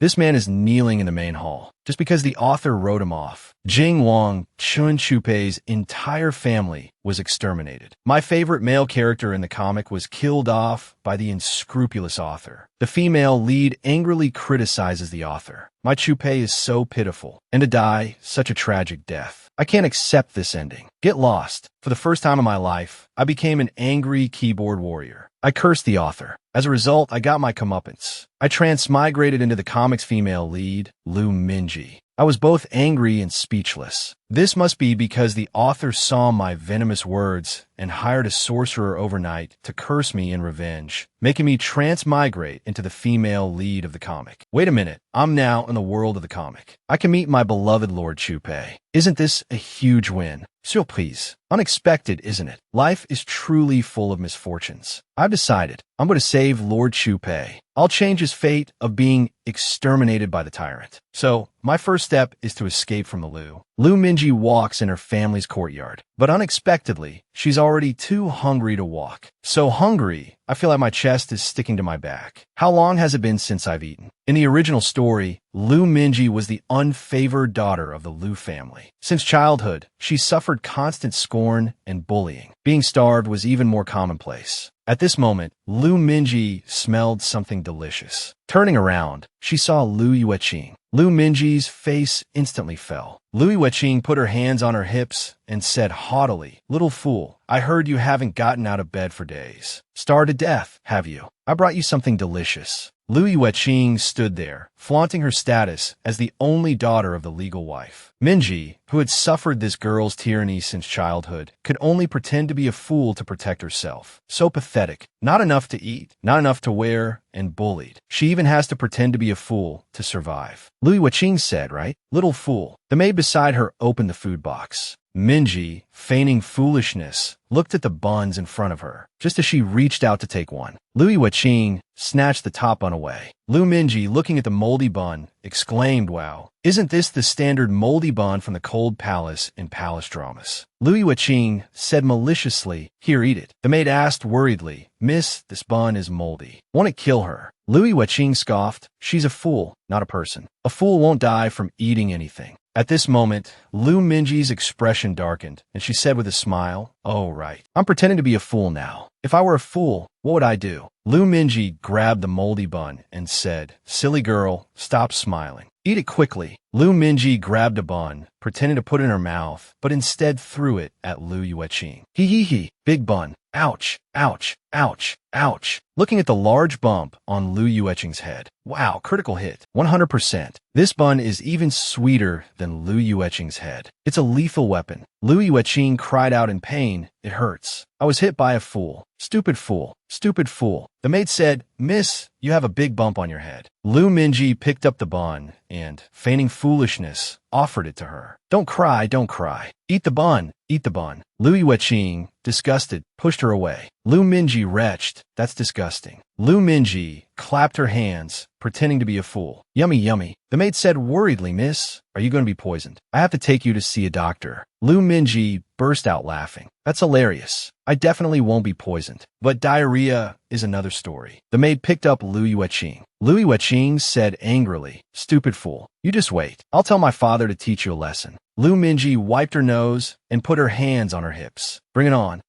This man is kneeling in the main hall, just because the author wrote him off. Jing Wang, Chun Chupei's entire family was exterminated. My favorite male character in the comic was killed off by the unscrupulous author. The female lead angrily criticizes the author. My Chupei is so pitiful, and to die such a tragic death. I can't accept this ending. Get lost. For the first time in my life, I became an angry keyboard warrior. I cursed the author. As a result, I got my comeuppance. I transmigrated into the comic's female lead, Lu Minji. I was both angry and speechless. This must be because the author saw my venomous words and hired a sorcerer overnight to curse me in revenge, making me transmigrate into the female lead of the comic. Wait a minute, I'm now in the world of the comic. I can meet my beloved Lord Chupei. Isn't this a huge win? Surprise. Unexpected, isn't it? Life is truly full of misfortunes. I've decided I'm going to save Lord Chupei. I'll change his fate of being exterminated by the Tyrant. So, my first step is to escape from the Lu. Lu Minji walks in her family's courtyard, but unexpectedly, she's already too hungry to walk. So hungry, I feel like my chest is sticking to my back. How long has it been since I've eaten? In the original story, Lu Minji was the unfavored daughter of the Lu family. Since childhood, she suffered constant scorn and bullying. Being starved was even more commonplace. At this moment, Lu Minji smelled something delicious. Turning around, she saw Lu Yueqing. Lu Minji's face instantly fell. Lu Yueqing put her hands on her hips and said haughtily, "Little fool, I heard you haven't gotten out of bed for days. Starved to death, have you? I brought you something delicious." Lu Yueqing stood there, flaunting her status as the only daughter of the legal wife. Minji, who had suffered this girl's tyranny since childhood, could only pretend to be a fool to protect herself. So pathetic. Not enough to eat, not enough to wear, and bullied. She even has to pretend to be a fool to survive. Lu Yueqing said, "Right? Little fool." The maid beside her opened the food box. Minji, feigning foolishness, looked at the buns in front of her, just as she reached out to take one. Lu Yueqing snatched the top bun away. Lu Minji, looking at the moldy bun, exclaimed, "Wow, isn't this the standard moldy bun from the Cold Palace in palace dramas?" Lu Yueqing said maliciously, "Here, eat it." The maid asked worriedly, "Miss, this bun is moldy. Won't it kill her?" Lu Yueqing scoffed, "She's a fool, not a person. A fool won't die from eating anything." At this moment, Lu Minji's expression darkened, and she said with a smile, "Oh, right. I'm pretending to be a fool now. If I were a fool, what would I do?" Lu Minji grabbed the moldy bun and said, "Silly girl, stop smiling. Eat it quickly." Lu Minji grabbed a bun, pretending to put it in her mouth, but instead threw it at Lu Yueqing. Hee, big bun. Ouch, ouch, ouch, ouch. Looking at the large bump on Lu Yueqing's head. Wow, critical hit. 100%. This bun is even sweeter than Lu Yueqing's head. It's a lethal weapon. Lu Yueqing cried out in pain. "It hurts. I was hit by a fool. Stupid fool. Stupid fool." The maid said, "Miss, you have a big bump on your head." Lu Minji picked up the bun and, feigning foolishness, offered it to her. Don't cry, don't cry. Eat the bun, eat the bun." Lu Yueqing, disgusted, pushed her away. Lu Minji retched, "That's disgusting." Lu Minji clapped her hands, pretending to be a fool. "Yummy, yummy." The maid said worriedly, "Miss, are you going to be poisoned? I have to take you to see a doctor." Lu Minji burst out laughing. "That's hilarious. I definitely won't be poisoned. But diarrhea is another story." The maid picked up Lu Yueqing. Lu Yueqing said angrily, "Stupid fool. You just wait. I'll tell my father to teach you a lesson." Lu Minji wiped her nose and put her hands on her hips. "Bring it on."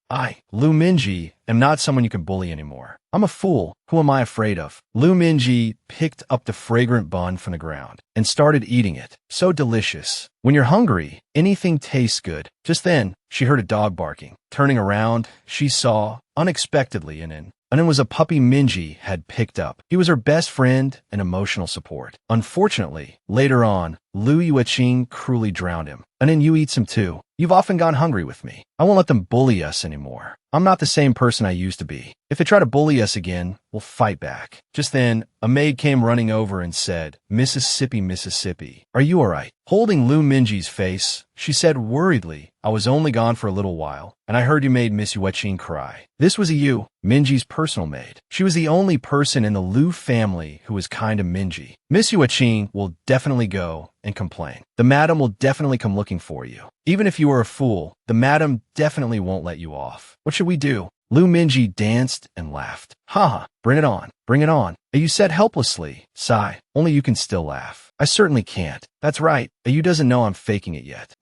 Lu Minji, am not someone you can bully anymore. I'm a fool. Who am I afraid of? Lu Minji picked up the fragrant bun from the ground and started eating it. So delicious. When you're hungry, anything tastes good. Just then, she heard a dog barking. Turning around, she saw, unexpectedly, and it was a puppy Minji had picked up. He was her best friend and emotional support. Unfortunately, later on, Lu Yueqing cruelly drowned him. "And then you eat some too. You've often gone hungry with me. I won't let them bully us anymore. I'm not the same person I used to be. If they try to bully us again, we'll fight back." Just then, a maid came running over and said, "Mississippi, Mississippi, are you all right?" Holding Lu Minji's face, she said worriedly, "I was only gone for a little while, and I heard you made Miss Yueqing cry." This was Yu, Minji's personal maid. She was the only person in the Lu family who was kind to Minji. Miss Yueqing will definitely go and complain. The madam will definitely come looking for you. Even if you are a fool, the madam definitely won't let you off. What should we do? Lu Minji danced and laughed. Haha, bring it on. Bring it on. You said helplessly. Sigh. Only you can still laugh. I certainly can't. That's right. You doesn't know I'm faking it yet.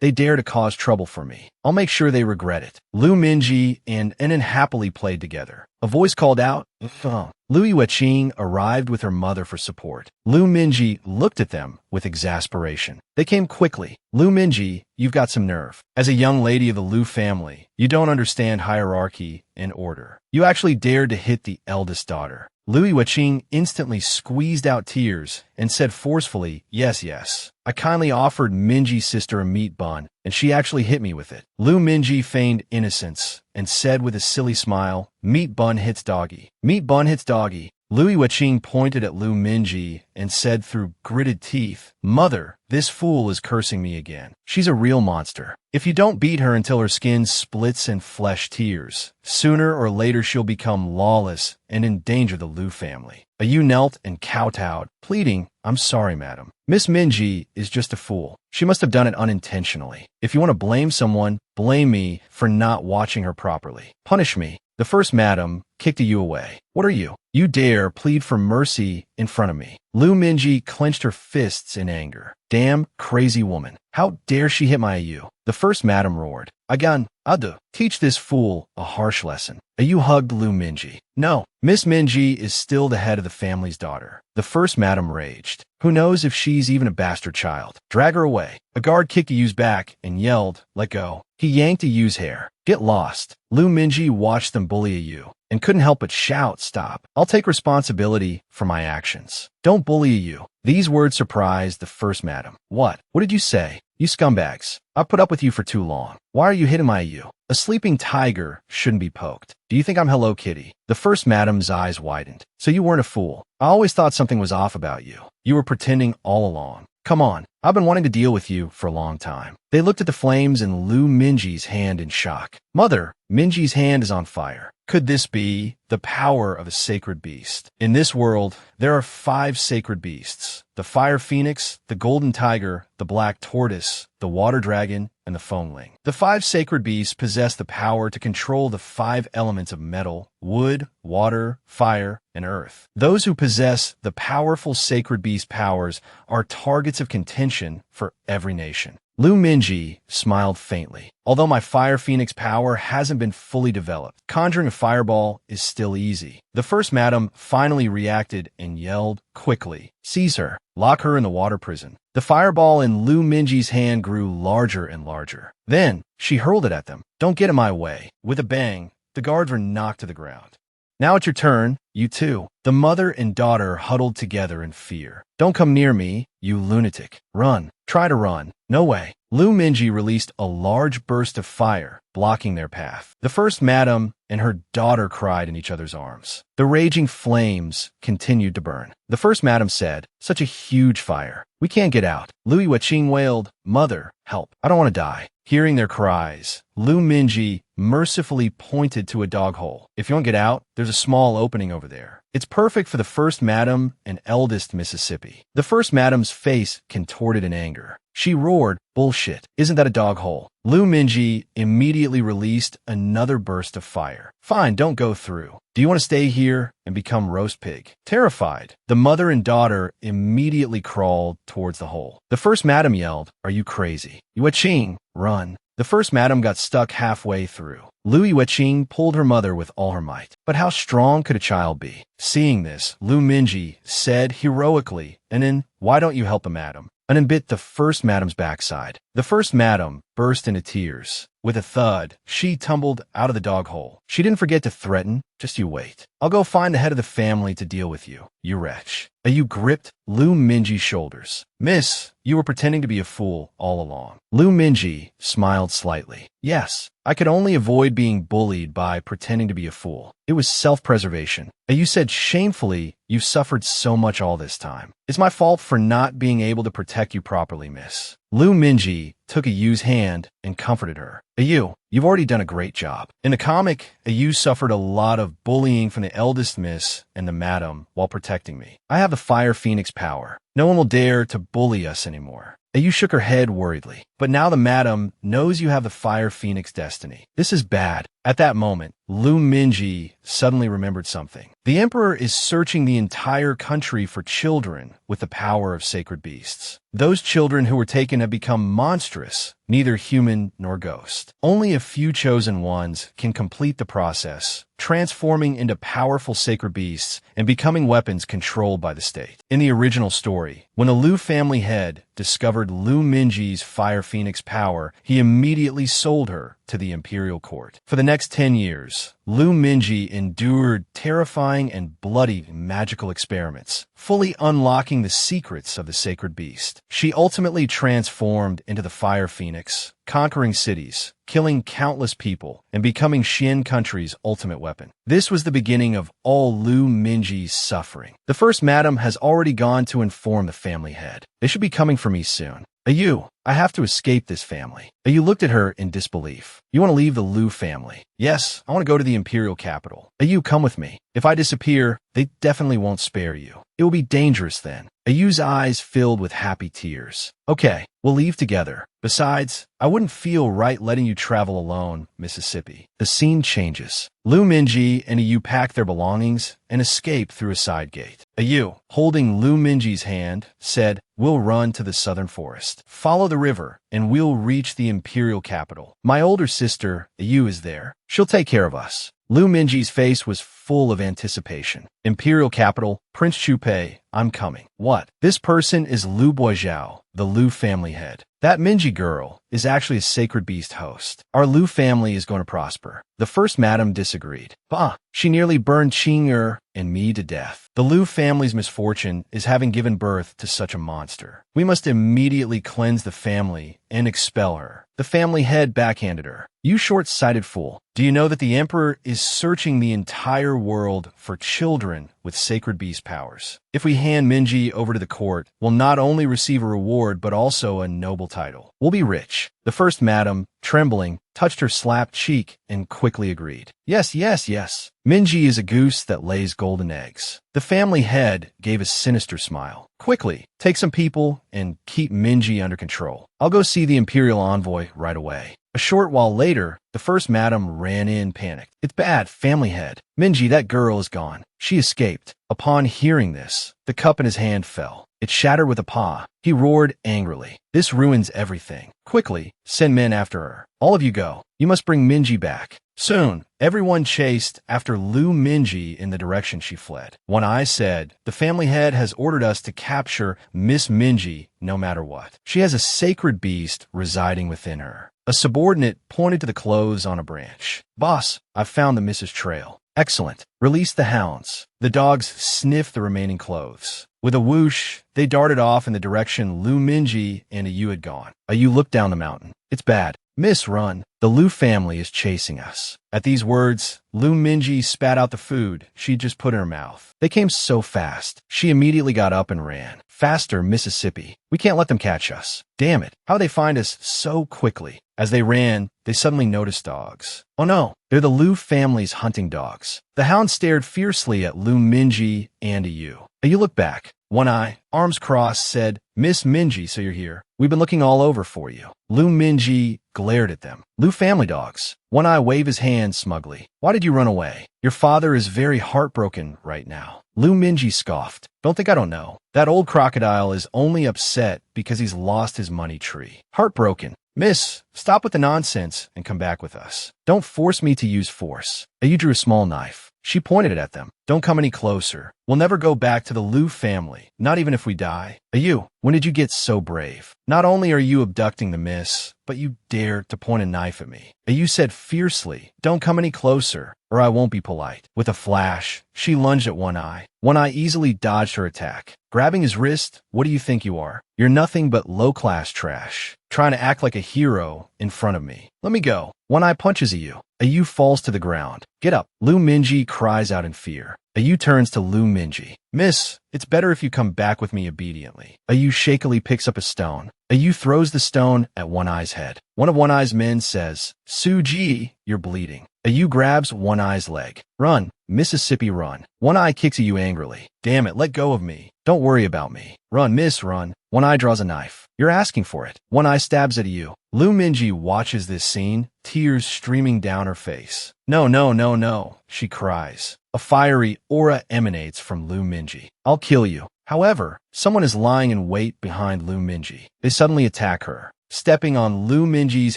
They dare to cause trouble for me. I'll make sure they regret it. Lu Minji and Enin happily played together. A voice called out, Lu Yueqing arrived with her mother for support. Lu Minji looked at them with exasperation. They came quickly. Lu Minji, you've got some nerve. As a young lady of the Lu family, you don't understand hierarchy and order. You actually dared to hit the eldest daughter. Lu Yueqing instantly squeezed out tears and said forcefully, yes. I kindly offered Minji's sister a meat bun, and she actually hit me with it. Lu Minji feigned innocence and said with a silly smile, meat bun hits doggy. Meat bun hits doggy. Lu Yueqing pointed at Lu Minji and said through gritted teeth, Mother, this fool is cursing me again. She's a real monster. If you don't beat her until her skin splits and flesh tears, sooner or later she'll become lawless and endanger the Lu family. Yu knelt and kowtowed, pleading, I'm sorry, madam. Miss Minji is just a fool. She must have done it unintentionally. If you want to blame someone, blame me for not watching her properly. Punish me. The first madam kicked Yu away. What are you? You dare plead for mercy in front of me. Lu Minji clenched her fists in anger. Damn crazy woman. How dare she hit my Yu? The first madam roared. Again, Adu, teach this fool a harsh lesson. Yu hugged Lu Minji. No, Miss Minji is still the head of the family's daughter. The first madam raged. Who knows if she's even a bastard child? Drag her away. A guard kicked Yu's back and yelled, let go. He yanked Yu's hair. Get lost. Lu Minji watched them bully Yu and couldn't help but shout, stop. I'll take responsibility for my actions. Don't bully Yu. These words surprised the first madam. What? What did you say? You scumbags. I've put up with you for too long. Why are you hitting my Yu? A sleeping tiger shouldn't be poked. Do you think I'm Hello Kitty? The first madam's eyes widened. So you weren't a fool. I always thought something was off about you. You were pretending all along. Come on. I've been wanting to deal with you for a long time. They looked at the flames in Lu Minji's hand in shock. Mother, Minji's hand is on fire. Could this be the power of a sacred beast? In this world, there are 5 sacred beasts. The fire phoenix, the golden tiger, the black tortoise, the water dragon, and the foamling. The 5 sacred beasts possess the power to control the 5 elements of metal, wood, water, fire, and earth. Those who possess the powerful sacred beast powers are targets of contention for every nation. Lu Minji smiled faintly. Although my Fire Phoenix power hasn't been fully developed, conjuring a fireball is still easy. The first madam finally reacted and yelled quickly, seize her, lock her in the water prison. The fireball in Lu Minji's hand grew larger and larger. Then she hurled it at them. Don't get in my way. With a bang, the guards were knocked to the ground. Now it's your turn, you two. The mother and daughter huddled together in fear. Don't come near me, you lunatic. Run. Try to run. No way. Lu Minji released a large burst of fire, blocking their path. The first madam and her daughter cried in each other's arms. The raging flames continued to burn. The first madam said, such a huge fire. We can't get out. Lu Yueqing wailed, Mother, help. I don't want to die. Hearing their cries, Lu Minji mercifully pointed to a dog hole. If you want to get out, there's a small opening over there. It's perfect for the first madam and eldest Mississippi. The first madam's face contorted in anger. She roared, bullshit. Isn't that a dog hole? Lu Minji immediately released another burst of fire. Fine, don't go through. Do you want to stay here and become roast pig? Terrified, the mother and daughter immediately crawled towards the hole. The first madam yelled, are you crazy? Yueqing, run. The first madam got stuck halfway through. Lu Yueqing pulled her mother with all her might. But how strong could a child be? Seeing this, Lu Minji said heroically, and then, why don't you help the madam? And then bit the first madam's backside. The first madam burst into tears. With a thud, she tumbled out of the dog hole. She didn't forget to threaten, just you wait. I'll go find the head of the family to deal with you, you wretch. You gripped Lu Minji's shoulders. Miss, you were pretending to be a fool all along. Lu Minji smiled slightly. Yes, I could only avoid being bullied by pretending to be a fool. It was self-preservation. You said shamefully you've suffered so much all this time. It's my fault for not being able to protect you properly, miss. Lu Minji took Yu's hand and comforted her. Yu, you've already done a great job. In the comic, Yu suffered a lot of bullying from the eldest miss and the madam while protecting me. I have the Fire Phoenix power. No one will dare to bully us anymore. Yu shook her head worriedly. But now the madam knows you have the Fire Phoenix destiny. This is bad. At that moment, Lu Minji suddenly remembered something. The emperor is searching the entire country for children with the power of sacred beasts. Those children who were taken have become monstrous, neither human nor ghost. Only a few chosen ones can complete the process, transforming into powerful sacred beasts and becoming weapons controlled by the state. In the original story, when a Lu family head discovered Lu Minji's Fire Phoenix power, he immediately sold her to the imperial court. For the next 10 years, Lu Minji endured terrifying and bloody magical experiments, fully unlocking the secrets of the sacred beast. She ultimately transformed into the Fire Phoenix, conquering cities, killing countless people, and becoming Xian country's ultimate weapon. This was the beginning of all Lu Minji's suffering. The first madam has already gone to inform the family head. They should be coming for me soon. Ayu, I have to escape this family. Ayu looked at her in disbelief. You want to leave the Lu family? Yes, I want to go to the imperial capital. Ayu, come with me. If I disappear, they definitely won't spare you. It will be dangerous then. Ayu's eyes filled with happy tears. Okay, we'll leave together. Besides, I wouldn't feel right letting you travel alone, Mississippi. The scene changes. Lu Minji and Ayu pack their belongings and escape through a side gate. Ayu, holding Lu Minji's hand, said, "We'll run to the southern forest. Follow the river, and we'll reach the imperial capital. My older sister, Ayu, is there. She'll take care of us." Lu Minji's face was full of anticipation. Imperial capital, Prince Chupei, I'm coming. What? This person is Lu Boizhao, the Lu family head. That Minji girl is actually a sacred beast host. Our Lu family is going to prosper. The first madam disagreed. Bah, she nearly burned Qing'er and me to death. The Lu family's misfortune is having given birth to such a monster. We must immediately cleanse the family and expel her. The family head backhanded her. You short-sighted fool. Do you know that the emperor is searching the entire world for children with sacred beast powers? If we hand Minji over to the court, we'll not only receive a reward but also a noble title. We'll be rich. The first madam, trembling, touched her slapped cheek and quickly agreed. Yes, yes, yes. Minji is a goose that lays golden eggs. The family head gave a sinister smile. Quickly, take some people and keep Minji under control. I'll go see the imperial envoy right away. A short while later, the first madam ran in panicked. It's bad, family head. Minji, that girl is gone. She escaped. Upon hearing this, the cup in his hand fell. It shattered with a paw. He roared angrily. This ruins everything. Quickly, send men after her. All of you go. You must bring Minji back. Soon, everyone chased after Lu Minji in the direction she fled. One Eye said, the family head has ordered us to capture Miss Minji no matter what. She has a sacred beast residing within her. A subordinate pointed to the clothes on a branch. Boss, I've found the Mrs. Trail. Excellent. Release the hounds. The dogs sniffed the remaining clothes. With a whoosh, they darted off in the direction Lu Minji and Ayu had gone. Ayu looked down the mountain. It's bad. Miss, run. The Lu family is chasing us. At these words, Lu Minji spat out the food she'd just put in her mouth. They came so fast. She immediately got up and ran. Faster, Mississippi. We can't let them catch us. Damn it. How'd they find us so quickly? As they ran, they suddenly noticed dogs. Oh no, they're the Lu family's hunting dogs. The hound stared fiercely at Lu Minji and Ayu. Ayu looked back. One Eye, arms crossed, said, Miss Minji, so you're here. We've been looking all over for you. Lu Minji glared at them. Lu family dogs. One Eye waved his hand smugly. Why did you run away? Your father is very heartbroken right now. Lu Minji scoffed. Don't think I don't know. That old crocodile is only upset because he's lost his money tree. Heartbroken. Miss, stop with the nonsense and come back with us. Don't force me to use force. Ayu drew a small knife. She pointed it at them. Don't come any closer. We'll never go back to the Lu family, not even if we die. Ayu, when did you get so brave? Not only are you abducting the miss, but you dare to point a knife at me. Ayu said fiercely, don't come any closer, or I won't be polite. With a flash, she lunged at One Eye. One Eye easily dodged her attack. Grabbing his wrist, what do you think you are? You're nothing but low-class trash, trying to act like a hero in front of me. Let me go. One Eye punches Ayu. Ayu falls to the ground. Get up. Lu Minji cries out in fear. Ayu turns to Lu Minji. Miss, it's better if you come back with me obediently. Ayu shakily picks up a stone. Ayu throws the stone at One Eye's head. One of One Eye's men says, Suji, you're bleeding. Ayu grabs One Eye's leg. Run, Mississippi, run. One Eye kicks Ayu angrily. Damn it, let go of me. Don't worry about me. Run, miss, run. One Eye draws a knife. You're asking for it. One Eye stabs at you. Lu Minji watches this scene, tears streaming down her face. No, no, no, no, she cries. A fiery aura emanates from Lu Minji. I'll kill you. However, someone is lying in wait behind Lu Minji. They suddenly attack her. Stepping on Lu Minji's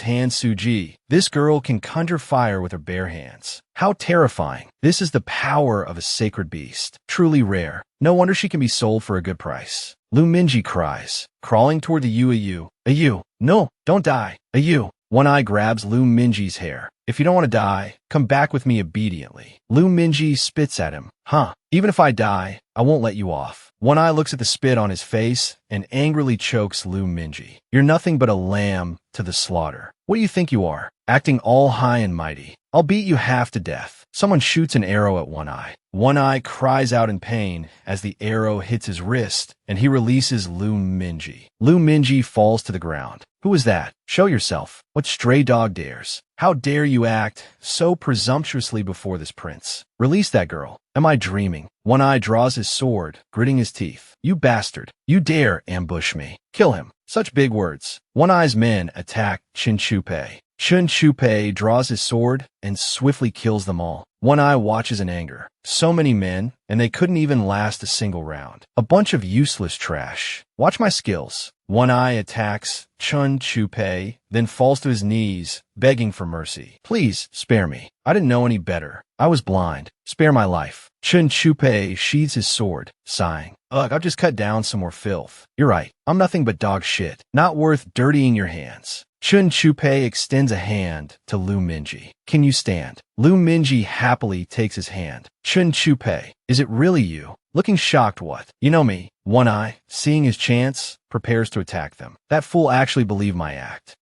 hand, Suji, this girl can conjure fire with her bare hands. How terrifying. This is the power of a sacred beast. Truly rare. No wonder she can be sold for a good price. Lu Minji cries, crawling toward the Ayu. Ayu, no, don't die. Ayu. One Eye grabs Lu Minji's hair. If you don't want to die, come back with me obediently. Lu Minji spits at him. Huh, even if I die, I won't let you off. One Eye looks at the spit on his face and angrily chokes Lu Minji. You're nothing but a lamb to the slaughter. What do you think you are? Acting all high and mighty. I'll beat you half to death. Someone shoots an arrow at One Eye. One Eye cries out in pain as the arrow hits his wrist, and he releases Lu Minji. Lu Minji falls to the ground. Who is that? Show yourself. What stray dog dares? How dare you act so presumptuously before this prince? Release that girl. Am I dreaming? One Eye draws his sword, gritting his teeth. You bastard. You dare ambush me. Kill him. Such big words. One Eye's men attack Chin Chupei. Chin Chupei draws his sword and swiftly kills them all. One Eye watches in anger. So many men, and they couldn't even last a single round. A bunch of useless trash. Watch my skills. One Eye attacks Chin Chupei, then falls to his knees, begging for mercy. Please, spare me. I didn't know any better. I was blind. Spare my life. Chin Chupei sheathes his sword, sighing. Ugh, I've just cut down some more filth. You're right. I'm nothing but dog shit. Not worth dirtying your hands. Chin Chupei extends a hand to Lu Minji. Can you stand? Lu Minji happily takes his hand. Chin Chupei, is it really you? Looking shocked, what? You know me. One Eye, seeing his chance, prepares to attack them. That fool actually believed my act.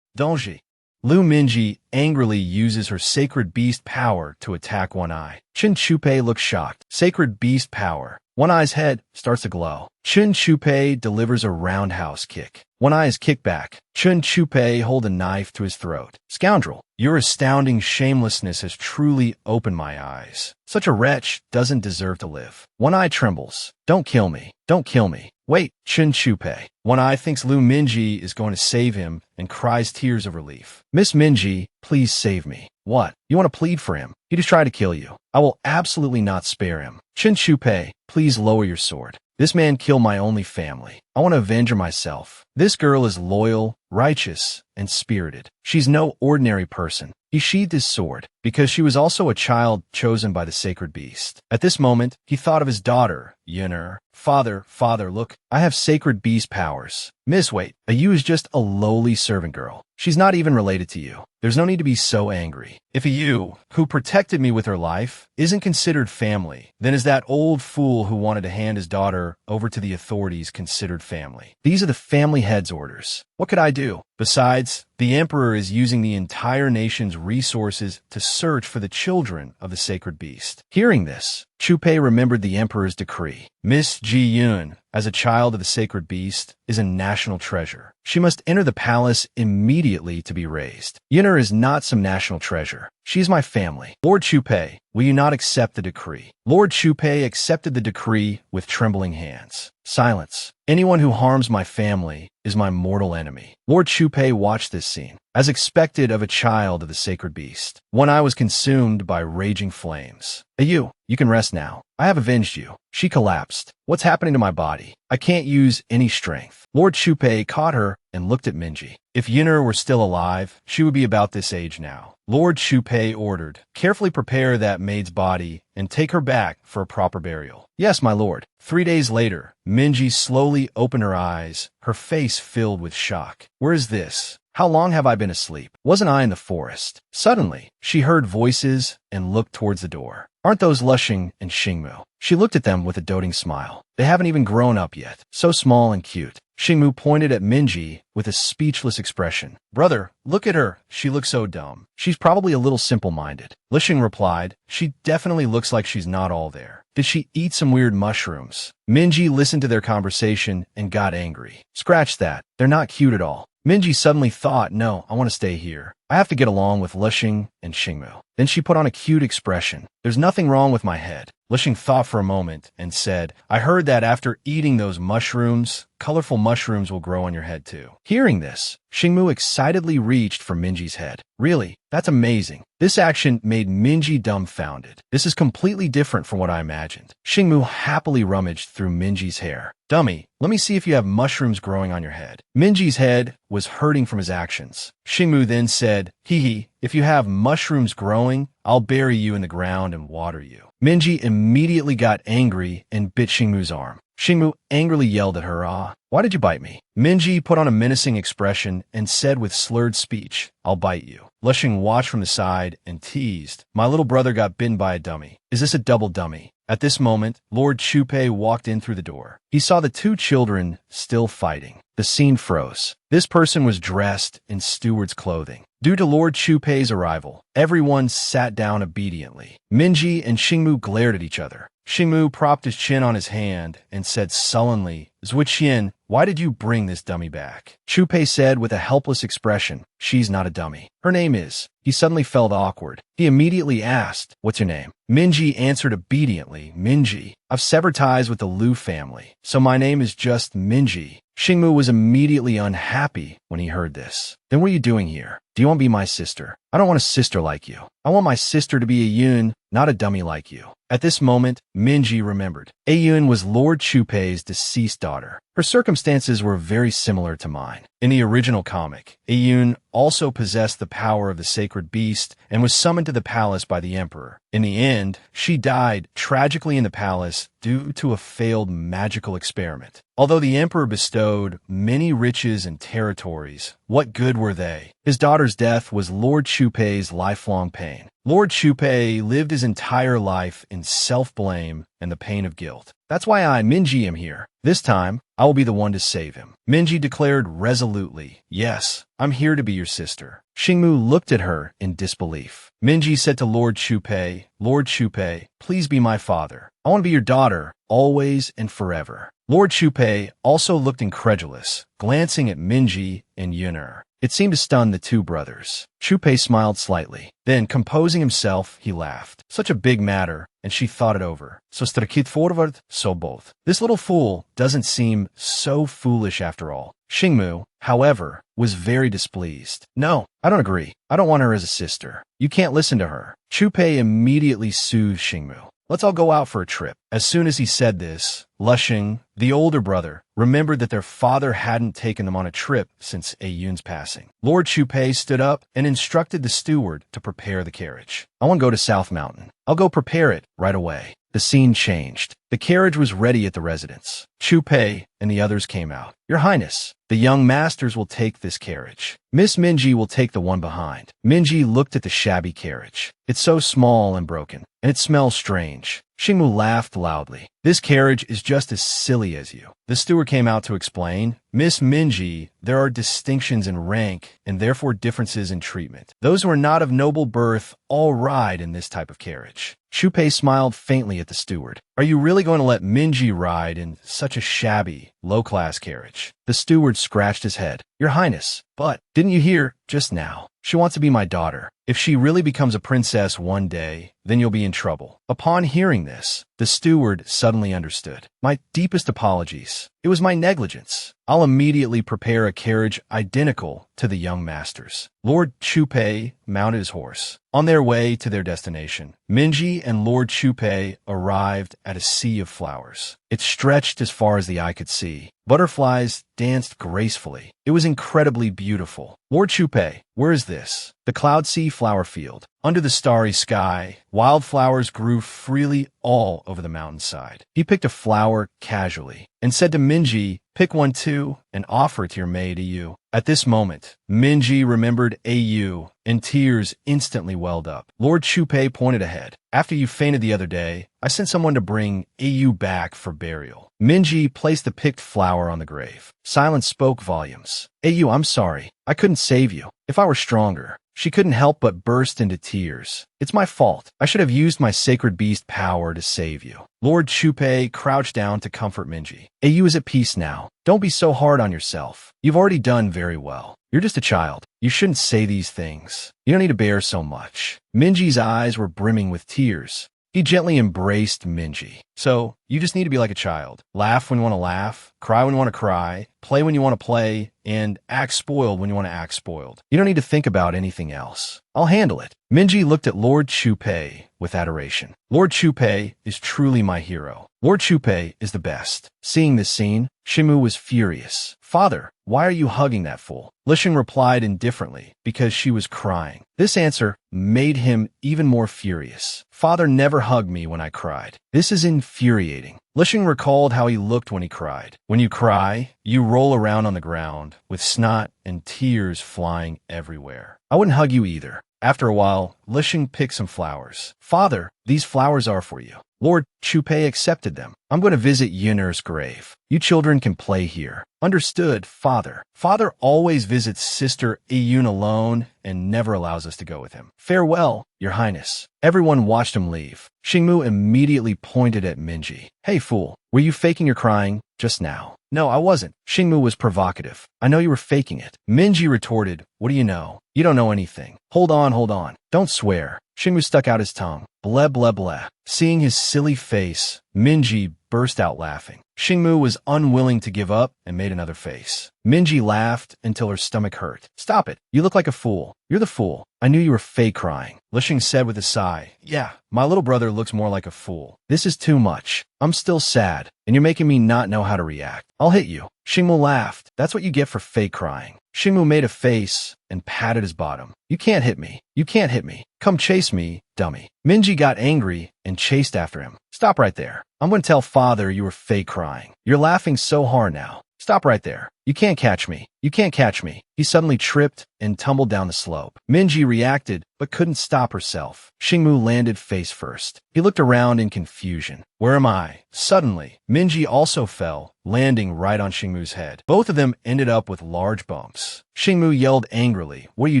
Donji. Lu Minji angrily uses her sacred beast power to attack One Eye. Chin Chupei looks shocked. Sacred beast power. One Eye's head starts to glow. Chin Chupei delivers a roundhouse kick. One Eye is kicked back. Chin Chupei holds a knife to his throat. Scoundrel, your astounding shamelessness has truly opened my eyes. Such a wretch doesn't deserve to live. One Eye trembles. Don't kill me. Don't kill me. Wait, Chin Chupei. One Eye thinks Lu Minji is going to save him and cries tears of relief. Miss Minji, please save me. What? You want to plead for him? He just tried to kill you. I will absolutely not spare him. Chin Chupei, please lower your sword. This man killed my only family. I want to avenge her myself. This girl is loyal, righteous, and spirited. She's no ordinary person. He sheathed his sword because she was also a child chosen by the sacred beast. At this moment, he thought of his daughter, Yun'er. Father, look, I have sacred beast powers. Miss, wait, Ayu is just a lowly servant girl. She's not even related to you. There's no need to be so angry. If Ayu, who protected me with her life, isn't considered family, then is that old fool who wanted to hand his daughter over to the authorities considered family? These are the family head's orders. What could I do? Besides, the emperor is using the entire nation's resources to search for the children of the sacred beast. Hearing this, Chupei remembered the emperor's decree. Miss Ji-yun, as a child of the sacred beast, is a national treasure. She must enter the palace immediately to be raised. Yun'er is not some national treasure. She is my family. Lord Chupei, will you not accept the decree? Lord Chupei accepted the decree with trembling hands. Silence. Anyone who harms my family is my mortal enemy. Lord Chupei watched this scene. As expected of a child of the sacred beast, One Eye was consumed by raging flames. Ayu, you can rest now. I have avenged you. She collapsed. What's happening to my body? I can't use any strength. Lord Chupei caught her and looked at Minji. If Yun'er were still alive, she would be about this age now. Lord Chupei ordered, carefully prepare that maid's body and take her back for a proper burial. Yes, my lord. 3 days later, Minji slowly opened her eyes, her face filled with shock. Where is this? How long have I been asleep? Wasn't I in the forest? Suddenly, she heard voices and looked towards the door. Aren't those Lushing and Xingmu? She looked at them with a doting smile. They haven't even grown up yet. So small and cute. Xingmu pointed at Minji with a speechless expression. Brother, look at her. She looks so dumb. She's probably a little simple-minded. Lushing replied, she definitely looks like she's not all there. Did she eat some weird mushrooms? Minji listened to their conversation and got angry. Scratch that. They're not cute at all. Minji suddenly thought, no, I want to stay here. I have to get along with Lishing and Xingmu. Then she put on a cute expression. There's nothing wrong with my head. Lishing thought for a moment and said, I heard that after eating those mushrooms, colorful mushrooms will grow on your head too. Hearing this, Xingmu excitedly reached for Minji's head. Really? That's amazing. This action made Minji dumbfounded. This is completely different from what I imagined. Xingmu happily rummaged through Minji's hair. Dummy, let me see if you have mushrooms growing on your head. Minji's head was hurting from his actions. Xingmu then said, hee, if you have mushrooms growing, I'll bury you in the ground and water you. Minji immediately got angry and bit Xingmu's arm. Xingmu angrily yelled at her, why did you bite me? Minji put on a menacing expression and said with slurred speech, I'll bite you. Lishing watched from the side and teased, my little brother got bitten by a dummy. Is this a double dummy? At this moment, Lord Chupei walked in through the door. He saw the two children still fighting. The scene froze. This person was dressed in steward's clothing. Due to Lord Chupei's arrival, everyone sat down obediently. Minji and Xingmu glared at each other. Xingmu propped his chin on his hand and said sullenly, Zuiqian, why did you bring this dummy back? Chupei said with a helpless expression, she's not a dummy. Her name is. He suddenly felt awkward. He immediately asked, what's your name? Minji answered obediently, Minji. I've severed ties with the Liu family, so my name is just Minji. Xingmu was immediately unhappy when he heard this. Then what are you doing here? Do you want to be my sister? I don't want a sister like you. I want my sister to be a Yun, not a dummy like you. At this moment, Minji remembered. Ayun was Lord Chupei's deceased daughter. Her circumstances were very similar to mine. In the original comic, Ayun also possessed the power of the sacred beast and was summoned to the palace by the emperor. In the end, she died tragically in the palace due to a failed magical experiment. Although the emperor bestowed many riches and territories, what good were they? His daughter's death was Lord Chupei's lifelong pain. Lord Chupei lived his entire life in self-blame and the pain of guilt. That's why I, Minji, am here. This time, I will be the one to save him. Minji declared resolutely, yes, I'm here to be your sister. Xingmu looked at her in disbelief. Minji said to Lord Chupei, Lord Chupei, please be my father. I want to be your daughter, always and forever. Lord Chupei also looked incredulous, glancing at Minji and Yun'er. It seemed to stun the two brothers. Chupei smiled slightly. Then, composing himself, he laughed. Such a big matter, and she thought it over. So strakit forward, so both. This little fool doesn't seem so foolish after all. Xingmu, however, was very displeased. No, I don't agree. I don't want her as a sister. You can't listen to her. Chupei immediately soothed Xingmu. Let's all go out for a trip. As soon as he said this, Lushing, the older brother, remembered that their father hadn't taken them on a trip since Ayun's passing. Lord Chupei stood up and instructed the steward to prepare the carriage. I want to go to South Mountain. I'll go prepare it right away. The scene changed. The carriage was ready at the residence. Chupei and the others came out. Your Highness, the young masters will take this carriage. Miss Minji will take the one behind. Minji looked at the shabby carriage. It's so small and broken, and it smells strange. Xingmu laughed loudly. This carriage is just as silly as you. The steward came out to explain, Miss Minji, there are distinctions in rank and therefore differences in treatment. Those who are not of noble birth all ride in this type of carriage. Chupei smiled faintly at the steward. Are you really going to let Minji ride in such a shabby, low-class carriage? The steward scratched his head. Your Highness, but didn't you hear just now? She wants to be my daughter. If she really becomes a princess one day, then you'll be in trouble. Upon hearing this, the steward suddenly understood. My deepest apologies. It was my negligence. I'll immediately prepare a carriage identical to the young masters. Lord Chupei mounted his horse. On their way to their destination, Minji and Lord Chupei arrived at a sea of flowers. It stretched as far as the eye could see. Butterflies danced gracefully. It was incredibly beautiful. Lord Chupei, where is this? The Cloud Sea flower field. Under the starry sky, wildflowers grew freely all over the mountainside. He picked a flower casually and said to Minji, pick one too and offer it to your maid Ayu. At this moment, Minji remembered Ayu and tears instantly welled up. Lord Chupei pointed ahead. After you fainted the other day, I sent someone to bring Ayu back for burial. Minji placed the picked flower on the grave. Silence spoke volumes. Ayu, I'm sorry. I couldn't save you. If I were stronger. She couldn't help but burst into tears. It's my fault. I should have used my sacred beast power to save you. Lord Chupei crouched down to comfort Minji. Ayu is at peace now. Don't be so hard on yourself. You've already done very well. You're just a child. You shouldn't say these things. You don't need to bear so much. Minji's eyes were brimming with tears. He gently embraced Minji. So, you just need to be like a child. Laugh when you want to laugh, cry when you want to cry, play when you want to play, and act spoiled when you want to act spoiled. You don't need to think about anything else. I'll handle it. Minji looked at Lord Chupei with adoration. Lord Chupei is truly my hero. Lord Chupei is the best. Seeing this scene, Shimu was furious. Father, why are you hugging that fool? Lishing replied indifferently, because she was crying. This answer made him even more furious. Father never hugged me when I cried. This is infuriating. Lishing recalled how he looked when he cried. When you cry, you roll around on the ground, with snot and tears flying everywhere. I wouldn't hug you either. After a while, Lishing picked some flowers. Father, these flowers are for you. Lord Chupei accepted them. I'm going to visit Yin'er's grave. You children can play here. Understood, Father. Father always visits Sister Iyun alone and never allows us to go with him. Farewell, Your Highness. Everyone watched him leave. Xingmu immediately pointed at Minji. Hey, fool, were you faking your crying just now? No, I wasn't. Xingmu was provocative. I know you were faking it. Minji retorted, what do you know? You don't know anything. Hold on. Don't swear. Xingmu stuck out his tongue. Bleh, bleh, bleh. Seeing his silly face, Minji burst out laughing. Xingmu was unwilling to give up and made another face. Minji laughed until her stomach hurt. Stop it. You look like a fool. You're the fool. I knew you were fake crying. Lishing said with a sigh, yeah, my little brother looks more like a fool. This is too much. I'm still sad, and you're making me not know how to react. I'll hit you. Xingmu laughed. That's what you get for fake crying. Xingmu made a face and patted his bottom. You can't hit me. You can't hit me. Come chase me, dummy. Minji got angry and chased after him. Stop right there. I'm going to tell Father you were fake crying. You're laughing so hard now. Stop right there. You can't catch me. You can't catch me. He suddenly tripped and tumbled down the slope. Minji reacted, but couldn't stop herself. Xingmu landed face first. He looked around in confusion. Where am I? Suddenly, Minji also fell, landing right on Xingmu's head. Both of them ended up with large bumps. Xingmu yelled angrily, what are you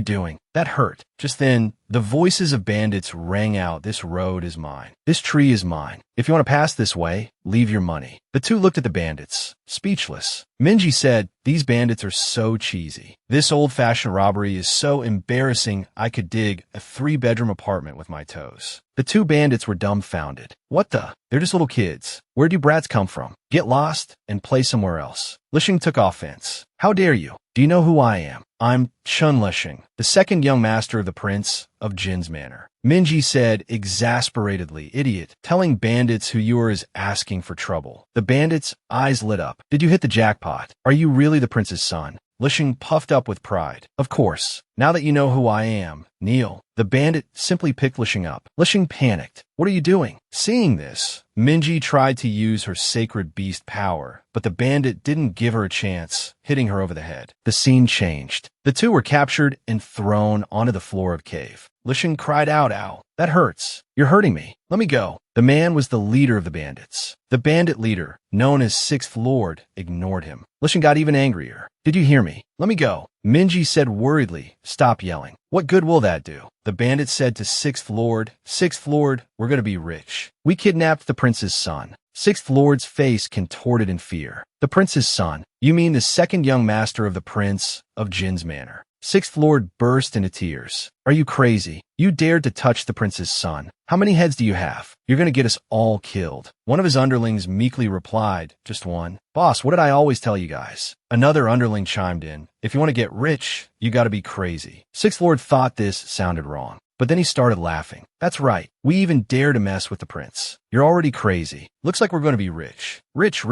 doing? That hurt. Just then, the voices of bandits rang out, this road is mine. This tree is mine. If you want to pass this way, leave your money. The two looked at the bandits, speechless. Minji said, these bandits are so cheesy. This old-fashioned robbery is so embarrassing I could dig a 3-bedroom apartment with my toes. The two bandits were dumbfounded. What the? They're just little kids. Where'd you brats come from? Get lost and play somewhere else. Lishing took offense. How dare you? Do you know who I am? I'm Chun Lishing, the second young master of the Prince of Jin's Manor. Minji said exasperatedly, idiot, telling bandits who you are is asking for trouble. The bandits' eyes lit up. Did you hit the jackpot? Are you really the prince's son? Lishing puffed up with pride. Of course. Now that you know who I am, kneel. The bandit simply picked Lishing up. Lishing panicked. What are you doing? Seeing this, Minji tried to use her sacred beast power, but the bandit didn't give her a chance, hitting her over the head. The scene changed. The two were captured and thrown onto the floor of cave. Lishing cried out, ow, that hurts. You're hurting me. Let me go. The man was the leader of the bandits. The bandit leader, known as Sixth Lord, ignored him. Lishing got even angrier. Did you hear me? Let me go. Minji said worriedly, stop yelling. What good will that do? The bandit said to Sixth Lord, we're going to be rich. We kidnapped the prince's son. Sixth Lord's face contorted in fear. The prince's son? You mean the second young master of the Prince of Jin's Manor? Sixth Lord burst into tears. Are you crazy? You dared to touch the prince's son. How many heads do you have? You're going to get us all killed. One of his underlings meekly replied, just one. Boss, what did I always tell you guys? Another underling chimed in. If you want to get rich, you got to be crazy. Sixth Lord thought this sounded wrong. But then he started laughing. That's right. We even dare to mess with the prince. You're already crazy. Looks like we're going to be rich. Rich.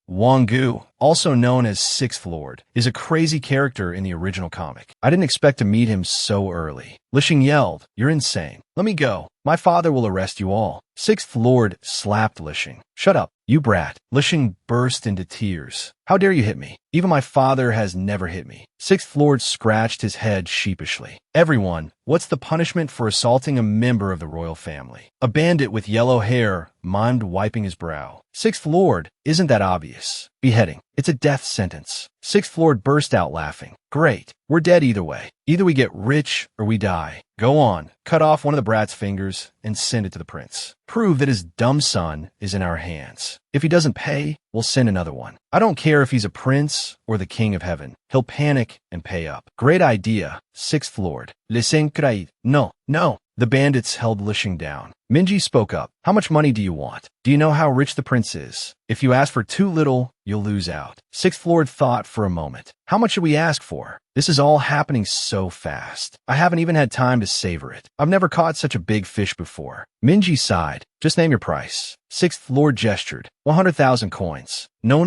Wang Gu, also known as Sixth Lord, is a crazy character in the original comic. I didn't expect to meet him so early. Lishing yelled, you're insane. Let me go. My father will arrest you all. Sixth Lord slapped Lishing. Shut up, you brat. Lishing burst into tears. How dare you hit me? Even my father has never hit me. Sixth Lord scratched his head sheepishly. Everyone, what's the punishment for assaulting a member of the royal family? A bandit with yellow hair mimed wiping his brow. Sixth Lord, isn't that obvious? Beheading. It's a death sentence. Sixth Lord burst out laughing. Great. We're dead either way. Either we get rich or we die. Go on. Cut off one of the brat's fingers and send it to the prince. Prove that his dumb son is in our hands. If he doesn't pay, we'll send another one. I don't care if he's a prince or the king of heaven. He'll panic and pay up. Great idea, Sixth Lord. Listen, Kraid. No, no. The bandits held Lishing down. Minji spoke up. How much money do you want? Do you know how rich the prince is? If you ask for too little, you'll lose out. Sixth Lord thought for a moment. How much should we ask for? This is all happening so fast. I haven't even had time to savor it. I've never caught such a big fish before. Minji sighed. Just name your price. Sixth Lord gestured. 100,000 coins. No,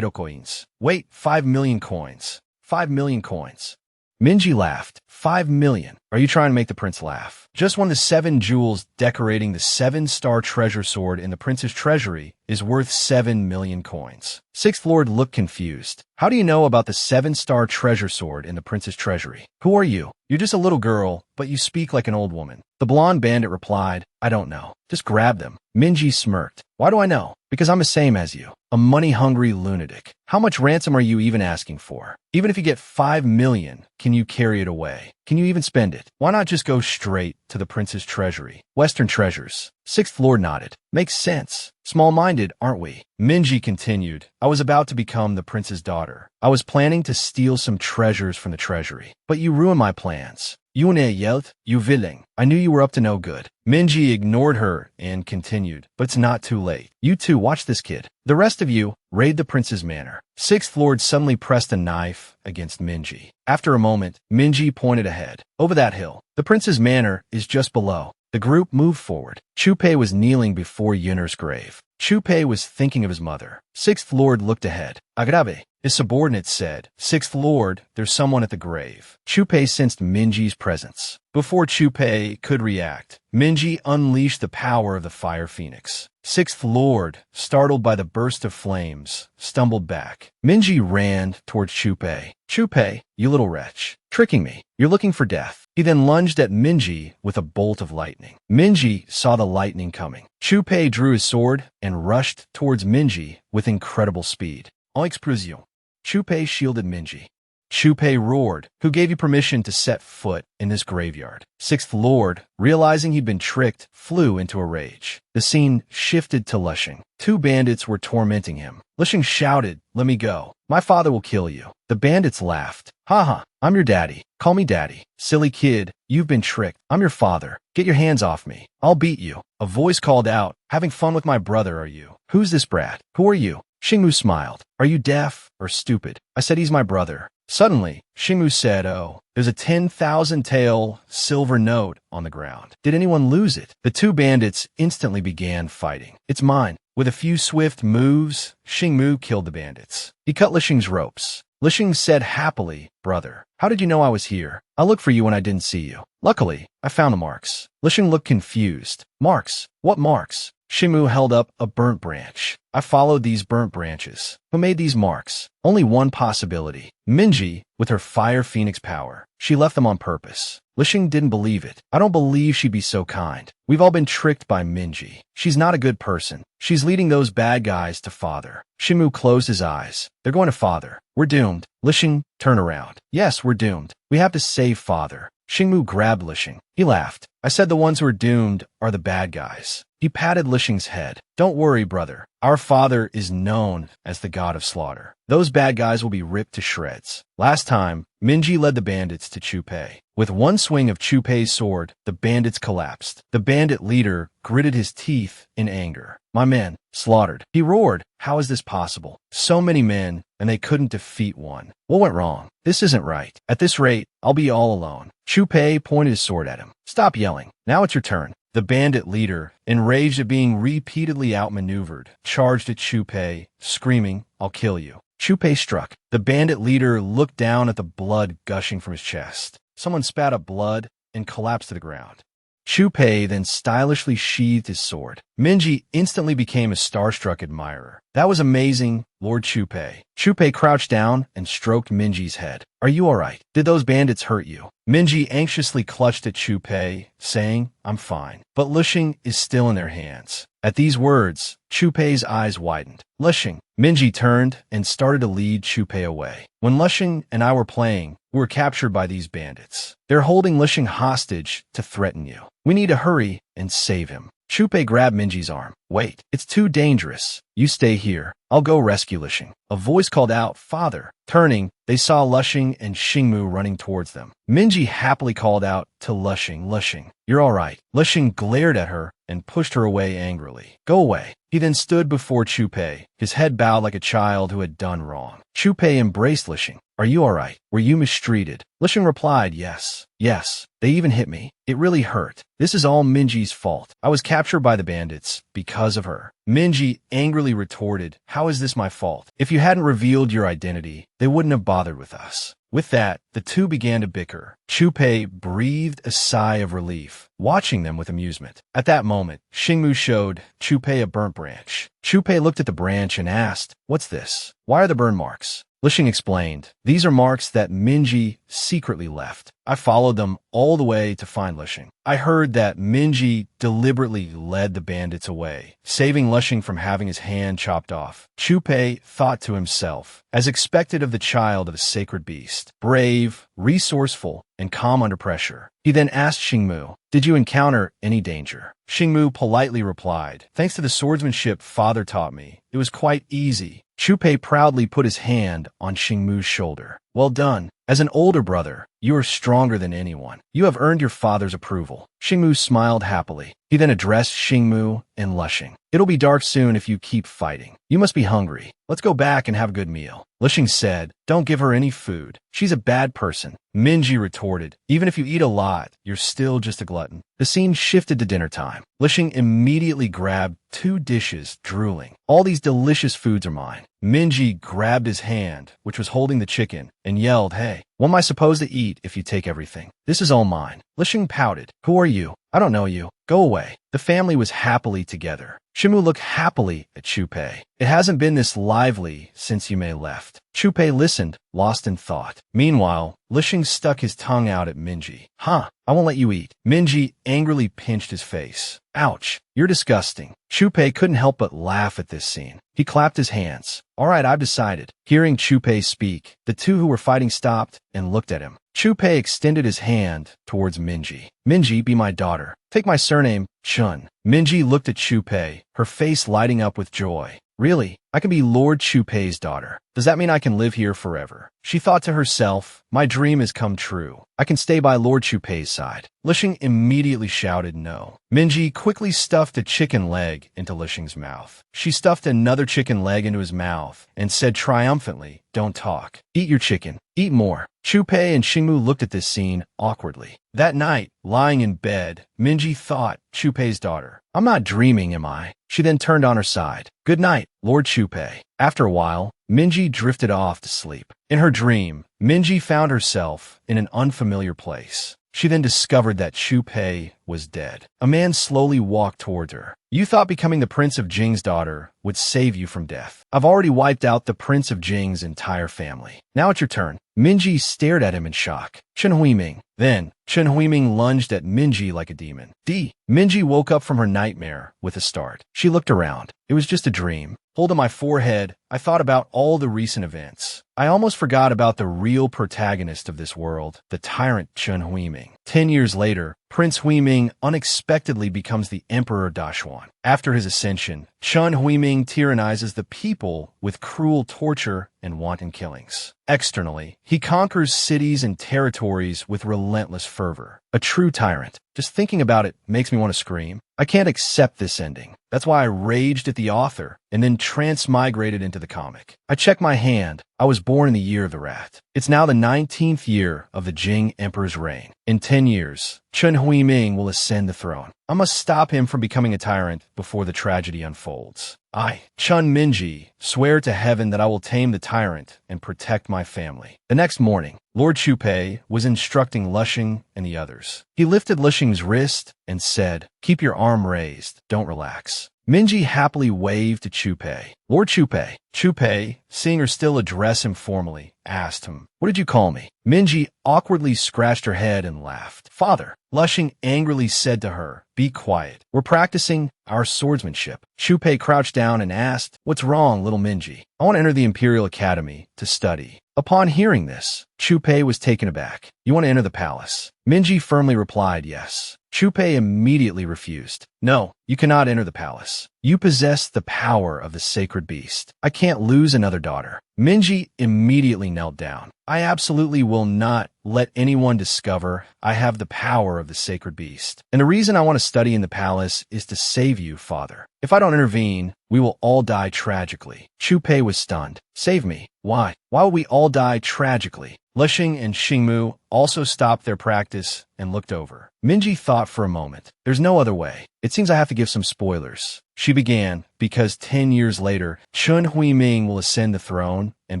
coins. Wait, 5 million coins. 5 million coins. Minji laughed. 5 million. Are you trying to make the prince laugh? Just when the 7 jewels decorating the 7-star treasure sword in the prince's treasury is worth 7 million coins. Sixth Lord looked confused. How do you know about the 7-star treasure sword in the prince's treasury? Who are you? You're just a little girl, but you speak like an old woman. The blonde bandit replied, I don't know. Just grab them. Minji smirked. Why do I know? Because I'm the same as you. A money-hungry lunatic. How much ransom are you even asking for? Even if you get 5 million, can you carry it away? Can you even spend it? Why not just go straight to the prince's treasury? Western treasures. Sixth Lord nodded. Makes sense. Small-minded, aren't we? Minji continued. I was about to become the prince's daughter. I was planning to steal some treasures from the treasury. But you ruined my plans. Yune yelled, You villain. I knew you were up to no good. Minji ignored her and continued, but it's not too late. You two watch this kid. The rest of you, raid the prince's manor. Sixth Lord suddenly pressed a knife against Minji. After a moment, Minji pointed ahead. Over that hill. The prince's manor is just below. The group moved forward. Chupei was kneeling before Yunner's grave. Chupei was thinking of his mother. Sixth Lord looked ahead. Agrave. His subordinate said, Sixth Lord, there's someone at the grave. Chupei sensed Minji's presence. Before Chupei could react, Minji unleashed the power of the Fire Phoenix. Sixth Lord, startled by the burst of flames, stumbled back. Minji ran towards Chupei. Chupei, you little wretch. Tricking me. You're looking for death. He then lunged at Minji with a bolt of lightning. Minji saw the lightning coming. Chupei drew his sword and rushed towards Minji with incredible speed. En explosion. Chupei shielded Minji. Chupei roared, Who gave you permission to set foot in this graveyard? Sixth Lord, realizing he'd been tricked, flew into a rage. The scene shifted to Lushing. 2 bandits were tormenting him. Lushing shouted, Let me go. My father will kill you. The bandits laughed. Haha, I'm your daddy. Call me daddy. Silly kid, you've been tricked. I'm your father. Get your hands off me. I'll beat you. A voice called out, Having fun with my brother, are you? Who's this brat? Who are you? Xingmu smiled. Are you deaf or stupid? I said he's my brother. Suddenly, Xingmu said, Oh, there's a 10,000 tael silver note on the ground. Did anyone lose it? The 2 bandits instantly began fighting. It's mine. With a few swift moves, Xingmu killed the bandits. He cut Lishing's ropes. Lishing said happily, Brother, how did you know I was here? I looked for you when I didn't see you. Luckily, I found the marks. Lishing looked confused. Marks? What marks? Xingmu held up a burnt branch. I followed these burnt branches. Who made these marks? Only one possibility. Minji, with her Fire Phoenix power. She left them on purpose. Lishing didn't believe it. I don't believe she'd be so kind. We've all been tricked by Minji. She's not a good person. She's leading those bad guys to Father. Xingmu closed his eyes. They're going to Father. We're doomed. Lishing, turn around. Yes, we're doomed. We have to save Father. Xingmu grabbed Lishing. He laughed. I said the ones who are doomed are the bad guys. He patted Lishing's head. Don't worry, brother. Our father is known as the god of slaughter. Those bad guys will be ripped to shreds. Last time, Minji led the bandits to Chupei. With one swing of Chupei's sword, the bandits collapsed. The bandit leader gritted his teeth in anger. My men, slaughtered. He roared. How is this possible? So many men, and they couldn't defeat one. What went wrong? This isn't right. At this rate, I'll be all alone. Chupei pointed his sword at him. Stop yelling. Now it's your turn. The bandit leader, enraged at being repeatedly outmaneuvered, charged at Chupei, screaming, I'll kill you. Chupei struck. The bandit leader looked down at the blood gushing from his chest. Someone spat up blood and collapsed to the ground. Chupei then stylishly sheathed his sword. Minji instantly became a starstruck admirer. That was amazing, Lord Chupei. Chupei crouched down and stroked Minji's head. Are you all right? Did those bandits hurt you? Minji anxiously clutched at Chupei, saying, I'm fine. But Lishing is still in their hands. At these words, Chupei's eyes widened. Lishing. Minji turned and started to lead Chupei away. When Lishing and I were playing, we were captured by these bandits. They're holding Lishing hostage to threaten you. We need to hurry and save him. Chupei grabbed Minji's arm. Wait, it's too dangerous. You stay here. I'll go rescue Lishing. A voice called out, Father. Turning, they saw Lushing and Xingmu running towards them. Minji happily called out to Lushing, Lushing, you're all right. Lushing glared at her and pushed her away angrily. Go away. He then stood before Chupei, his head bowed like a child who had done wrong. Chupei embraced Lushing. Are you all right? Were you mistreated? Lushing replied, yes. Yes. They even hit me. It really hurt. This is all Minji's fault. I was captured by the bandits because of her. Minji angrily retorted, how is this my fault? If you hadn't revealed your identity, they wouldn't have bothered with us. With that, the two began to bicker. Chupei breathed a sigh of relief, watching them with amusement. At that moment, Xingmu showed Chupei a burnt branch. Chupei looked at the branch and asked, what's this? Why are the burn marks? Lishing explained, these are marks that Minji secretly left. I followed them all the way to find Lishing. I heard that Minji deliberately led the bandits away, saving Lishing from having his hand chopped off. Chupei thought to himself, as expected of the child of a sacred beast, brave, resourceful, and calm under pressure. He then asked Xingmu, did you encounter any danger? Xingmu politely replied, thanks to the swordsmanship father taught me, it was quite easy. Chupei proudly put his hand on Xingmu's shoulder. Well done. As an older brother, you are stronger than anyone. You have earned your father's approval. Xingmu smiled happily. He then addressed Xingmu and Lushing. It'll be dark soon if you keep fighting. You must be hungry. Let's go back and have a good meal. Lushing said, don't give her any food. She's a bad person. Minji retorted, even if you eat a lot, you're still just a glutton. The scene shifted to dinner time. Lushing immediately grabbed 2 dishes, drooling. All these delicious foods are mine. Minji grabbed his hand, which was holding the chicken, and yelled, hey, what am I supposed to eat if you take everything? This is all mine. Lushing pouted. Who are you? I don't know you. Go away. The family was happily together. Xingmu looked happily at Chupei. It hasn't been this lively since you may left. Chupei listened, lost in thought. Meanwhile, Lishing stuck his tongue out at Minji. Huh, I won't let you eat. Minji angrily pinched his face. Ouch, you're disgusting. Chupei couldn't help but laugh at this scene. He clapped his hands. All right, I've decided. Hearing Chupei speak, the two who were fighting stopped and looked at him. Chupei extended his hand towards Minji. Minji, be my daughter. Take my surname, Chun. Minji looked at Chupei, her face lighting up with joy. Really? I can be Lord Chupei's daughter. Does that mean I can live here forever? She thought to herself, my dream has come true. I can stay by Lord Chupei's side. Lishing immediately shouted no. Minji quickly stuffed a chicken leg into Lishing's mouth. She stuffed another chicken leg into his mouth and said triumphantly, don't talk. Eat your chicken. Eat more. Chupei and Xingmu looked at this scene awkwardly. That night, lying in bed, Minji thought, Chupei's daughter. I'm not dreaming, am I? She then turned on her side. Good night, Lord Chupei. After a while, Minji drifted off to sleep. In her dream, Minji found herself in an unfamiliar place. She then discovered that Chupei was dead. A man slowly walked towards her. You thought becoming the Prince of Jing's daughter would save you from death. I've already wiped out the Prince of Jing's entire family. Now it's your turn. Minji stared at him in shock. Chen Huiming. Then, Chen Huiming lunged at Minji like a demon. Minji woke up from her nightmare with a start. She looked around. It was just a dream. Holding my forehead, I thought about all the recent events. I almost forgot about the real protagonist of this world, the tyrant Chen Huiming. 10 years later, Prince Huiming unexpectedly becomes the Emperor Dashuan. After his ascension, Chen Huiming tyrannizes the people with cruel torture and wanton killings. Externally, he conquers cities and territories with relentless fervor. A true tyrant. Just thinking about it makes me want to scream. I can't accept this ending. That's why I raged at the author and then transmigrated into the comic. I checked my hand. I was born in the year of the rat. It's now the 19th year of the Jing Emperor's reign. In 10 years, Chen Huiming will ascend the throne. I must stop him from becoming a tyrant before the tragedy unfolds. I, Chun Minji, swear to heaven that I will tame the tyrant and protect my family. The next morning, Lord Chupei was instructing Lushing and the others. He lifted Lushing's wrist and said, keep your arm raised, don't relax. Minji happily waved to Chupei. Lord Chupei. Chupei, seeing her still address him formally, asked him, what did you call me? Minji awkwardly scratched her head and laughed. Father. Lushing angrily said to her, be quiet. We're practicing our swordsmanship. Chupei crouched down and asked, what's wrong, little Minji? I want to enter the Imperial Academy to study. Upon hearing this, Chupei was taken aback. You want to enter the palace? Minji firmly replied yes. Chupei immediately refused. No, you cannot enter the palace. You possess the power of the sacred beast. I can't lose another daughter. Minji immediately knelt down. I absolutely will not let anyone discover I have the power of the sacred beast. And the reason I want to study in the palace is to save you, father. If I don't intervene, we will all die tragically. Chu Pei was stunned. Save me. Why? Why will we all die tragically? Lexing and Xingmu also stopped their practice and looked over. Minji thought for a moment. There's no other way. It seems I have to give some spoilers. She began, because 10 years later, Chun Huiming will ascend the throne and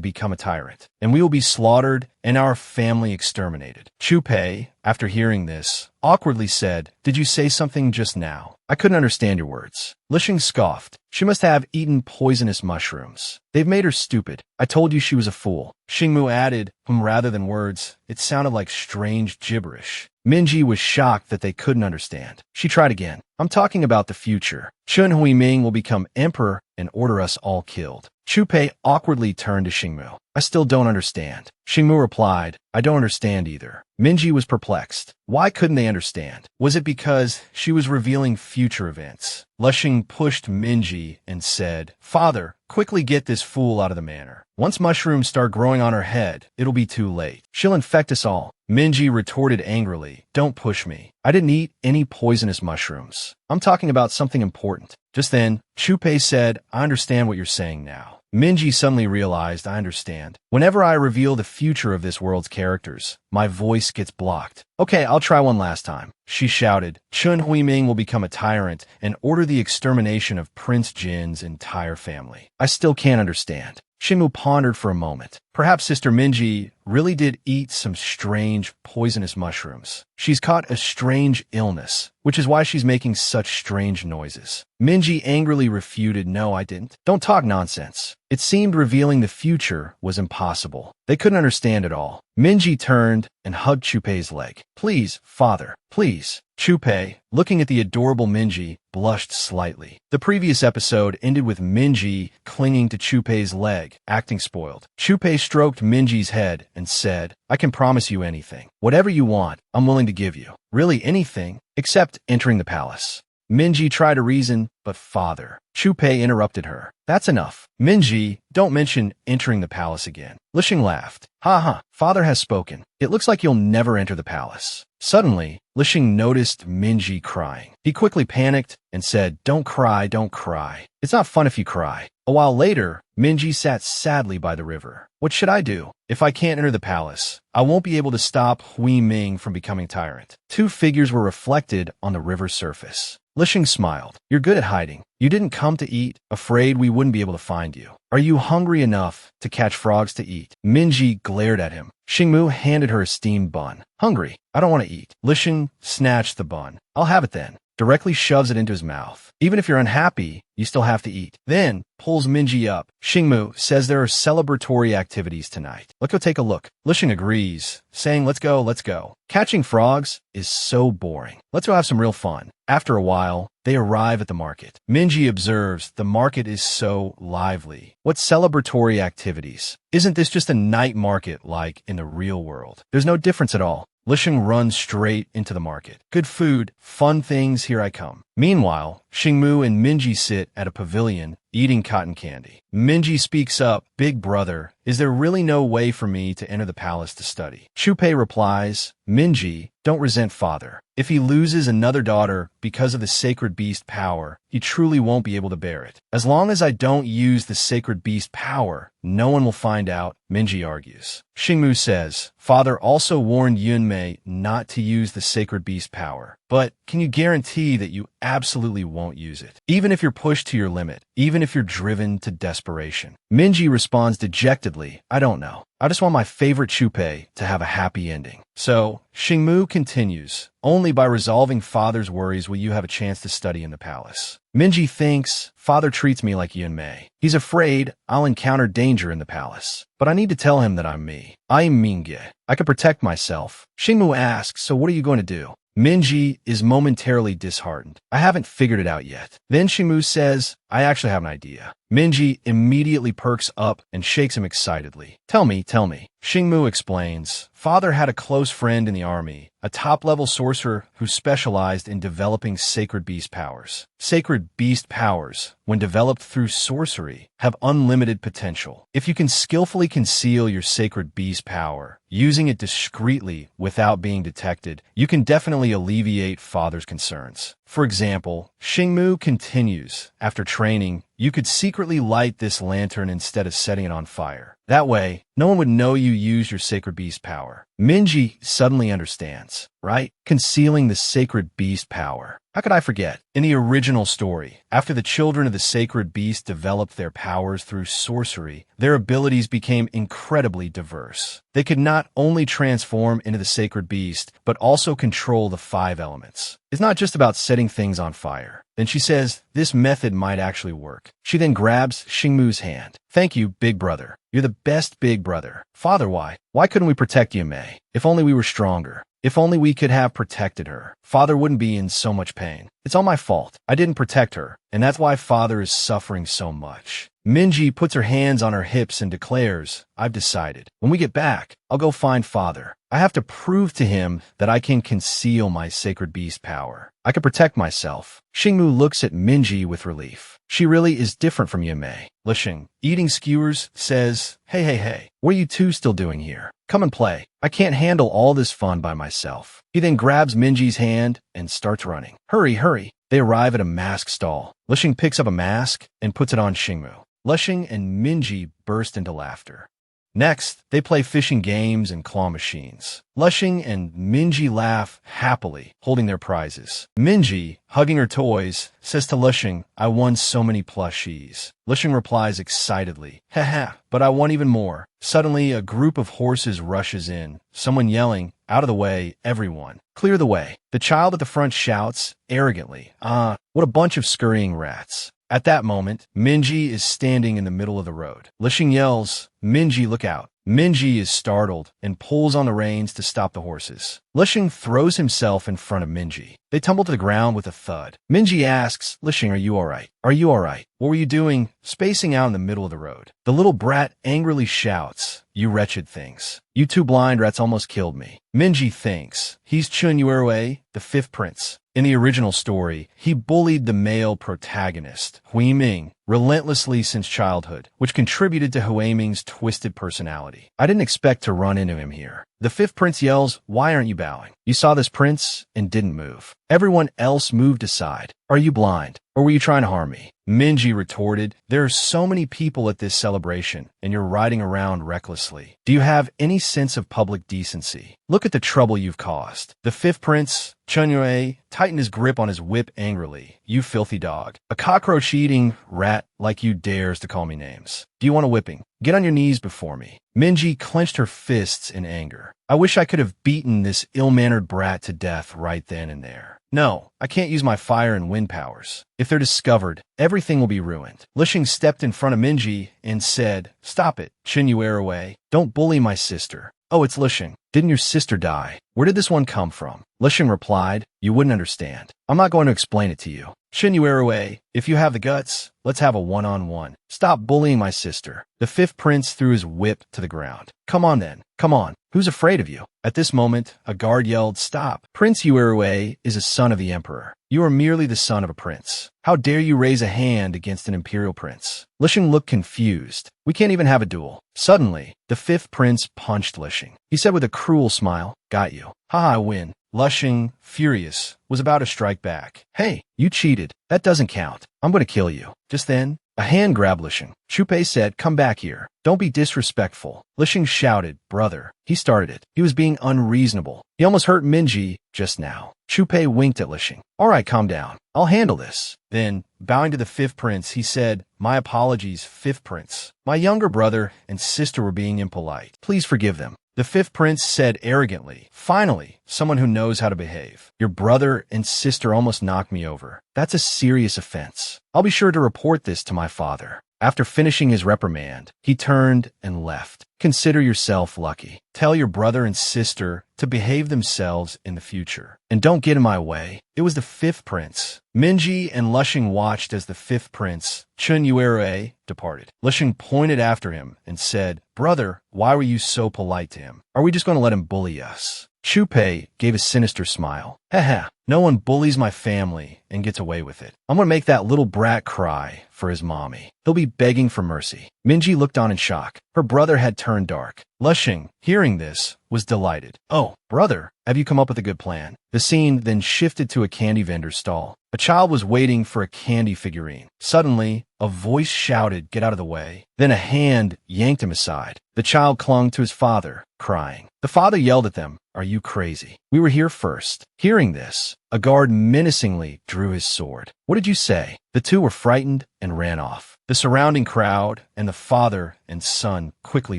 become a tyrant, and we will be slaughtered and our family exterminated. Chu Pei, after hearing this, awkwardly said, "Did you say something just now? I couldn't understand your words." Lexing scoffed. She must have eaten poisonous mushrooms. They've made her stupid. I told you she was a fool. Xingmu added, rather than words, it sounded like strange gibberish. Minji was shocked that they couldn't understand. She tried again. I'm talking about the future. Chun Huiming will become emperor and order us all killed. Chu Pei awkwardly turned to Xingmu. I still don't understand. Xingmu replied, I don't understand either. Minji was perplexed. Why couldn't they understand? Was it because she was revealing future events? Lexing pushed Minji and said, Father, quickly get this fool out of the manor. Once mushrooms start growing on her head, it'll be too late. She'll infect us all. Minji retorted angrily, Don't push me. I didn't eat any poisonous mushrooms. I'm talking about something important. Just then, Chu Pei said, I understand what you're saying now. Minji suddenly realized, I understand. Whenever I reveal the future of this world's characters, my voice gets blocked. Okay, I'll try one last time. She shouted, Chun Huiming will become a tyrant and order the extermination of Prince Jin's entire family. I still can't understand. Xingmu pondered for a moment. Perhaps Sister Minji really did eat some strange, poisonous mushrooms. She's caught a strange illness, which is why she's making such strange noises. Minji angrily refuted, No, I didn't. Don't talk nonsense. It seemed revealing the future was impossible. They couldn't understand it all. Minji turned and hugged Chu Pei's leg. Please, father, please. Chu Pei, looking at the adorable Minji, blushed slightly. The previous episode ended with Minji clinging to Chu Pei's leg, acting spoiled. Chu Pei stroked Minji's head and said, I can promise you anything. Whatever you want, I'm willing to give you. Really anything, except entering the palace. Minji tried to reason, but father. Chu Pei interrupted her. That's enough. Minji, don't mention entering the palace again. Lexing laughed. Ha ha, father has spoken. It looks like you'll never enter the palace. Suddenly, Lexing noticed Minji crying. He quickly panicked and said, Don't cry, don't cry. It's not fun if you cry. A while later, Minji sat sadly by the river. What should I do? If I can't enter the palace, I won't be able to stop Huiming from becoming tyrant. Two figures were reflected on the river's surface. Lexing smiled. You're good at hiding. You didn't come to eat, afraid we wouldn't be able to find you. Are you hungry enough to catch frogs to eat? Minji glared at him. Xingmu handed her a steamed bun. Hungry. I don't want to eat. Lexing snatched the bun. I'll have it then. Directly shoves it into his mouth. Even if you're unhappy, you still have to eat. Then pulls Minji up. Xingmu says there are celebratory activities tonight. Let's go take a look. Lexing agrees, saying let's go, let's go. Catching frogs is so boring. Let's go have some real fun. After a while, they arrive at the market. Minji observes the market is so lively. What celebratory activities? Isn't this just a night market like in the real world? There's no difference at all. Lexing runs straight into the market. Good food, fun things, here I come. Meanwhile, Xingmu and Minji sit at a pavilion, eating cotton candy. Minji speaks up, Big brother, is there really no way for me to enter the palace to study? Chu Pei replies, Minji, don't resent father. If he loses another daughter because of the sacred beast power, he truly won't be able to bear it. As long as I don't use the sacred beast power, no one will find out, Minji argues. Xingmu says, Father also warned Yunmei not to use the sacred beast power. But can you guarantee that you absolutely won't use it? Even if you're pushed to your limit, even if you're driven to desperation. Minji responds dejectedly, I don't know. I just want my favorite Chu Pei to have a happy ending. So, Xingmu continues, only by resolving father's worries will you have a chance to study in the palace. Minji thinks, father treats me like Yunmei. He's afraid I'll encounter danger in the palace. But I need to tell him that I'm me. I'm Mingye. I can protect myself. Xingmu asks, so what are you going to do? Minji is momentarily disheartened. I haven't figured it out yet. Then Xingmu says, I actually have an idea. Minji immediately perks up and shakes him excitedly. Tell me, tell me. Xingmu explains, Father had a close friend in the army, a top-level sorcerer who specialized in developing sacred beast powers. Sacred beast powers, when developed through sorcery, have unlimited potential. If you can skillfully conceal your sacred beast power, using it discreetly without being detected, you can definitely alleviate Father's concerns. For example, Xingmu continues, after training, you could secretly light this lantern instead of setting it on fire. That way, no one would know you used your sacred beast power. Minji suddenly understands, right? Concealing the sacred beast power. How could I forget? In the original story, after the children of the sacred beast developed their powers through sorcery, their abilities became incredibly diverse. They could not only transform into the sacred beast, but also control the 5 elements. It's not just about setting things on fire. Then she says, this method might actually work. She then grabs Xingmu's hand. Thank you, big brother. You're the best big brother. Father, why? Why couldn't we protect you, May? If only we were stronger. If only we could have protected her. Father wouldn't be in so much pain. It's all my fault. I didn't protect her, and that's why Father is suffering so much. Minji puts her hands on her hips and declares, I've decided. When we get back, I'll go find Father. I have to prove to him that I can conceal my sacred beast power. I can protect myself. Xingmu looks at Minji with relief. She really is different from Yume. Lixing, eating skewers, says, Hey, what are you two still doing here? Come and play. I can't handle all this fun by myself. He then grabs Minji's hand and starts running. Hurry. They arrive at a mask stall. Lixing picks up a mask and puts it on Xingmu. Lixing and Minji burst into laughter. Next, they play fishing games and claw machines. Lixing and Minji laugh happily, holding their prizes. Minji, hugging her toys, says to Lixing, I won so many plushies. Lixing replies excitedly, Haha, but I want even more. Suddenly, a group of horses rushes in, someone yelling, out of the way, everyone. Clear the way. The child at the front shouts, arrogantly, what a bunch of scurrying rats. At that moment, Minji is standing in the middle of the road. Lixing yells, Minji, look out. Minji is startled and pulls on the reins to stop the horses. Lixing throws himself in front of Minji. They tumble to the ground with a thud. Minji asks, Lixing, are you all right? Are you all right? What were you doing, spacing out in the middle of the road? The little brat angrily shouts, you wretched things. You 2 blind rats almost killed me. Minji thinks, he's Chun Yuerwei, the 5th prince. In the original story, he bullied the male protagonist, Hui Ming, relentlessly since childhood, which contributed to Hui Ming's twisted personality. I didn't expect to run into him here. The 5th prince yells, why aren't you bowing? You saw this prince and didn't move. Everyone else moved aside. Are you blind? Or were you trying to harm me? Minji retorted, there are so many people at this celebration, and you're riding around recklessly. Do you have any sense of public decency? Look at the trouble you've caused. The 5th prince, Chunyue, tightened his grip on his whip angrily. You filthy dog. A cockroach-eating rat like you dares to call me names. Do you want a whipping? Get on your knees before me. Minji clenched her fists in anger. I wish I could have beaten this ill-mannered brat to death right then and there. No, I can't use my fire and wind powers. If they're discovered, everything will be ruined. Lixing stepped in front of Minji and said, Stop it, Chunyue. Don't bully my sister. Oh, it's Lixing. Didn't your sister die? Where did this one come from? Lixing replied, You wouldn't understand. I'm not going to explain it to you. Chunyue, if you have the guts, let's have a one-on-one. Stop bullying my sister. The 5th prince threw his whip to the ground. Come on then. Come on. Who's afraid of you? At this moment, a guard yelled, Stop. Prince Yuerwei is a son of the emperor. You are merely the son of a prince. How dare you raise a hand against an imperial prince? Lixing looked confused. We can't even have a duel. Suddenly, the 5th prince punched Lixing. He said with a cruel smile, Got you. Haha, I win. Lixing, furious, was about to strike back. Hey, you cheated. That doesn't count. I'm going to kill you. Just then, a hand grabbed Lixing. Chupei said, Come back here. Don't be disrespectful. Lixing shouted, Brother. He started it. He was being unreasonable. He almost hurt Minji just now. Chupei winked at Lixing. All right, calm down. I'll handle this. Then, bowing to the 5th prince, he said, My apologies, 5th prince. My younger brother and sister were being impolite. Please forgive them. The 5th prince said arrogantly, Finally, someone who knows how to behave. Your brother and sister almost knocked me over. That's a serious offense. I'll be sure to report this to my father. After finishing his reprimand, he turned and left. Consider yourself lucky. Tell your brother and sister to behave themselves in the future. And don't get in my way. It was the fifth prince. Minji and Lushing watched as the fifth prince, Chun Yuerue, departed. Lushing pointed after him and said, "Brother, why were you so polite to him? Are we just going to let him bully us?" Chupei gave a sinister smile. Haha, no one bullies my family and gets away with it. I'm going to make that little brat cry for his mommy. He'll be begging for mercy. Minji looked on in shock. Her brother had turned dark. Lushing, hearing this, was delighted. Oh, brother, have you come up with a good plan? The scene then shifted to a candy vendor's stall. A child was waiting for a candy figurine. Suddenly, a voice shouted, "Get out of the way." Then a hand yanked him aside. The child clung to his father, crying. The father yelled at them, "Are you crazy? We were here first." Hearing this, a guard menacingly drew his sword. "What did you say?" The two were frightened and ran off. The surrounding crowd and the father and son quickly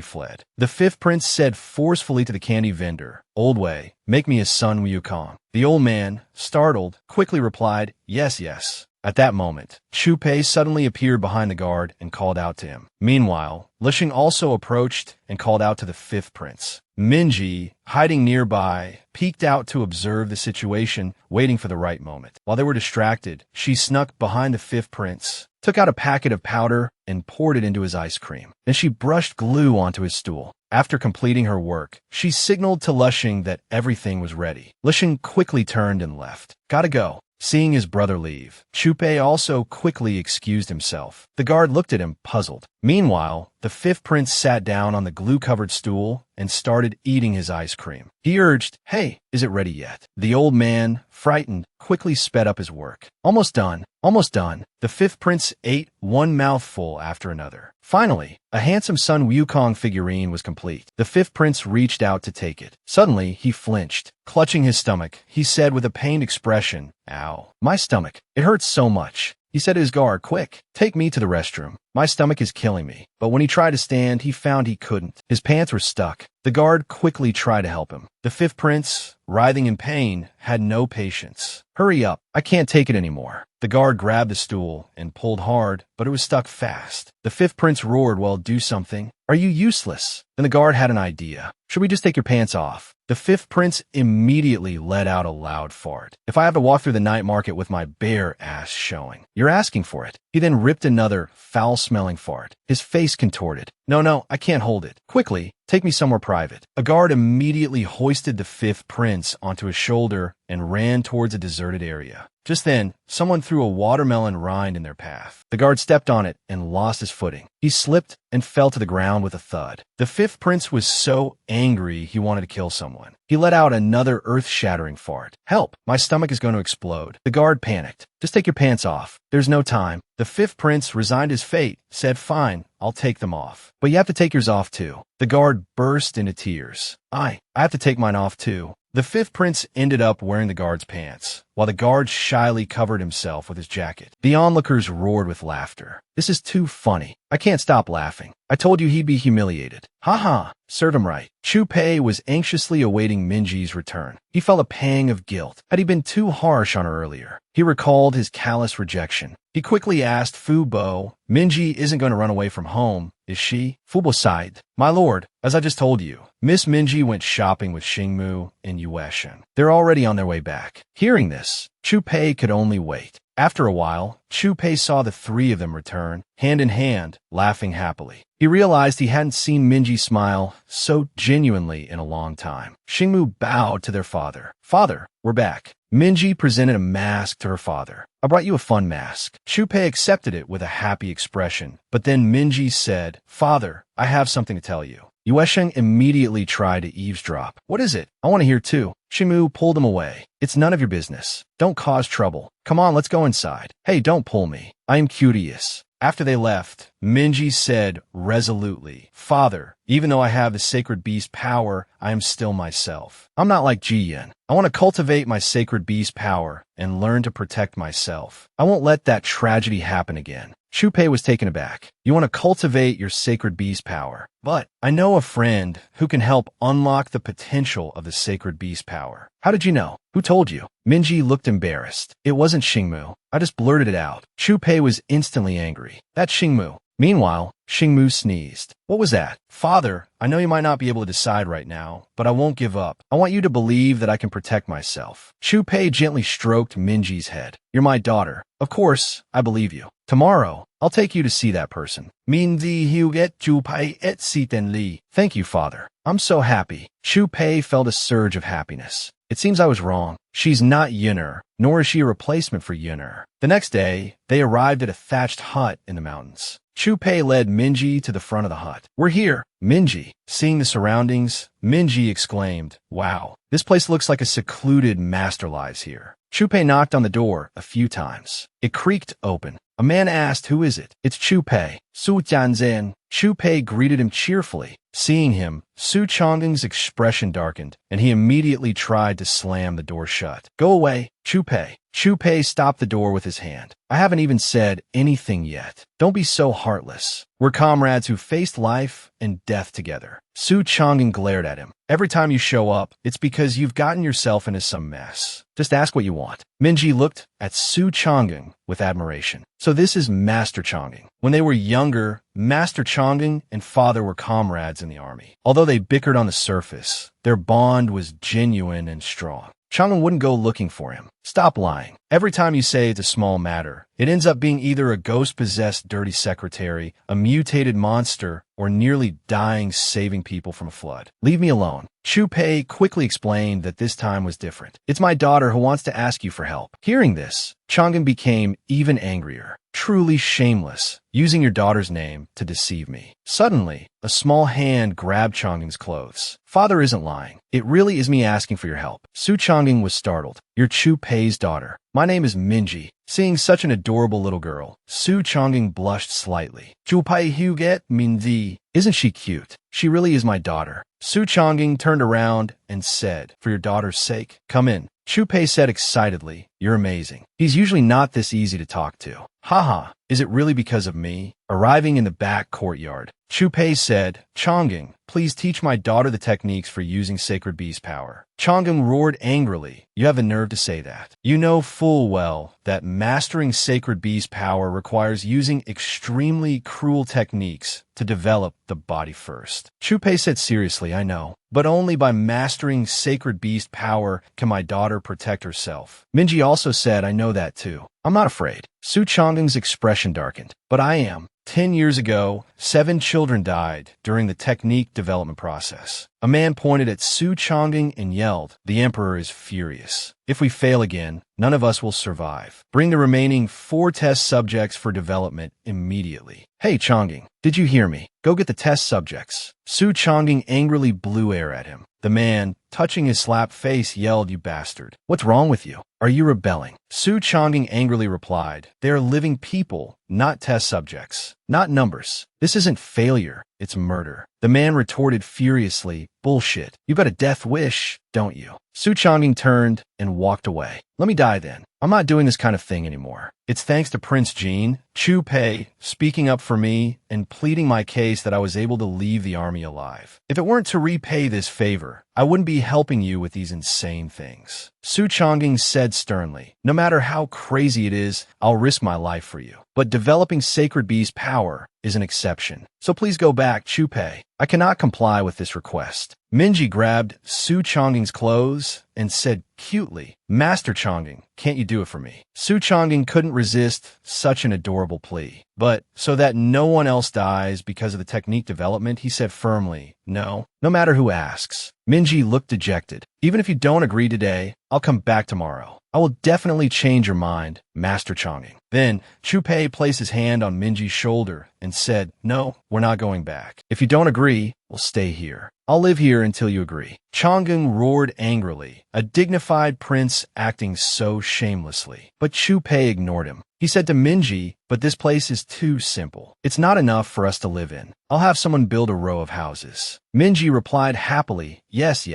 fled. The fifth prince said forcefully to the candy vendor, "Old way, make me a Sun Wukong." The old man, startled, quickly replied, "Yes, yes." At that moment, Chupei suddenly appeared behind the guard and called out to him. Meanwhile, Lushing also approached and called out to the fifth prince. Minji, hiding nearby, peeked out to observe the situation, waiting for the right moment. While they were distracted, she snuck behind the fifth prince, took out a packet of powder, and poured it into his ice cream. Then she brushed glue onto his stool. After completing her work, she signaled to Lushing that everything was ready. Lushing quickly turned and left. Gotta go. Seeing his brother leave, Chupei also quickly excused himself. The guard looked at him, puzzled. Meanwhile, the fifth prince sat down on the glue-covered stool and started eating his ice cream. He urged, "Hey, is it ready yet?" The old man, frightened, quickly sped up his work. Almost done. Almost done. The fifth prince ate one mouthful after another. Finally, a handsome Sun Wukong figurine was complete. The fifth prince reached out to take it. Suddenly, he flinched. Clutching his stomach, he said with a pained expression, "Ow, my stomach. It hurts so much." He said to his guard, "Quick, take me to the restroom. My stomach is killing me." But when he tried to stand, he found he couldn't. His pants were stuck. The guard quickly tried to help him. The fifth prince, writhing in pain, had no patience. "Hurry up, I can't take it anymore." The guard grabbed the stool and pulled hard, but it was stuck fast. The fifth prince roared, "Well, do something. Are you useless?" Then the guard had an idea. "Should we just take your pants off?" The fifth prince immediately let out a loud fart. "If I have to walk through the night market with my bare ass showing, you're asking for it." He then ripped another foul-smelling fart. His face contorted. No, I can't hold it. Quickly, take me somewhere private." A guard immediately hoisted the fifth prince onto his shoulder and ran towards a deserted area. Just then, someone threw a watermelon rind in their path. The guard stepped on it and lost his footing. He slipped and fell to the ground with a thud. The fifth prince was so angry he wanted to kill someone. He let out another earth-shattering fart. "Help! My stomach is going to explode." The guard panicked. "Just take your pants off. There's no time." The fifth prince resigned his fate, said, "Fine, I'll take them off. But you have to take yours off too." The guard burst into tears. I have to take mine off too." The fifth prince ended up wearing the guard's pants, while the guard shyly covered himself with his jacket. The onlookers roared with laughter. "This is too funny. I can't stop laughing. I told you he'd be humiliated." "Ha, serve him right." Chupei was anxiously awaiting Minji's return. He felt a pang of guilt. Had he been too harsh on her earlier? He recalled his callous rejection. He quickly asked Fu Bo, "Minji isn't going to run away from home, is she?" Fu Bo sighed. "My lord, as I just told you, Miss Minji went shopping with Xingmu and Yueshan. They're already on their way back." Hearing this, Chupei could only wait. After a while, Chupei saw the three of them return, hand in hand, laughing happily. He realized he hadn't seen Minji smile so genuinely in a long time. Xingmu bowed to their father. "Father, we're back." Minji presented a mask to her father. "I brought you a fun mask." Chupei accepted it with a happy expression, but then Minji said, "Father, I have something to tell you." Yuesheng immediately tried to eavesdrop. "What is it? I want to hear too." Xingmu pulled him away. "It's none of your business. Don't cause trouble. Come on, let's go inside." "Hey, don't pull me. I am curious." After they left, Minji said resolutely, "Father, even though I have the sacred beast power, I am still myself. I'm not like Jiyan. I want to cultivate my sacred beast power and learn to protect myself. I won't let that tragedy happen again." Chupei was taken aback. "You want to cultivate your sacred beast power. But I know a friend who can help unlock the potential of the sacred beast power." "How did you know? Who told you?" Minji looked embarrassed. "It wasn't Xingmu. I just blurted it out." Chupei was instantly angry. "That's Xingmu. Meanwhile, Xingmu sneezed. What was that? Father, I know you might not be able to decide right now, but I won't give up. I want you to believe that I can protect myself. Chu Pei gently stroked Minji's head. You're my daughter. Of course, I believe you. Tomorrow, I'll take you to see that person. Minzi huget Chu Pei et siten li. Thank you, father. I'm so happy. Chu Pei felt a surge of happiness. It seems I was wrong. She's not Yun'er, nor is she a replacement for Yun'er. The next day, they arrived at a thatched hut in the mountains. Chu Pei led Minji to the front of the hut. We're here. Minji. Seeing the surroundings, Minji exclaimed, Wow, this place looks like a secluded master lives here. Chu Pei knocked on the door a few times. It creaked open. A man asked, Who is it? It's Chu Pei. Su Jianzhen. Chu Pei greeted him cheerfully. Seeing him, Su Changeng's expression darkened, and he immediately tried to slam the door shut. Go away, Chu Pei. Chu Pei stopped the door with his hand. I haven't even said anything yet. Don't be so heartless. We're comrades who faced life and death together. Su Changeng glared at him. Every time you show up, it's because you've gotten yourself into some mess. Just ask what you want. Minji looked at Su Changeng with admiration. So this is Master Changeng. When they were younger, Master Changeng and father were comrades in the army. Although they bickered on the surface, their bond was genuine and strong. Changeng wouldn't go looking for him. Stop lying. Every time you say it's a small matter, it ends up being either a ghost-possessed dirty secretary, a mutated monster, or nearly dying saving people from a flood. Leave me alone. Chu Pei quickly explained that this time was different. It's my daughter who wants to ask you for help. Hearing this, Changeng became even angrier. Truly shameless, using your daughter's name to deceive me. Suddenly, a small hand grabbed Changeng's clothes. Father isn't lying. It really is me asking for your help. Su Changeng was startled. You're Chu Pei's daughter. My name is Minji. Seeing such an adorable little girl, Su Changeng blushed slightly. Chu Pei Huget Minzi. Isn't she cute? She really is my daughter. Su Changeng turned around and said, For your daughter's sake, come in. Chu Pei said excitedly, You're amazing. He's usually not this easy to talk to. Haha, is it really because of me? Arriving in the back courtyard, Chu Pei said, Changeng, please teach my daughter the techniques for using Sacred Beast power. Changeng roared angrily. You have the nerve to say that. You know full well that mastering Sacred Beast power requires using extremely cruel techniques to develop the body first. Chu Pei said seriously, I know, but only by mastering Sacred Beast power can my daughter protect herself. Minji also said, I know that too. I'm not afraid. Su Changeng's expression darkened. But I am. 10 years ago, 7 children died during the technique development process. A man pointed at Su Changeng and yelled, The Emperor is furious. If we fail again, none of us will survive. Bring the remaining 4 test subjects for development immediately. Hey Changeng, did you hear me? Go get the test subjects. Su Changeng angrily blew air at him. The man, touching his slapped face, yelled, You bastard. What's wrong with you? Are you rebelling? Su Changeng angrily replied, They are living people, not test subjects, not numbers. This isn't failure, it's murder. The man retorted furiously, Bullshit. You've got a death wish, don't you? Su Changeng turned and walked away. Let me die then. I'm not doing this kind of thing anymore. It's thanks to Prince Jean, Chu Pei, speaking up for me and pleading my case that I was able to leave the army alive. If it weren't to repay this favor, I wouldn't be helping you with these insane things. Su Changeng said sternly, No matter how crazy it is, I'll risk my life for you. But developing Sacred Beast power is an exception. So please go back, Chu Pei. I cannot comply with this request. Minji grabbed Su Changeng's clothes and said cutely, Master Changeng, can't you do it for me? Su Changeng couldn't resist such an adorable plea. But, so that no one else dies because of the technique development, he said firmly, No matter who asks. Minji looked dejected. Even if you don't agree today, I'll come back tomorrow. I will definitely change your mind, Master Changeng. Then, Chu Pei placed his hand on Minji's shoulder and said, No, we're not going back. If you don't agree, we'll stay here. I'll live here until you agree. Changeng roared angrily, a dignified prince acting so shamelessly. But Chu Pei ignored him. He said to Minji, But this place is too simple. It's not enough for us to live in. I'll have someone build a row of houses. Minji replied happily, Yes.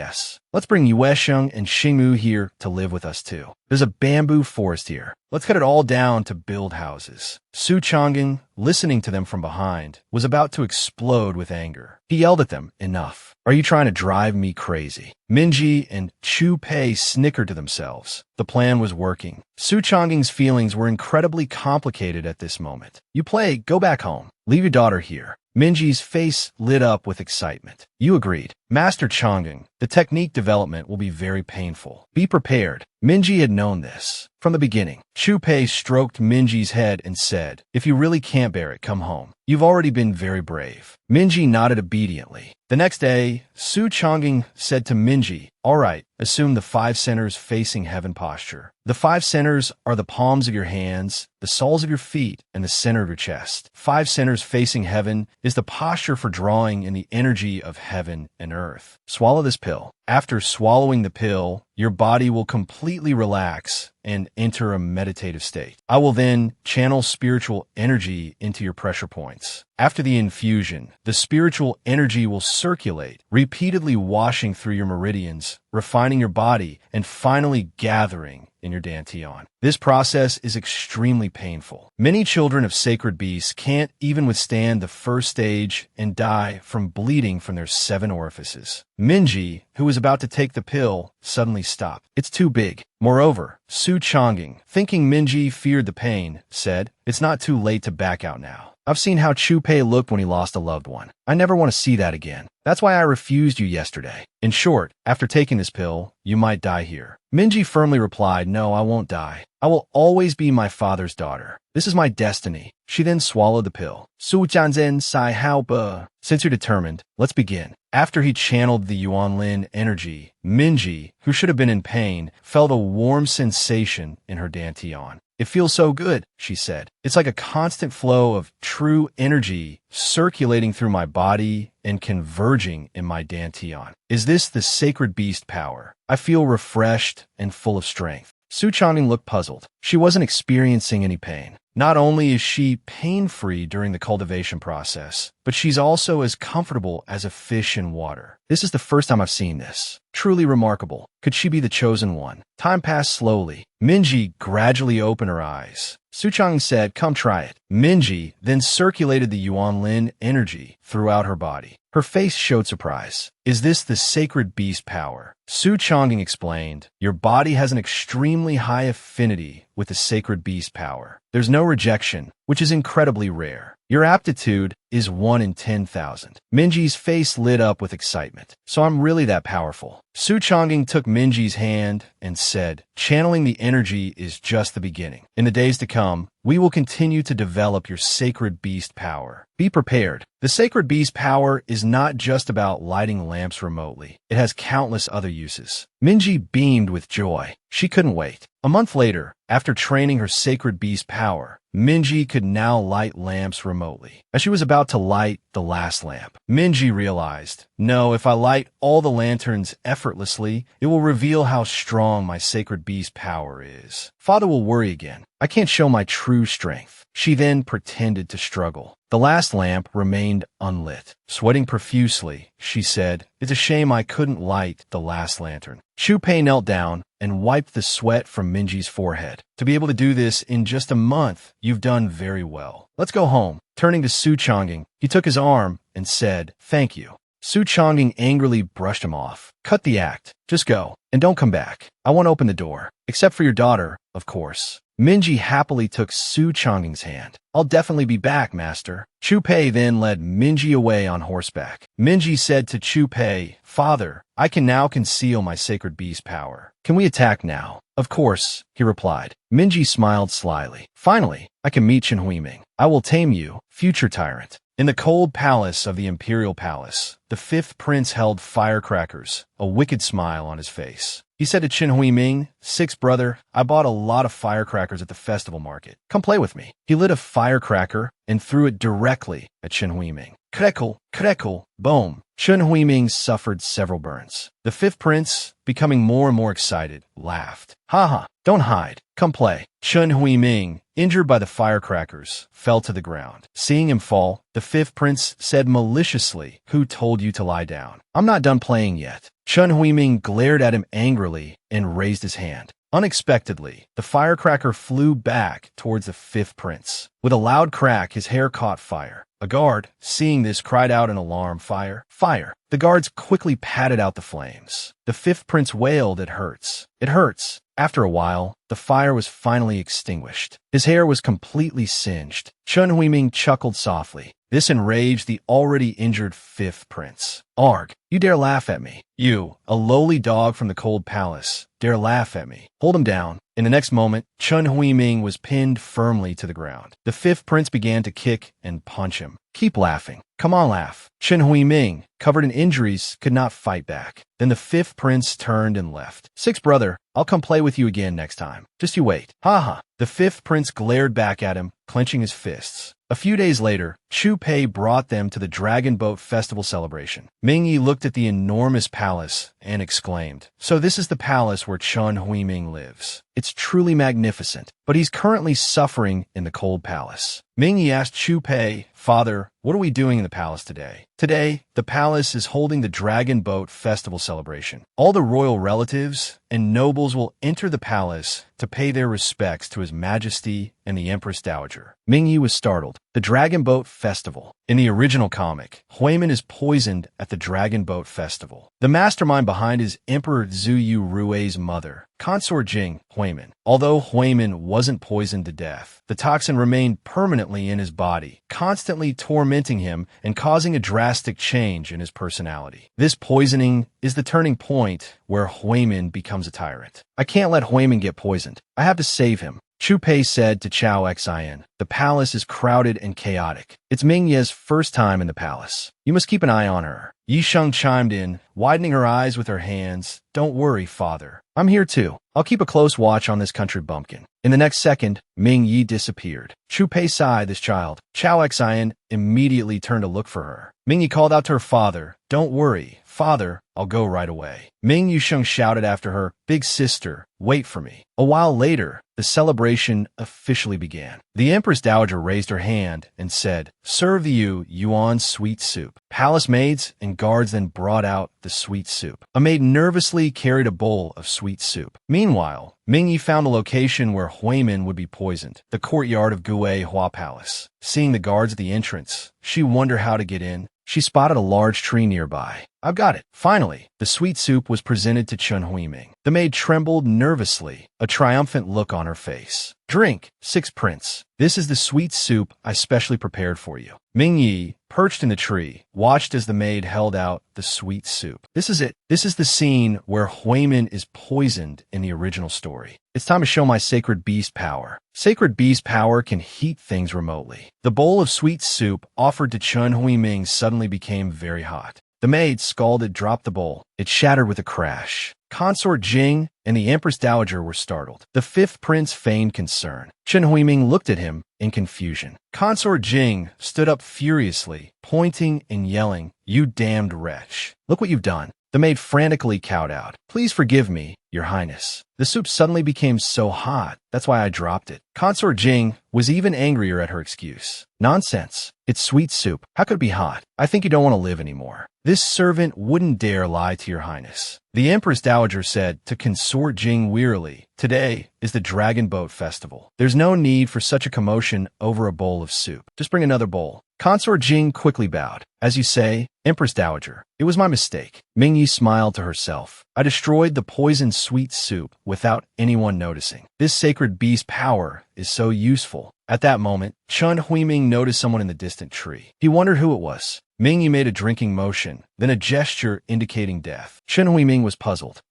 Let's bring Yuesheng and Xingmu here to live with us too. There's a bamboo forest here. Let's cut it all down to build houses. Su Changeng, listening to them from behind, was about to explode with anger. He yelled at them, Enough. Are you trying to drive me crazy? Minji and Chu Pei snickered to themselves. The plan was working. Su Changeng's feelings were incredibly complicated at this moment. You play, go back home. Leave your daughter here. Minji's face lit up with excitement. You agreed. Master Chang'e, the technique development will be very painful. Be prepared. Minji had known this. From the beginning, Chu Pei stroked Minji's head and said, if you really can't bear it, come home. You've already been very brave. Minji nodded obediently. The next day, Su Chang'e said to Minji, all right, assume the 5 centers facing heaven posture. The 5 centers are the palms of your hands, the soles of your feet, and the center of your chest. 5 centers facing heaven is the posture for drawing in the energy of heaven and earth. Swallow this pill. After swallowing the pill, your body will completely relax and enter a meditative state. I will then channel spiritual energy into your pressure points. After the infusion, the spiritual energy will circulate, repeatedly washing through your meridians, refining your body, and finally gathering in your dantian. This process is extremely painful. Many children of sacred beasts can't even withstand the first stage and die from bleeding from their 7 orifices. Minji, who was about to take the pill, suddenly stopped. It's too big. Moreover, Su Chang'e, thinking Minji feared the pain, said, it's not too late to back out now. I've seen how Chu Pei looked when he lost a loved one. I never want to see that again. That's why I refused you yesterday. In short, after taking this pill, you might die here. Minji firmly replied, no, I won't die. I will always be my father's daughter. This is my destiny. She then swallowed the pill. Su Jianzhen Sai Hao Ba. Since you're determined, let's begin. After he channeled the Yuanlin energy, Minji, who should have been in pain, felt a warm sensation in her dantian. It feels so good, she said. It's like a constant flow of true energy circulating through my body and converging in my dantian. Is this the sacred beast power? I feel refreshed and full of strength. Su Chang'e looked puzzled. She wasn't experiencing any pain. Not only is she pain-free during the cultivation process, but she's also as comfortable as a fish in water. This is the first time I've seen this. Truly remarkable. Could she be the chosen one? Time passed slowly. Minji gradually opened her eyes. Su Chang'e said, come try it. Minji then circulated the Yuanlin energy throughout her body. Her face showed surprise. Is this the sacred beast power? Su Chang'e explained, your body has an extremely high affinity with the sacred beast power. There's no rejection, which is incredibly rare. Your aptitude is 1 in 10,000. Minji's face lit up with excitement. So I'm really that powerful. Su Chang'e took Minji's hand and said, channeling the energy is just the beginning. In the days to come, we will continue to develop your sacred beast power. Be prepared. The sacred beast power is not just about lighting lamps remotely. It has countless other uses. Minji beamed with joy. She couldn't wait. A month later, after training her sacred beast power, Minji could now light lamps remotely. As she was about to light the last lamp, Minji realized, no, if I light all the lanterns effortlessly, it will reveal how strong my sacred beast power is. Father will worry again. I can't show my true strength. She then pretended to struggle. The last lamp remained unlit. Sweating profusely, she said, it's a shame I couldn't light the last lantern. Chu Pei knelt down and wiped the sweat from Minji's forehead. To be able to do this in just a month, you've done very well. Let's go home. Turning to Su Chang'e, he took his arm and said, thank you. Su Chang'e angrily brushed him off. Cut the act. Just go, and don't come back. I won't open the door. Except for your daughter, of course. Minji happily took Su Chang'e's hand. I'll definitely be back, master. Chu Pei then led Minji away on horseback. Minji said to Chu Pei, Father, I can now conceal my sacred beast power. Can we attack now? Of course, he replied. Minji smiled slyly. Finally, I can meet Chen Huiming. I will tame you, future tyrant. In the cold palace of the imperial palace, the 5th prince held firecrackers, a wicked smile on his face. He said to Chen Huiming, 6th brother, I bought a lot of firecrackers at the festival market. Come play with me. He lit a firecracker and threw it directly at Chen Huiming. Crackle, crackle, boom. Chen Huiming suffered several burns. The 5th prince, becoming more and more excited, laughed. Ha, don't hide. Come play. Chen Huiming, injured by the firecrackers, fell to the ground. Seeing him fall, the 5th prince said maliciously, who told you to lie down? I'm not done playing yet. Chen Huiming glared at him angrily and raised his hand. Unexpectedly, the firecracker flew back towards the 5th prince. With a loud crack, his hair caught fire. A guard, seeing this, cried out in alarm, "Fire! Fire!" The guards quickly patted out the flames. The fifth prince wailed, "It hurts. It hurts." After a while, the fire was finally extinguished. His hair was completely singed. Chun Huiming chuckled softly. This enraged the already injured fifth prince. "Arg, you dare laugh at me? You, a lowly dog from the cold palace, dare laugh at me? Hold him down." In the next moment, Chun Huiming was pinned firmly to the ground. The fifth prince began to kick and punch him. "Keep laughing. Come on, laugh." Chun Huiming, covered in injuries, could not fight back. Then the fifth prince turned and left. "Sixth brother, I'll come play with you again next time. Just you wait." "Ha ha." The fifth prince glared back at him, clenching his fists. A few days later, Chu Pei brought them to the Dragon Boat Festival celebration. Ming Yi looked at the enormous palace and exclaimed, "So this is the palace where Chun Huiming lives. It's truly magnificent, but he's currently suffering in the cold palace." Ming Yi asked Chu Pei, "Father, what are we doing in the palace today?" "Today, the palace is holding the Dragon Boat Festival celebration. All the royal relatives and nobles will enter the palace to pay their respects to His Majesty and the Empress Dowager." Ming Yi was startled. The Dragon Boat Festival. In the original comic, Huimin is poisoned at the Dragon Boat Festival. The mastermind behind is Emperor Zuyu Rui's mother, Consort Jing Huimin. Although Huimin wasn't poisoned to death, the toxin remained permanently in his body, constantly tormenting him and causing a drastic change in his personality. This poisoning is the turning point where Huimin becomes a tyrant. "I can't let Huimin get poisoned. I have to save him." Chu Pei said to Chao Xian, "The palace is crowded and chaotic. It's Ming Ye's first time in the palace. You must keep an eye on her." Yi Sheng chimed in, widening her eyes with her hands. "Don't worry, father. I'm here too. I'll keep a close watch on this country bumpkin." In the next second, Ming Yi disappeared. Chu Pei sighed, "This child." Chao Xian immediately turned to look for her. Ming Yi called out to her father, "Don't worry, father. I'll go right away." Ming Yusheng shouted after her, "Big sister, wait for me." A while later, the celebration officially began. The Empress Dowager raised her hand and said, "Serve you Yuan sweet soup." Palace maids and guards then brought out the sweet soup. A maid nervously carried a bowl of sweet soup. Meanwhile, Ming Yi found a location where Huimin would be poisoned, the courtyard of Gue Hua Palace. Seeing the guards at the entrance, she wondered how to get in. She spotted a large tree nearby. "I've got it." Finally, the sweet soup was presented to Chun Huiming. The maid trembled nervously, a triumphant look on her face. "Drink, sixth prince. This is the sweet soup I specially prepared for you." Ming Yi, perched in the tree, watched as the maid held out the sweet soup. This is it. This is the scene where Huimin is poisoned in the original story. It's time to show my sacred beast power. Sacred beast power can heat things remotely. The bowl of sweet soup offered to Chun Huiming suddenly became very hot. The maid, scalded, dropped the bowl. It shattered with a crash. Consort Jing and the Empress Dowager were startled. The fifth prince feigned concern. Chun Huiming looked at him in confusion. Consort Jing stood up furiously, pointing and yelling, "You damned wretch! Look what you've done." The maid frantically cowed out. "Please forgive me, Your Highness. The soup suddenly became so hot, that's why I dropped it." Consort Jing was even angrier at her excuse. "Nonsense. It's sweet soup. How could it be hot? I think you don't want to live anymore. This servant wouldn't dare lie to Your Highness." The Empress Dowager said to Consort Jing wearily, "Today is the Dragon Boat Festival. There's no need for such a commotion over a bowl of soup. Just bring another bowl." Consort Jing quickly bowed. "As you say, Empress Dowager, it was my mistake." Ming Yi smiled to herself. "I destroyed the poisoned sweet soup without anyone noticing. This sacred beast power is so useful." At that moment, Chun Huiming noticed someone in the distant tree. He wondered who it was. Ming Yi made a drinking motion, then a gesture indicating death. Chun Huiming was puzzled.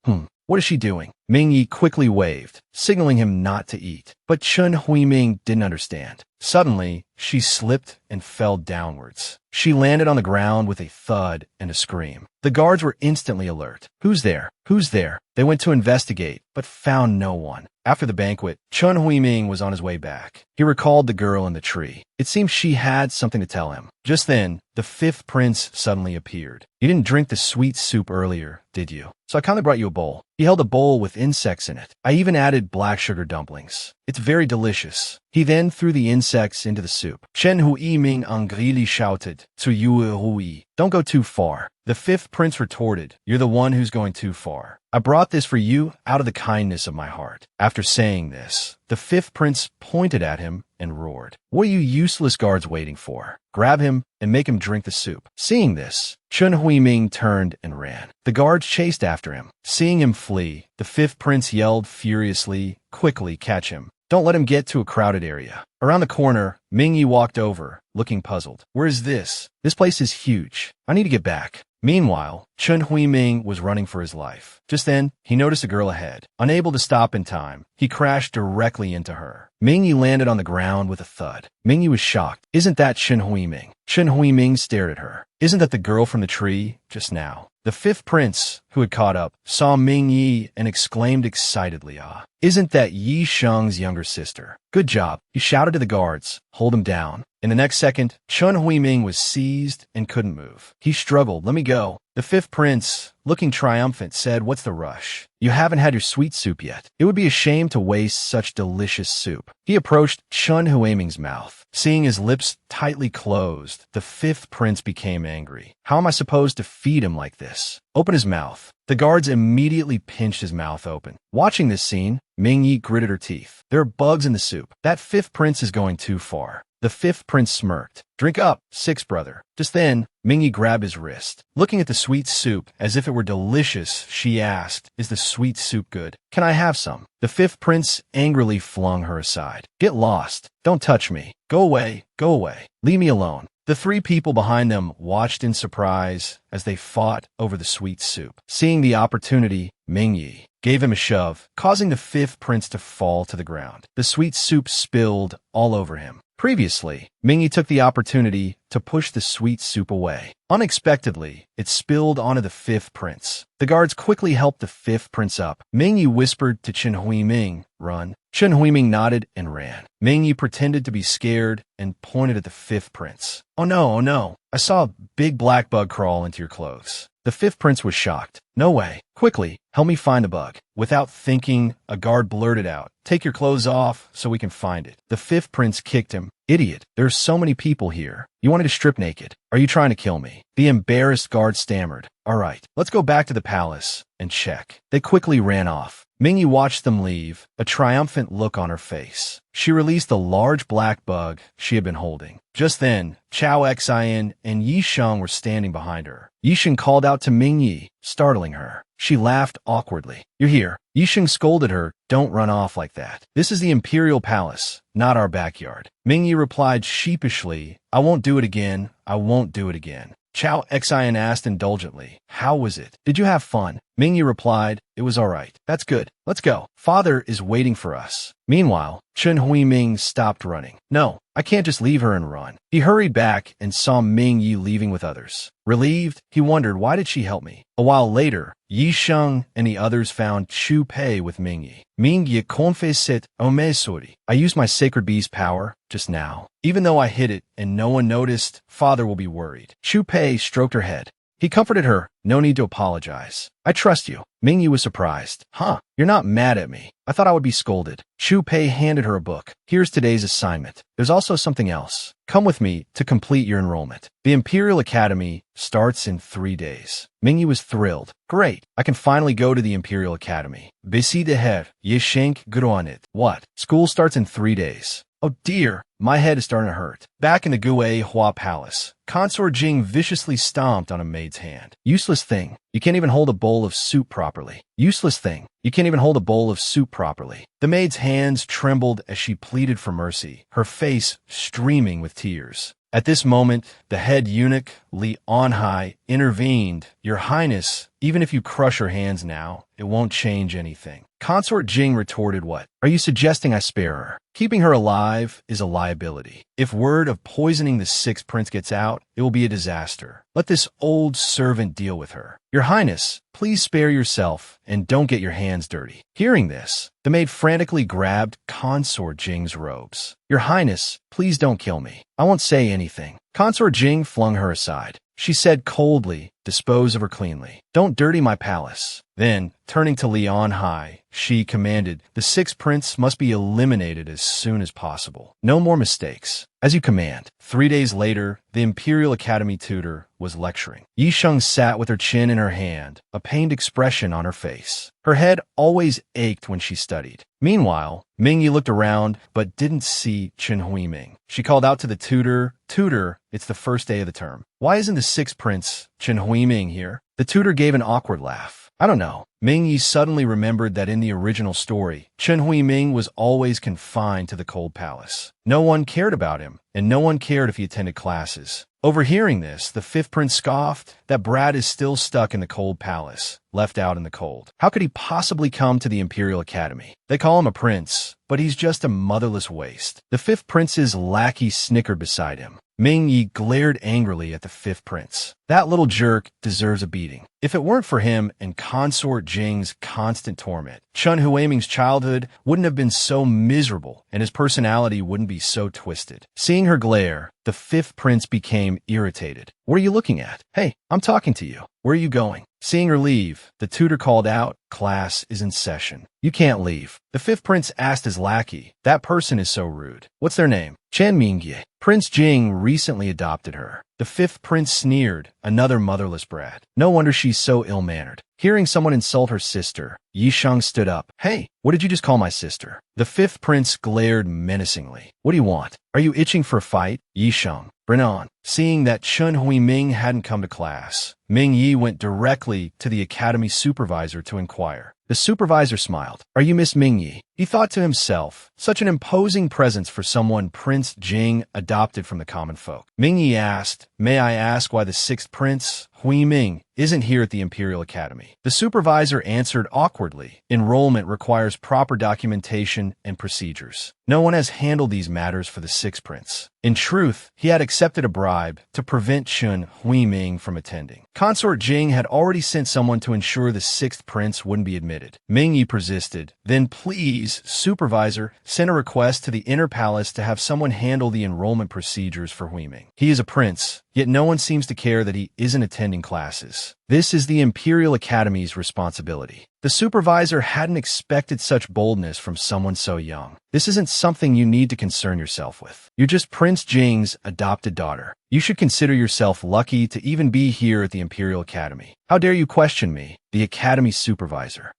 What is she doing?" Ming Yi quickly waved, signaling him not to eat. But Chun Huiming didn't understand. Suddenly, she slipped and fell downwards. She landed on the ground with a thud and a scream. The guards were instantly alert. "Who's there? Who's there?" They went to investigate, but found no one. After the banquet, Chun Huiming was on his way back. He recalled the girl in the tree. It seemed she had something to tell him. Just then, the fifth prince suddenly appeared. "You didn't drink the sweet soup earlier, did you? So I kindly brought you a bowl." He held a bowl with insects in it. "I even added black sugar dumplings. It's very delicious." He then threw the insects into the soup. Chen Huiming angrily shouted to Yue Hui, "Don't go too far. The fifth prince retorted, "You're the one who's going too far. I brought this for you out of the kindness of my heart." After saying this, the fifth prince pointed at him and roared, "What are you useless guards waiting for? Grab him and make him drink the soup." Seeing this, Chun Hui-ming turned and ran. The guards chased after him. Seeing him flee, the fifth prince yelled furiously, "Quickly, catch him. Don't let him get to a crowded area." Around the corner, Ming Yi walked over, looking puzzled. "Where is this? This place is huge. I need to get back." Meanwhile, Chun Hui-ming was running for his life. Just then, he noticed a girl ahead. Unable to stop in time, he crashed directly into her. Ming Yi landed on the ground with a thud. Ming Yi was shocked. "Isn't that Chun Hui-ming?" Chun Hui-ming stared at her. "Isn't that the girl from the tree just now?" The fifth prince, who had caught up, saw Ming Yi and exclaimed excitedly, "Ah, isn't that Yi Sheng's younger sister? Good job." He shouted to the guards, "Hold him down." In the next second, Chun Hui-ming was seized and couldn't move. He struggled. "Let me go." The fifth prince, looking triumphant, said, "What's the rush? You haven't had your sweet soup yet. It would be a shame to waste such delicious soup." He approached Chun Hui-ming's mouth. Seeing his lips tightly closed, the fifth prince became angry. "How am I supposed to feed him like this? Open his mouth." The guards immediately pinched his mouth open. Watching this scene, Ming Yi gritted her teeth. "There are bugs in the soup. That fifth prince is going too far." The fifth prince smirked. "Drink up, sixth brother." Just then, Ming Yi grabbed his wrist. Looking at the sweet soup as if it were delicious, she asked, "Is the sweet soup good? Can I have some?" The fifth prince angrily flung her aside. "Get lost. Don't touch me. Go away. Go away. Leave me alone." The three people behind them watched in surprise as they fought over the sweet soup. Seeing the opportunity, Ming Yi gave him a shove, causing the fifth prince to fall to the ground. The sweet soup spilled all over him. Previously, Ming Yi took the opportunity to push the sweet soup away. Unexpectedly, it spilled onto the fifth prince. The guards quickly helped the fifth prince up. Ming Yi whispered to Chun Hui-ming, "Run." Chun Hui-ming nodded and ran. Ming Yi pretended to be scared and pointed at the fifth prince. "Oh no, oh no. I saw a big black bug crawl into your clothes." The fifth prince was shocked. "No way. Quickly, help me find the bug." Without thinking, a guard blurted out, "Take your clothes off so we can find it." The fifth prince kicked him. "Idiot, there are so many people here. You wanted to strip naked. Are you trying to kill me?" The embarrassed guard stammered, "All right, let's go back to the palace and check." They quickly ran off. Ming Yi watched them leave, a triumphant look on her face. She released the large black bug she had been holding. Just then, Chao Xian and Yi Sheng were standing behind her. Yi Sheng called out to Ming Yi, startling her. She laughed awkwardly. "You're here." Yi Sheng scolded her, "Don't run off like that. This is the Imperial Palace, not our backyard." Ming Yi replied sheepishly, "I won't do it again. I won't do it again." Chao Xian asked indulgently, "How was it? Did you have fun?" Ming Yi replied, "It was all right. That's good. Let's go. Father is waiting for us." Meanwhile, Chun Hui-ming stopped running. "No, I can't just leave her and run." He hurried back and saw Ming Yi leaving with others. Relieved, he wondered, why did she help me? A while later, Yi Sheng and the others found Chu Pei with Ming Yi. "Ming Yi confessit omesori. I used my sacred bee's power just now. Even though I hid it and no one noticed, Father will be worried." Chu Pei stroked her head. He comforted her. "No need to apologize. I trust you." Ming Yi was surprised. "Huh, you're not mad at me. I thought I would be scolded." Chu Pei handed her a book. "Here's today's assignment. There's also something else. Come with me to complete your enrollment. The Imperial Academy starts in 3 days." Ming Yi was thrilled. "Great, I can finally go to the Imperial Academy. Besi de her, ye shank groanit." What? School starts in 3 days. Oh dear, my head is starting to hurt. Back in the Gue Hua Palace, Consort Jing viciously stomped on a maid's hand. "Useless thing. You can't even hold a bowl of soup properly." "Useless thing. You can't even hold a bowl of soup properly." The maid's hands trembled as she pleaded for mercy, her face streaming with tears. At this moment, the head eunuch, Li Onhai, intervened. "Your Highness, even if you crush her hands now, it won't change anything." Consort Jing retorted, "What? Are you suggesting I spare her? Keeping her alive is a liability. If word of poisoning the sixth prince gets out, it will be a disaster. Let this old servant deal with her. Your Highness, please spare yourself and don't get your hands dirty." Hearing this, the maid frantically grabbed Consort Jing's robes. "Your Highness, please don't kill me. I won't say anything." Consort Jing flung her aside. She said coldly, "Dispose of her cleanly. Don't dirty my palace." Then, turning to Leon Hai, she commanded, "The sixth prince must be eliminated as soon as possible. No more mistakes. As you command." 3 days later, the Imperial Academy tutor was lecturing. Yi Sheng sat with her chin in her hand, a pained expression on her face. Her head always ached when she studied. Meanwhile, Mingyi looked around but didn't see Chen Huiming. She called out to the tutor, "Tutor, it's the first day of the term. Why isn't the sixth prince, Chen Huiming, here?" The tutor gave an awkward laugh. "I don't know." Mingyi suddenly remembered that in the original story, Chen Huiming was always confined to the cold palace. No one cared about him, and no one cared if he attended classes. Overhearing this, the fifth prince scoffed that Brad is still stuck in the cold palace, left out in the cold. How could he possibly come to the Imperial Academy? They call him a prince, but he's just a motherless waste. The fifth prince's lackey snickered beside him. Mingyi glared angrily at the fifth prince. That little jerk deserves a beating. If it weren't for him and Consort Jing's constant torment, Chen Huiming's childhood wouldn't have been so miserable, and his personality wouldn't be so twisted. Seeing her glare, the fifth prince became irritated. "What are you looking at? Hey, I'm talking to you. Where are you going?" Seeing her leave, the tutor called out, "Class is in session. You can't leave." The fifth prince asked his lackey, "That person is so rude. What's their name?" "Chen Mingye. Prince Jing recently adopted her." The fifth prince sneered, "Another motherless brat. No wonder she's so ill-mannered." Hearing someone insult her sister, Yi Sheng stood up. "Hey, what did you just call my sister?" The fifth prince glared menacingly. "What do you want? Are you itching for a fight?" Yi Sheng, "Bring on." Seeing that Chen Huiming hadn't come to class, Ming Yi went directly to the academy supervisor to inquire. The supervisor smiled. "Are you Miss Ming Yi?" He thought to himself, such an imposing presence for someone Prince Jing adopted from the common folk. Ming Yi asked, "May I ask why the sixth prince, Huiming, isn't here at the Imperial Academy?" The supervisor answered awkwardly, "Enrollment requires proper documentation and procedures. No one has handled these matters for the sixth prince." In truth, he had accepted a bribe to prevent Chen Huiming from attending. Consort Jing had already sent someone to ensure the sixth prince wouldn't be admitted. Ming Yi persisted. "Then please, supervisor, send a request to the inner palace to have someone handle the enrollment procedures for Huiming. He is a prince, yet no one seems to care that he isn't attending classes. This is the Imperial Academy's responsibility." The supervisor hadn't expected such boldness from someone so young. "This isn't something you need to concern yourself with. You're just Prince Jing's adopted daughter. You should consider yourself lucky to even be here at the Imperial Academy. How dare you question me, the Academy supervisor?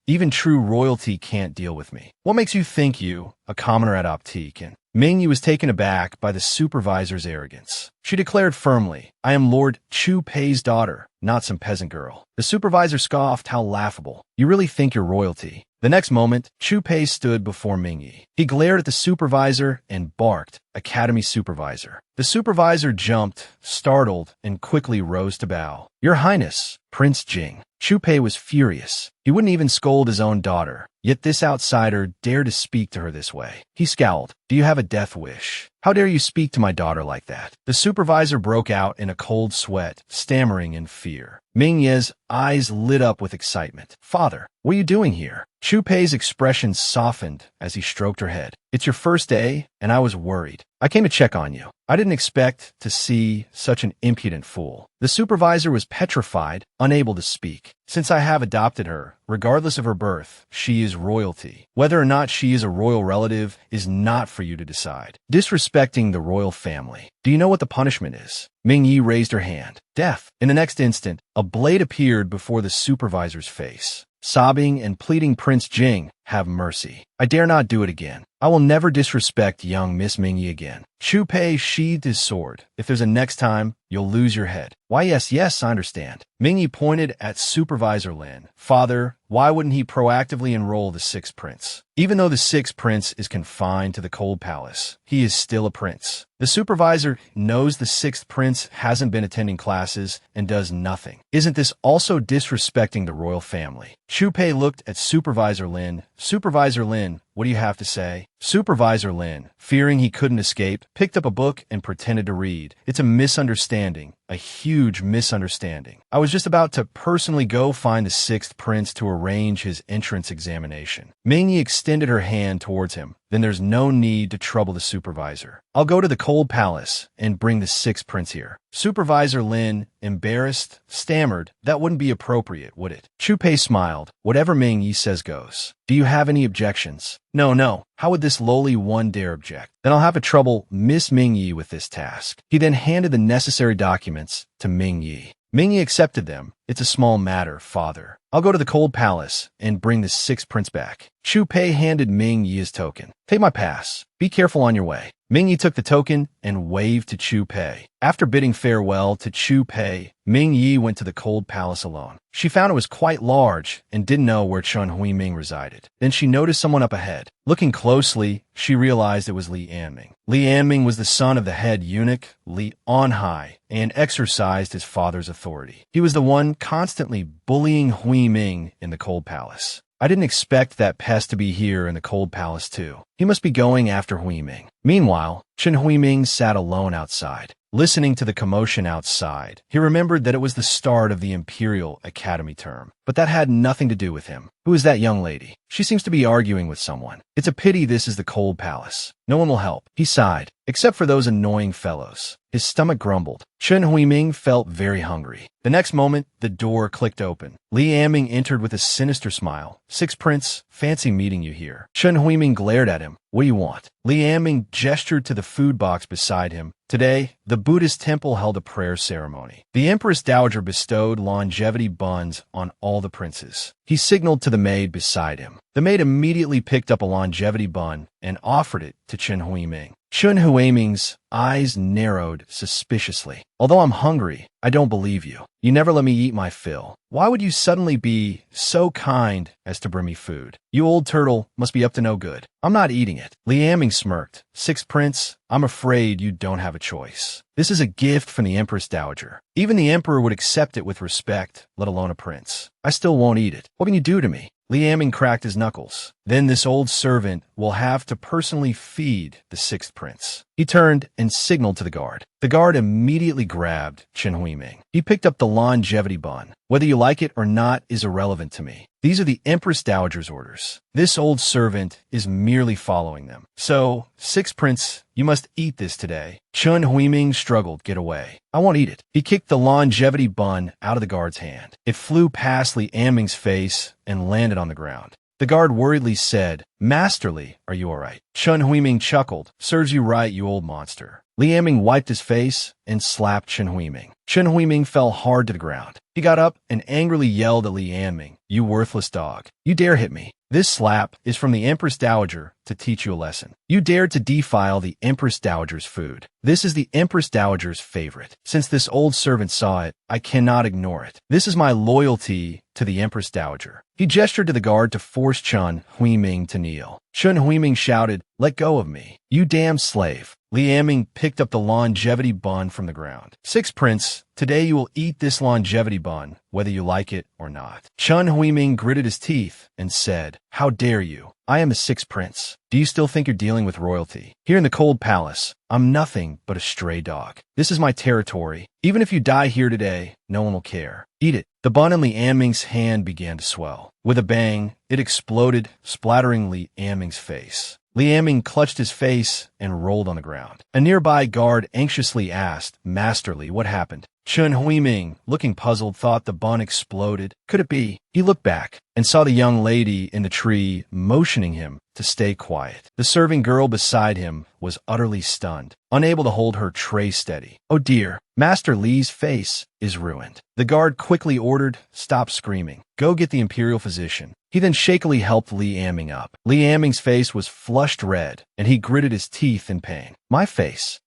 Even true royalty can't deal with me. What makes you think you, a commoner at Optique?" And Ming Yi was taken aback by the supervisor's arrogance. She declared firmly, "I am Lord Chu Pei's daughter, not some peasant girl." The supervisor scoffed. "How laughable. You really think you're royalty?" The next moment, Chu Pei stood before Ming Yi. He glared at the supervisor and barked, "Academy supervisor." The supervisor jumped, startled, and quickly rose to bow. "Your Highness, Prince Jing." Chu Pei was furious. He wouldn't even scold his own daughter, yet this outsider dared to speak to her this way. He scowled. "Do you have a death wish? How dare you speak to my daughter like that?" The supervisor broke out in a cold sweat, stammering in fear. Ming Ye's eyes lit up with excitement. "Father, what are you doing here?" Chu Pei's expression softened as he stroked her head. "It's your first day, and I was worried. I came to check on you. I didn't expect to see such an impudent fool." The supervisor was petrified, unable to speak. "Since I have adopted her, regardless of her birth, she is royalty. Whether or not she is a royal relative is not for you to decide. Disrespecting the royal family. Do you know what the punishment is?" Ming Yi raised her hand. "Death." In the next instant, a blade appeared before the supervisor's face. Sobbing and pleading, Prince Jing, "Have mercy. I dare not do it again. I will never disrespect young Miss Ming Yi again." Chu Pei sheathed his sword. "If there's a next time, you'll lose your head." "Why, yes, I understand." Ming Yi pointed at Supervisor Lin. "Father, why wouldn't he proactively enroll the sixth prince? Even though the sixth prince is confined to the cold palace, he is still a prince. The supervisor knows the sixth prince hasn't been attending classes and does nothing. Isn't this also disrespecting the royal family?" Chu Pei looked at Supervisor Lin. "Supervisor Lin, what do you have to say? Supervisor Lin, fearing he couldn't escape, picked up a book and pretended to read. It's a misunderstanding. A huge misunderstanding. I was just about to personally go find the sixth prince to arrange his entrance examination. Mingyi extended her hand towards him. Then there's no need to trouble the supervisor. I'll go to the cold palace and bring the sixth prince here. Supervisor Lin, embarrassed, stammered, that wouldn't be appropriate, would it? Chupei smiled. Whatever Mingyi says goes. Do you have any objections? No. How would this lowly one dare object? Then I'll have to trouble Miss Mingyi with this task. He then handed the necessary documents to Mingyi. Mingyi accepted them. It's a small matter, father. I'll go to the cold palace and bring the sixth prince back. Chupei handed Mingyi his token. Take my pass. Be careful on your way. Mingyi took the token and waved to Chupei. After bidding farewell to Chupei, Mingyi went to the cold palace alone. She found it was quite large and didn't know where Chun Huiming resided. Then she noticed someone up ahead. Looking closely, she realized it was Li Anming. Li Anming was the son of the head eunuch, Li Anhai, and exercised his father's authority. He was the one constantly bullying Huiming in the cold palace. I didn't expect that pest to be here in the cold palace too. He must be going after Huiming. Meanwhile, Chen Huiming sat alone outside, listening to the commotion outside. He remembered that it was the start of the Imperial Academy term, but that had nothing to do with him. Who is that young lady? She seems to be arguing with someone. It's a pity this is the cold palace. No one will help. He sighed, except for those annoying fellows. His stomach grumbled. Chen Huiming felt very hungry. The next moment, the door clicked open. Li Anming entered with a sinister smile. Sixth Prince, fancy meeting you here. Chen Huiming glared at him. What do you want? Li Anming gestured to the food box beside him. Today, the Buddhist temple held a prayer ceremony. The Empress Dowager bestowed longevity buns on all the princes. He signaled to the maid beside him. The maid immediately picked up a longevity bun and offered it to Chen Huiming. Chen Huiming's eyes narrowed suspiciously. Although I'm hungry, I don't believe you. You never let me eat my fill. Why would you suddenly be so kind as to bring me food? You old turtle must be up to no good. I'm not eating it. Li Anming smirked. Sixth Prince, I'm afraid you don't have a choice. This is a gift from the Empress Dowager. Even the Emperor would accept it with respect, let alone a prince. I still won't eat it. What can you do to me? Li Anming cracked his knuckles. Then this old servant will have to personally feed the sixth prince. He turned and signaled to the guard. The guard immediately grabbed Chen Huiming. He picked up the longevity bun. Whether you like it or not is irrelevant to me. These are the Empress Dowager's orders. This old servant is merely following them. So, sixth prince, you must eat this today. Chen Huiming struggled, get away. I won't eat it. He kicked the longevity bun out of the guard's hand. It flew past Li Anming's face and landed on the ground. The guard worriedly said, Masterly, are you all right? Chen Huiming chuckled. Serves you right, you old monster. Li Anming wiped his face and slapped Chen Huiming. Chen Huiming fell hard to the ground. He got up and angrily yelled at Li Anming, You worthless dog. You dare hit me. This slap is from the Empress Dowager to teach you a lesson. You dared to defile the Empress Dowager's food. This is the Empress Dowager's favorite. Since this old servant saw it, I cannot ignore it. This is my loyalty to the Empress Dowager. He gestured to the guard to force Chen Huiming to kneel. Chen Huiming shouted, Let go of me, you damn slave. Li Anming picked up the longevity bun from the ground. Sixth Prince, today you will eat this longevity bun, whether you like it or not. Chen Huiming gritted his teeth and said, How dare you? I am a sixth prince. Do you still think you're dealing with royalty? Here in the cold palace, I'm nothing but a stray dog. This is my territory. Even if you die here today, no one will care. Eat it. The bun in Li Anming's hand began to swell. With a bang, it exploded, splattering Li Anming's face. Li Anming clutched his face and rolled on the ground. A nearby guard anxiously asked, Masterly, what happened? Chen Huiming, looking puzzled, thought the bun exploded. Could it be? He looked back and saw the young lady in the tree motioning him to stay quiet. The serving girl beside him was utterly stunned, unable to hold her tray steady. Oh dear, Master Li's face is ruined. The guard quickly ordered, Stop screaming. Go get the imperial physician. He then shakily helped Li Anming up. Li Anming's face was flushed red, and he gritted his teeth in pain. My face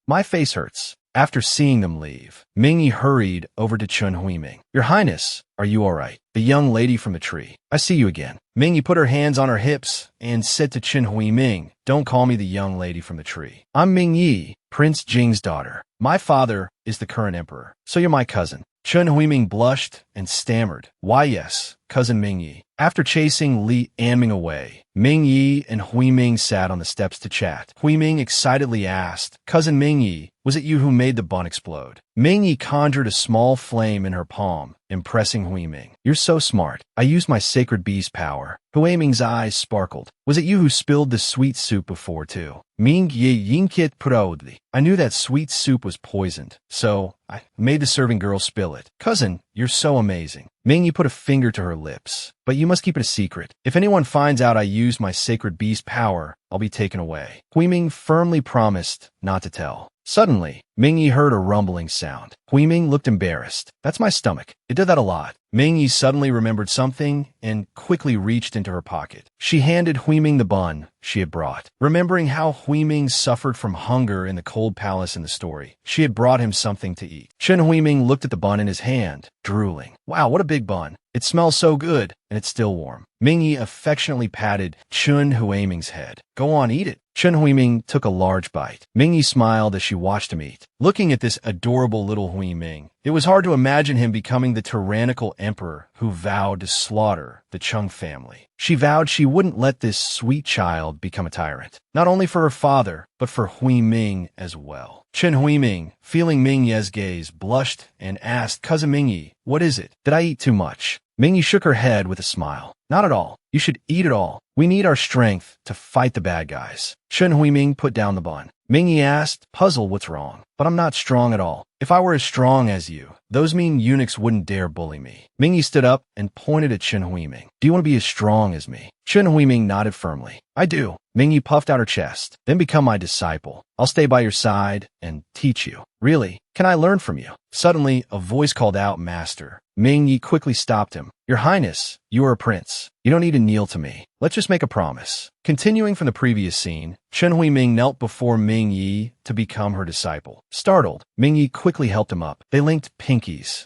hurts. After seeing them leave, Mingyi hurried over to Chen Huiming. Your Highness, are you all right? The young lady from the tree. I see you again. Mingyi put her hands on her hips and said to Chen Huiming, Don't call me the young lady from the tree. I'm Mingyi, Prince Jing's daughter. My father is the current emperor, so you're my cousin. Chen Huiming blushed and stammered. Why yes, cousin Mingyi. After chasing Li Anming away, Ming Yi and Hui Ming sat on the steps to chat. Hui Ming excitedly asked, "Cousin Ming Yi, was it you who made the bun explode?" Ming Yi conjured a small flame in her palm, impressing Hui Ming. "You're so smart. I used my sacred bee's power." Hui Ming's eyes sparkled. "Was it you who spilled the sweet soup before, too?" Ming Yi yinkit proudly. "I knew that sweet soup was poisoned, so I made the serving girl spill it." "Cousin, you're so amazing." Ming Yi put a finger to her lips. "But you must keep it a secret. If anyone finds out I used my sacred bee's power, I'll be taken away." Hui Ming firmly promised not to tell. Suddenly, Ming Yi heard a rumbling sound. Hui Ming looked embarrassed. "That's my stomach. It did that a lot." Ming Yi suddenly remembered something and quickly reached into her pocket. She handed Hui Ming the bun she had brought. Remembering how Hui Ming suffered from hunger in the cold palace in the story, she had brought him something to eat. Chen Hui Ming looked at the bun in his hand, drooling. "Wow, what a big bun. It smells so good, and it's still warm." Ming Yi affectionately patted Chen Hui Ming's head. "Go on, eat it." Chen Hui Ming took a large bite. Ming Yi smiled as she watched him eat. Looking at this adorable little Hui Ming, it was hard to imagine him becoming the tyrannical emperor who vowed to slaughter the Chung family. She vowed she wouldn't let this sweet child become a tyrant, not only for her father, but for Hui Ming as well. Chen Hui Ming, feeling Ming Ye's gaze, blushed and asked, "Cousin Ming Yi, what is it? Did I eat too much?" Ming Yi shook her head with a smile. "Not at all. You should eat it all. We need our strength to fight the bad guys." Chen Hui Ming put down the bun. Ming Yi asked, puzzled, "What's wrong?" "But I'm not strong at all. If I were as strong as you, those mean eunuchs wouldn't dare bully me." Ming Yi stood up and pointed at Chen Hui Ming. "Do you want to be as strong as me?" Chen Hui Ming nodded firmly. "I do." Ming Yi puffed out her chest. "Then become my disciple. I'll stay by your side and teach you." "Really? Can I learn from you?" Suddenly, a voice called out, "Master." Ming Yi quickly stopped him. "Your Highness, you are a prince. You don't need to kneel to me. Let's just make a promise." Continuing from the previous scene, Chen Hui Ming knelt before Ming Yi to become her disciple. Startled, Ming Yi quickly helped him up. They linked pinkies.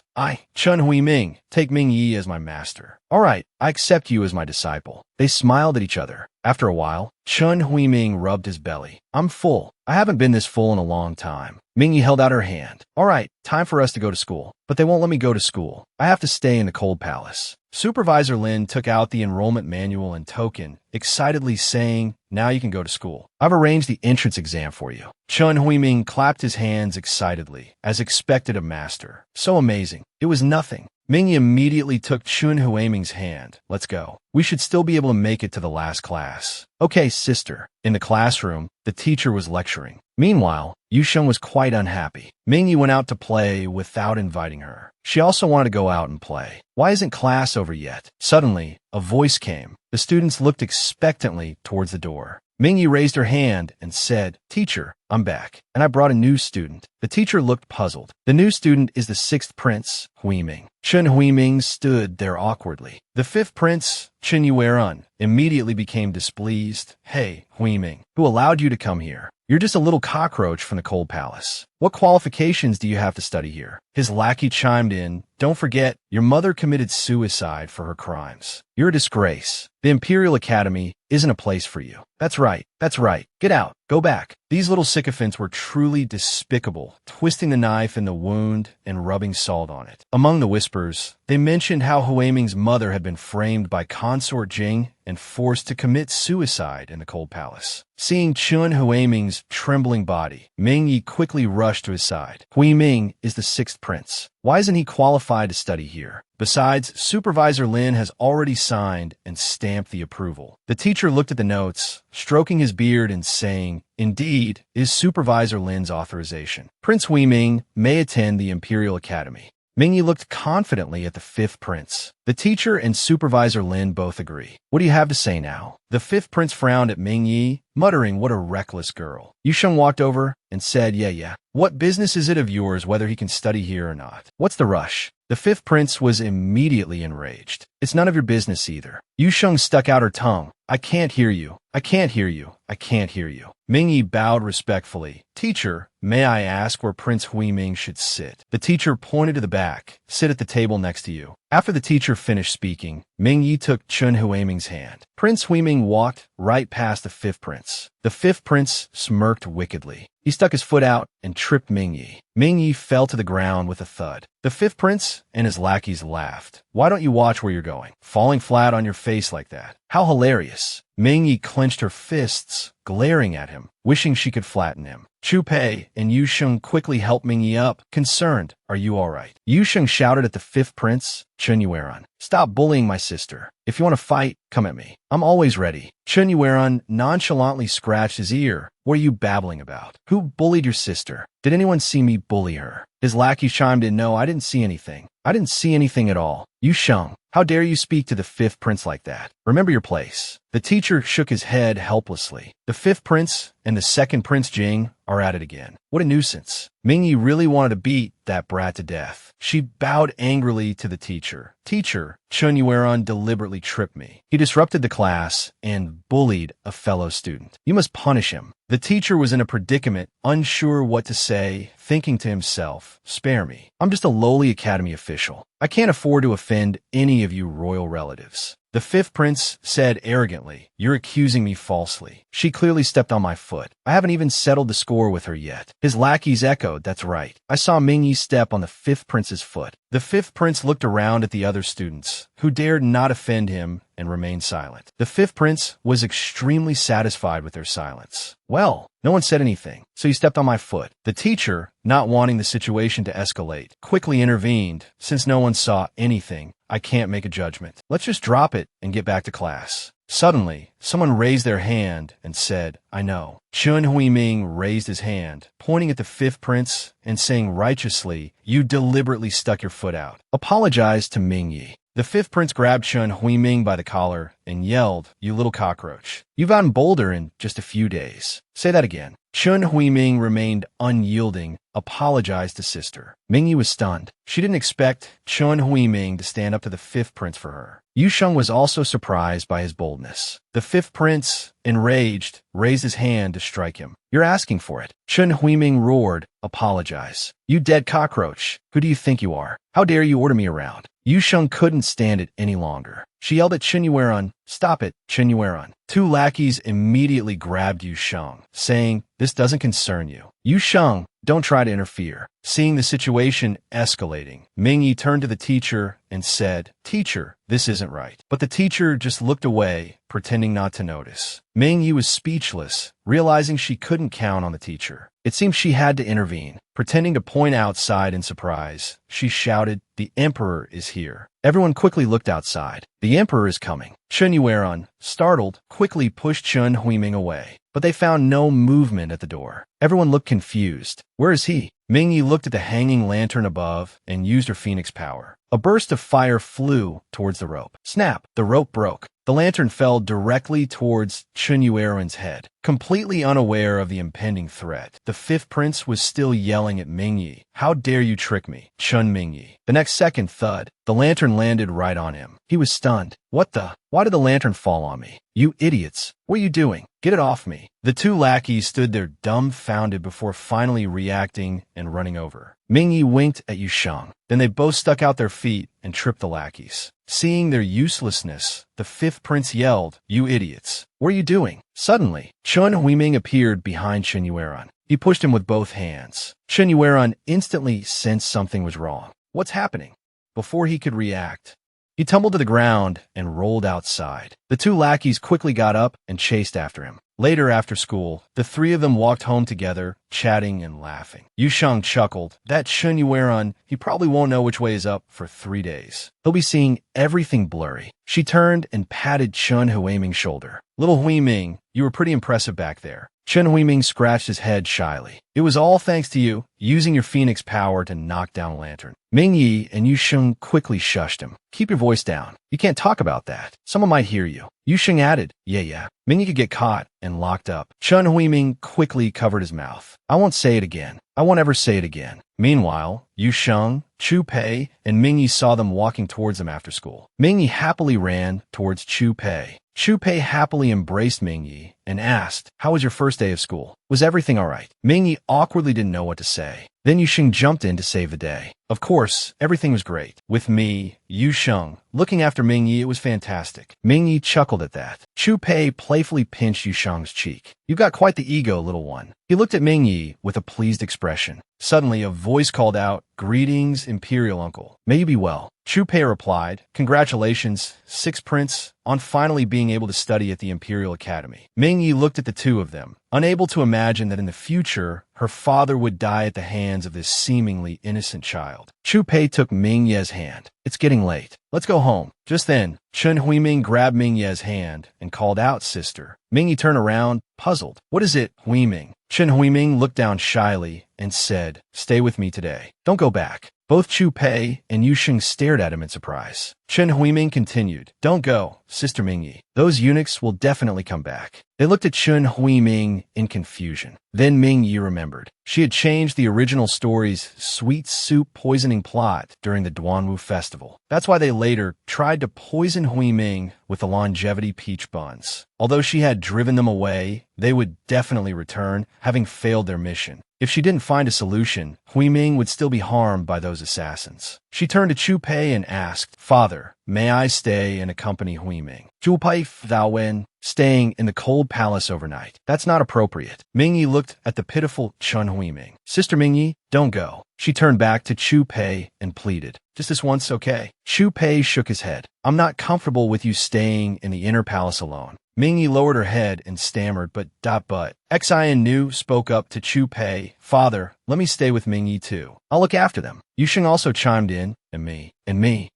Chen Hui Ming, take Ming Yi as my master." "All right, I accept you as my disciple." They smiled at each other. After a while, Chen Hui Ming rubbed his belly. "I'm full. I haven't been this full in a long time." Ming Yi held out her hand. "All right, time for us to go to school." "But they won't let me go to school. I have to stay in the cold palace." Supervisor Lin took out the enrollment manual and token, excitedly saying, "Now you can go to school. I've arranged the entrance exam for you." Chen Hui Ming clapped his hands excitedly, as expected of master. So amazing. It was nothing. Ming Yi immediately took Chen Hui Ming's hand. "Let's go. We should still be able to make it to the last class." "Okay, sister." In the classroom, the teacher was lecturing. Meanwhile, Yusheng was quite unhappy. Ming Yi went out to play without inviting her. She also wanted to go out and play. "Why isn't class over yet?" Suddenly, a voice came. The students looked expectantly towards the door. Ming Yi raised her hand and said, "Teacher, I'm back, and I brought a new student." The teacher looked puzzled. "The new student is the sixth prince, Hui Ming." Chen Hui Ming stood there awkwardly. The fifth prince, Chen Yuerun, immediately became displeased. "Hey, Hui Ming, who allowed you to come here? You're just a little cockroach from the cold palace. What qualifications do you have to study here?" His lackey chimed in, "Don't forget, your mother committed suicide for her crimes. You're a disgrace. The Imperial Academy isn't a place for you." That's right. Get out. Go back." These little sycophants were truly despicable, twisting the knife in the wound and rubbing salt on it. Among the whispers, they mentioned how Hui Ming's mother had been framed by consort Jing and forced to commit suicide in the cold palace. Seeing Chen Hui Ming's trembling body, Ming Yi quickly rushed to his side. "Hui Ming is the sixth prince. Why isn't he qualified to study here? Besides, Supervisor Lin has already signed and stamped the approval." The teacher looked at the notes, stroking his beard and saying, "Indeed, is Supervisor Lin's authorization. Prince Hui Ming may attend the Imperial Academy." Ming Yi looked confidently at the fifth prince. The teacher and Supervisor Lin both agree. "What do you have to say now?" The fifth prince frowned at Ming Yi, muttering, "What a reckless girl." Yusheng walked over and said, Yeah. What business is it of yours whether he can study here or not? What's the rush?" The fifth prince was immediately enraged. "It's none of your business either." Yusheng stuck out her tongue. "I can't hear you. I can't hear you. I can't hear you." Ming Yi bowed respectfully. "Teacher, may I ask where Prince Hui Ming should sit?" The teacher pointed to the back. "Sit at the table next to you." After the teacher finished speaking, Ming Yi took Chun Huiming's hand. Prince Huiming walked right past the fifth prince. The fifth prince smirked wickedly. He stuck his foot out and tripped Ming Yi. Ming Yi fell to the ground with a thud. The fifth prince and his lackeys laughed. Why don't you watch where you're going? Falling flat on your face like that. How hilarious. Ming Yi clenched her fists, glaring at him, wishing she could flatten him. Chu Pei and Yu Sheng quickly helped Ming Yi up, concerned. Are you all right? Yu Sheng shouted at the fifth prince, Chun Yueran. Stop bullying my sister. If you want to fight, come at me. I'm always ready. Chun Yueran nonchalantly scratched his ear. What are you babbling about? Who bullied your sister? Did anyone see me bully her? His lackey chimed in, no, I didn't see anything. I didn't see anything at all. Yu Sheng, how dare you speak to the fifth prince like that? Remember your place. The teacher shook his head helplessly. The fifth prince and the second prince Jing are at it again. What a nuisance. Ming Yi really wanted to beat that brat to death. She bowed angrily to the teacher. Teacher, Chun Yueran deliberately tripped me. He disrupted the class and bullied a fellow student. You must punish him. The teacher was in a predicament, unsure what to say, thinking to himself, spare me. I'm just a lowly academy official. I can't afford to offend any of you royal relatives. The fifth prince said arrogantly, you're accusing me falsely. She clearly stepped on my foot. I haven't even settled the score with her yet. His lackeys echoed, that's right. I saw Ming Yi step on the fifth prince's foot. The fifth prince looked around at the other students, who dared not offend him and remained silent. The fifth prince was extremely satisfied with their silence. Well, no one said anything, so you stepped on my foot. The teacher, not wanting the situation to escalate, quickly intervened. Since no one saw anything, I can't make a judgment. Let's just drop it and get back to class. Suddenly, someone raised their hand and said, I know. Chun Huiming raised his hand, pointing at the fifth prince and saying righteously, you deliberately stuck your foot out. Apologize to Ming Yi. The fifth prince grabbed Chun Huiming by the collar and yelled, you little cockroach. You've gotten bolder in just a few days. Say that again. Chun Huiming remained unyielding, apologized to sister. Ming Yi was stunned. She didn't expect Chun Huiming to stand up to the fifth prince for her. Yu Sheng was also surprised by his boldness. The fifth prince, enraged, raised his hand to strike him. You're asking for it. Chun Huiming roared, apologize. You dead cockroach. Who do you think you are? How dare you order me around? Yu Sheng couldn't stand it any longer. She yelled at Chun Yueran, stop it, Chun Yueran. Two lackeys immediately grabbed Yu Sheng, saying, this doesn't concern you. Yu Sheng, don't try to interfere. Seeing the situation escalating, Ming Yi turned to the teacher and said, teacher, this isn't right. But the teacher just looked away, pretending not to notice. Ming Yi was speechless, realizing she couldn't count on the teacher. It seemed she had to intervene. Pretending to point outside in surprise, she shouted, the emperor is here. Everyone quickly looked outside. The emperor is coming. Chun Yueran, startled, quickly pushed Chun Huiming away. But they found no movement at the door. Everyone looked confused. Where is he? Ming Yi looked at the hanging lantern above and used her phoenix power. A burst of fire flew towards the rope. Snap! The rope broke. The lantern fell directly towards Chun Yueran's head. Completely unaware of the impending threat, the fifth prince was still yelling at Ming Yi. How dare you trick me, Chun Ming Yi. The next second, thud. The lantern landed right on him. He was stunned. What the? Why did the lantern fall on me? You idiots. What are you doing? Get it off me. The two lackeys stood there dumbfounded before finally reacting and running over. Ming Yi winked at Yu Sheng. Then they both stuck out their feet and tripped the lackeys. Seeing their uselessness, the fifth prince yelled, you idiots. What are you doing? Suddenly, Chun Huiming appeared behind Chun Yueran. He pushed him with both hands. Chun Yueran instantly sensed something was wrong. What's happening? Before he could react, he tumbled to the ground and rolled outside. The two lackeys quickly got up and chased after him. Later after school, the three of them walked home together, chatting and laughing. Yu Sheng chuckled. That Chun Yueran, he probably won't know which way is up for 3 days. He'll be seeing everything blurry. She turned and patted Chun Huiming's shoulder. Little Huiming, you were pretty impressive back there. Chun Huiming scratched his head shyly. It was all thanks to you, using your phoenix power to knock down a lantern. Ming Yi and Yu Sheng quickly shushed him. Keep your voice down. You can't talk about that. Someone might hear you. Yu Sheng added, yeah. Ming Yi could get caught and locked up. Chun Huiming quickly covered his mouth. I won't say it again. I won't ever say it again. Meanwhile, Yu Sheng, Chu Pei, and Ming Yi saw them walking towards them after school. Ming Yi happily ran towards Chu Pei. Chu Pei happily embraced Ming Yi and asked, "How was your first day of school? Was everything all right?" Mingyi awkwardly didn't know what to say. Then Yusheng jumped in to save the day. Of course, everything was great. With me, Yusheng, looking after Mingyi, it was fantastic. Mingyi chuckled at that. Chu Pei playfully pinched Yusheng's cheek. "You've got quite the ego, little one." He looked at Mingyi with a pleased expression. Suddenly, a voice called out, "Greetings, Imperial Uncle. May you be well." Chu Pei replied, "Congratulations, Sixth Prince, on finally being able to study at the Imperial Academy." Mingyi looked at the two of them, unable to imagine that in the future, her father would die at the hands of this seemingly innocent child. Chu Pei took Mingye's hand. "It's getting late. Let's go home." Just then, Chen Huiming grabbed Mingye's hand and called out, "Sister." Mingyi turned around, puzzled. "What is it, Huiming?" Chen Huiming looked down shyly and said, "Stay with me today. Don't go back." Both Chu Pei and Yusheng stared at him in surprise. Chen Huiming continued, "Don't go, Sister Mingyi. Those eunuchs will definitely come back." They looked at Chen Huiming in confusion. Then Mingyi remembered. She had changed the original story's sweet soup poisoning plot during the Duanwu festival. That's why they later tried to poison Huiming with the longevity peach buns. Although she had driven them away, they would definitely return, having failed their mission. If she didn't find a solution, Huiming would still be harmed by those assassins. She turned to Chu Pei and asked, "Father, may I stay and accompany Huiming?" Chu Pei Wen, "Staying in the cold palace overnight. That's not appropriate." Mingyi looked at the pitiful Chen Huiming. "Sister Mingyi, don't go." She turned back to Chu Pei and pleaded, "Just this once, okay?" Chu Pei shook his head. "I'm not comfortable with you staying in the inner palace alone." Mingyi lowered her head and stammered, but. Xian Nu spoke up to Chu Pei, "Father, let me stay with Mingyi too. I'll look after them." Yusheng also chimed in, and me.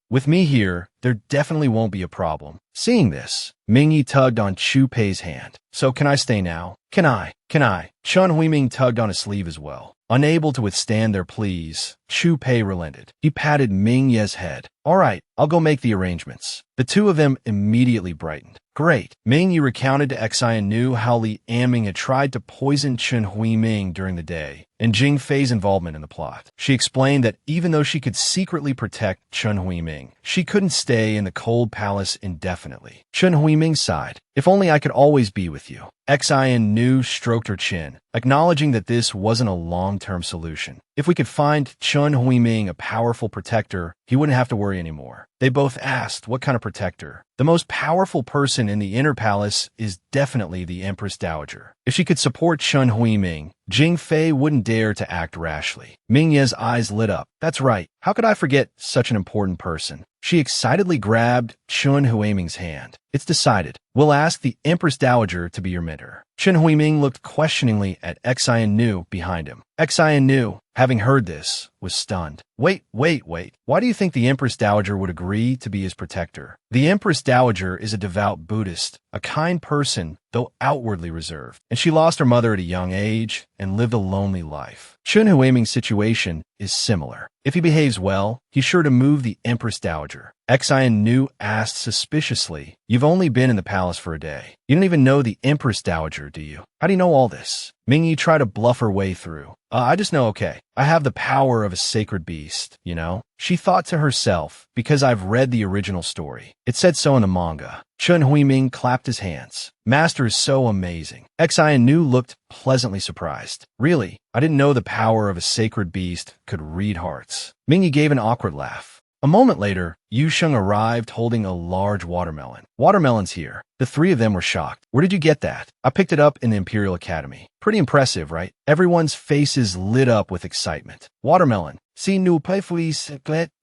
With me here, there definitely won't be a problem." Seeing this, Mingyi tugged on Chu Pei's hand. "So can I stay now?" Can I? Chen Huiming tugged on his sleeve as well. Unable to withstand their pleas, Chu Pei relented. He patted Mingye's head. "All right, I'll go make the arrangements." The two of them immediately brightened. "Great." Mingyi recounted to Xian Nu how Li Anming had tried to poison Chen Huiming during the day, and Jing Fei's involvement in the plot. She explained that even though she could secretly protect Chen Huiming, she couldn't stay in the cold palace indefinitely. Chen Huiming sighed. "If only I could always be with you." Xian Nu stroked her chin, acknowledging that this wasn't a long-term solution. If we could find Chen Huiming a powerful protector, he wouldn't have to worry anymore. They both asked, "What kind of protector?" "The most powerful person in the inner palace is definitely the Empress Dowager. If she could support Chen Huiming, Jing Fei wouldn't dare to act rashly." Mingye's eyes lit up. "That's right. How could I forget such an important person?" She excitedly grabbed Chen Huiming's hand. "It's decided. We'll ask the Empress Dowager to be your mentor." Chen Huiming looked questioningly at Xian Nu behind him. Xian Nu, having heard this, was stunned. Wait. Why do you think the Empress Dowager would agree to be his protector?" "The Empress Dowager is a devout Buddhist, a kind person, though outwardly reserved, and she lost her mother at a young age and lived a lonely life. Chen Huiming's situation is similar. If he behaves well, he's sure to move the Empress Dowager." Xian Nu asked suspiciously, "You've only been in the palace for a day. You don't even know the Empress Dowager, do you? How do you know all this?" Mingyi tried to bluff her way through. I just know, okay. I have the power of a sacred beast, you know?" She thought to herself, "Because I've read the original story. It said so in the manga." Chen Huiming clapped his hands. "Master is so amazing." Xian Nu looked pleasantly surprised. "Really? I didn't know the power of a sacred beast could read hearts." Mingyi gave an awkward laugh. A moment later, Yusheng arrived holding a large watermelon. "Watermelon's here." The three of them were shocked. "Where did you get that?" "I picked it up in the Imperial Academy." Pretty impressive, right? Everyone's faces lit up with excitement. "Watermelon. Si nous pouvons